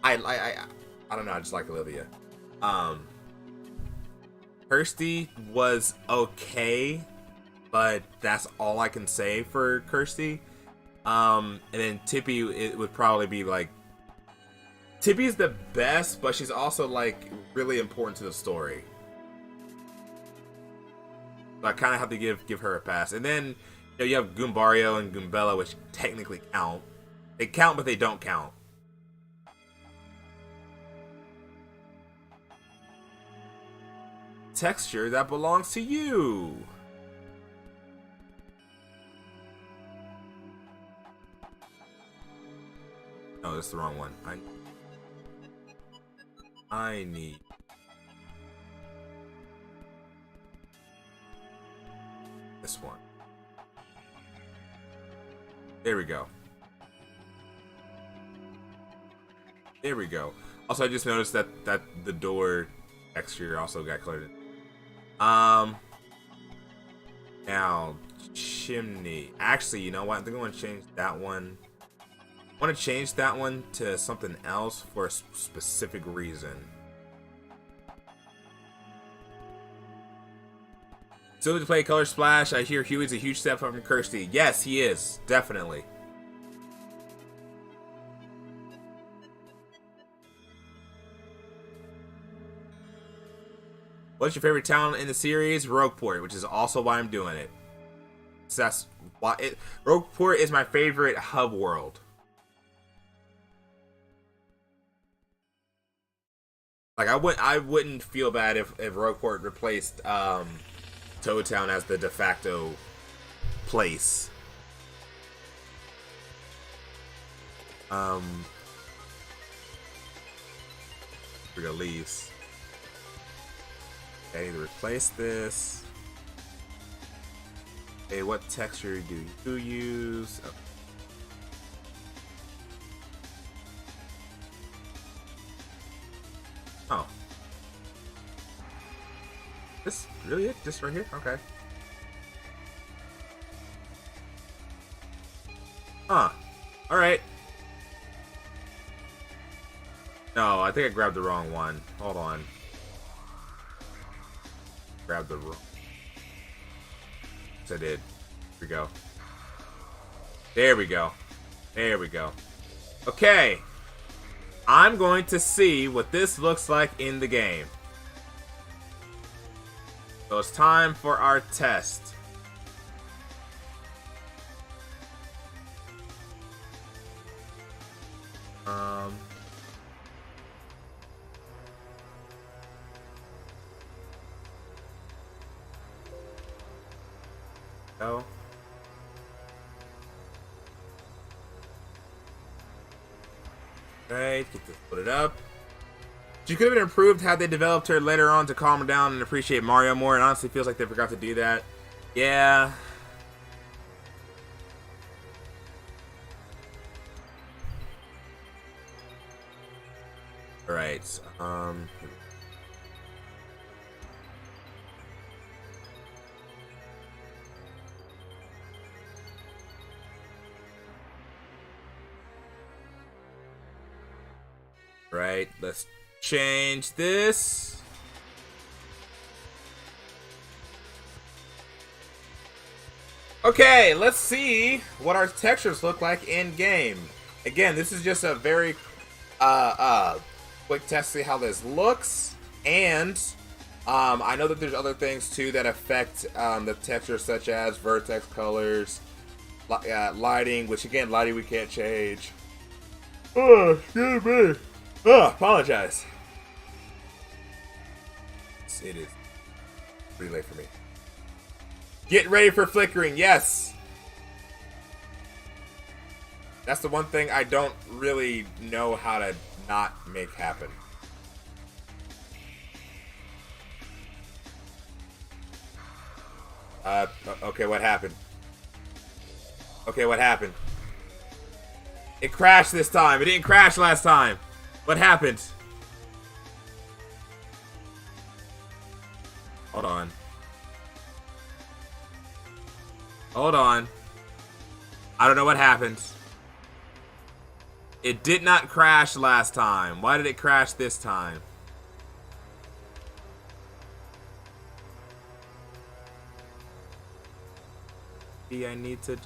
S1: don't know. I just like Olivia. Kirsty was okay, but that's all I can say for Kirsty. And then Tippy, it would probably be like, Tippy's the best, but she's also like really important to the story. So I kind of have to give her a pass. And then you have Goombario and Goombella, which technically count. They count, but they don't count. Texture that belongs to you. No, that's the wrong one. I need this one. There we go. There we go. Also, I just noticed that the door texture also got colored in. Now chimney. Actually, you know what? I think I want to change that one. I want to change that one to something else for a specific reason. Still to play Color Splash. I hear Huey's a huge step up from Kirsty. Yes, he is. Definitely. What's your favorite town in the series? Rougeport, which is also why I'm doing it. So that's why Rougeport is my favorite hub world. Like I wouldn't feel bad if Rogueport replaced Toad Town as the de facto place. We're gonna leave. Okay, to replace this. Okay, what texture do you use? Okay. Oh. This really it? Just right here? Okay. Huh. Alright. No, I think I grabbed the wrong one. Hold on. Grab the wrong. Yes, I did. Here we go. There we go. There we go. Okay. I'm going to see what this looks like in the game. So it's time for our test. Go. Right, get this, put it up. She could have been improved had they developed her later on to calm her down and appreciate Mario more. It honestly feels like they forgot to do that. Yeah. Alright, right, let's change this. Okay, let's see what our textures look like in game. Again, this is just a very quick test to see how this looks, and I know that there's other things too that affect the texture, such as vertex colors, lighting, which again, lighting we can't change. Oh, excuse me. Oh, apologize. It is pretty late for me. Get ready for flickering, yes! That's the one thing I don't really know how to not make happen. Okay, what happened? Okay, what happened? It crashed this time. It didn't crash last time. What happened? Hold on. Hold on. I don't know what happened. It did not crash last time. Why did it crash this time? Maybe I need to...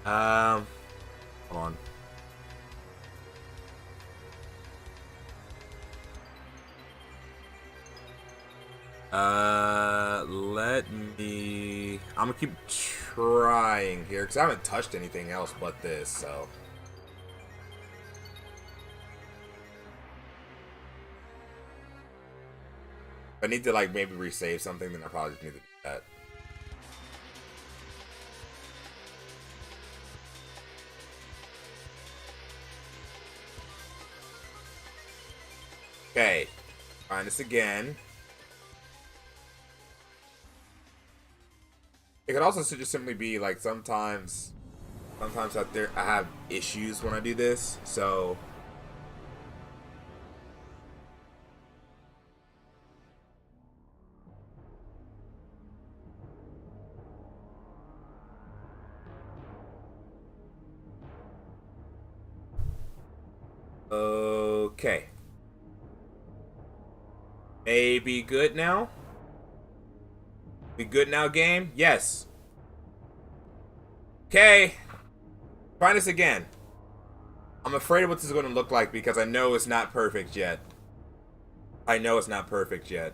S1: hold on. Let me... I'm gonna keep trying here, because I haven't touched anything else but this, so... If I need to, like, maybe resave something, then I probably just need to do that. Okay. Find this again. It could also just simply be like sometimes out there I have issues when I do this, so okay. Be good now? Be good now, game? Yes. Okay. Try this again. I'm afraid of what this is going to look like because I know it's not perfect yet. I know it's not perfect yet.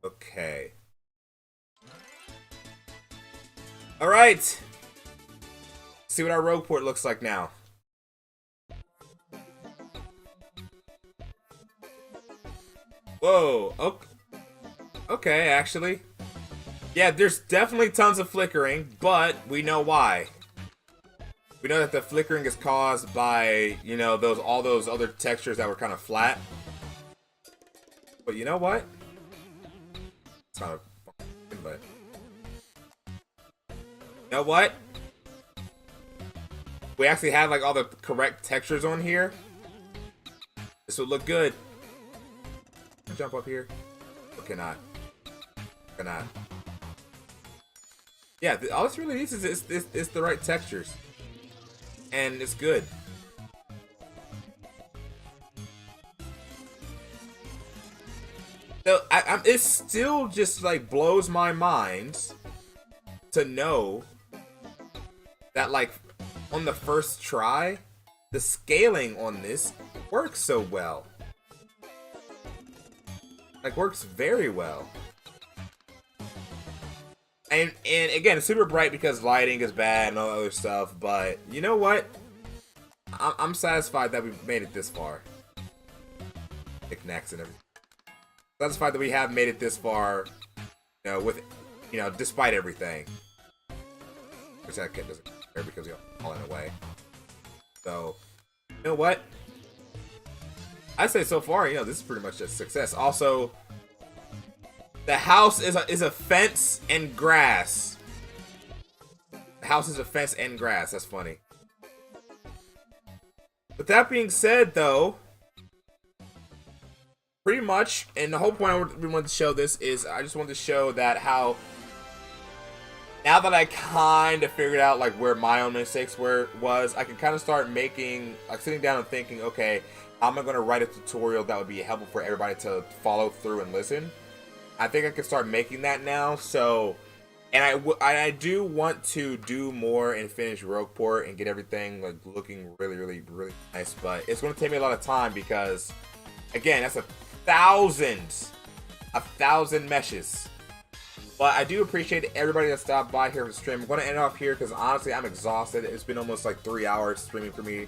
S1: Okay. Alright. See what our Rougeport looks like now. Whoa. Okay, actually. Yeah, there's definitely tons of flickering, but we know why. We know that the flickering is caused by, you know, all those other textures that were kind of flat. But you know what? It's not a but you know what? We actually have like all the correct textures on here. This would look good. Can I jump up here? Or cannot? Cannot. Yeah, all this really needs is the right textures. And it's good. So it still just like blows my mind to know that like on the first try, the scaling on this works so well. Like works very well. And again, it's super bright because lighting is bad and all other stuff, but you know what? I'm satisfied that we've made it this far. Knickknacks and everything. Satisfied that we have made it this far, you know, with, you know, despite everything. Which that kid doesn't care because he'll fall in a way. So, you know what? I'd say so far, you know, this is pretty much a success. Also, the house is a fence and grass. The house is a fence and grass. That's funny. With that being said, though, pretty much, and the whole point we wanted to show this is I just wanted to show that how now that I kind of figured out like where my own mistakes was, I can kind of start making, like sitting down and thinking, okay, how am I going to write a tutorial that would be helpful for everybody to follow through and listen? I think I can start making that now. So, and I do want to do more and finish Rougeport and get everything like looking really nice, but it's going to take me a lot of time because, again, that's 1,000 meshes. But I do appreciate everybody that stopped by here for the stream. I'm going to end off here because honestly I'm exhausted. It's been almost like 3 hours streaming for me.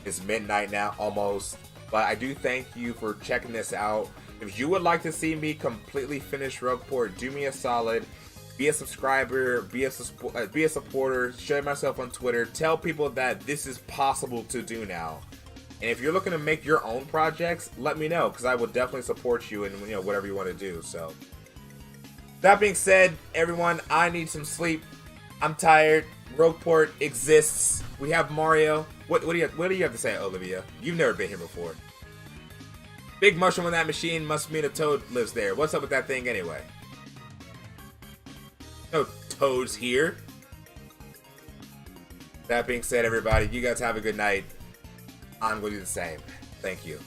S1: It's midnight now almost. But I do thank you for checking this out. If you would like to see me completely finish Rougeport, do me a solid. Be a subscriber, be a supporter, share myself on Twitter. Tell people that this is possible to do now. And if you're looking to make your own projects, let me know, because I will definitely support you in, you know, whatever you want to do. So, that being said, everyone, I need some sleep. I'm tired. Rougeport exists. We have Mario. What do you have to say, Olivia? You've never been here before. Big mushroom on that machine must mean a toad lives there. What's up with that thing anyway? No toads here. That being said, everybody, you guys have a good night. I'm going to do the same. Thank you.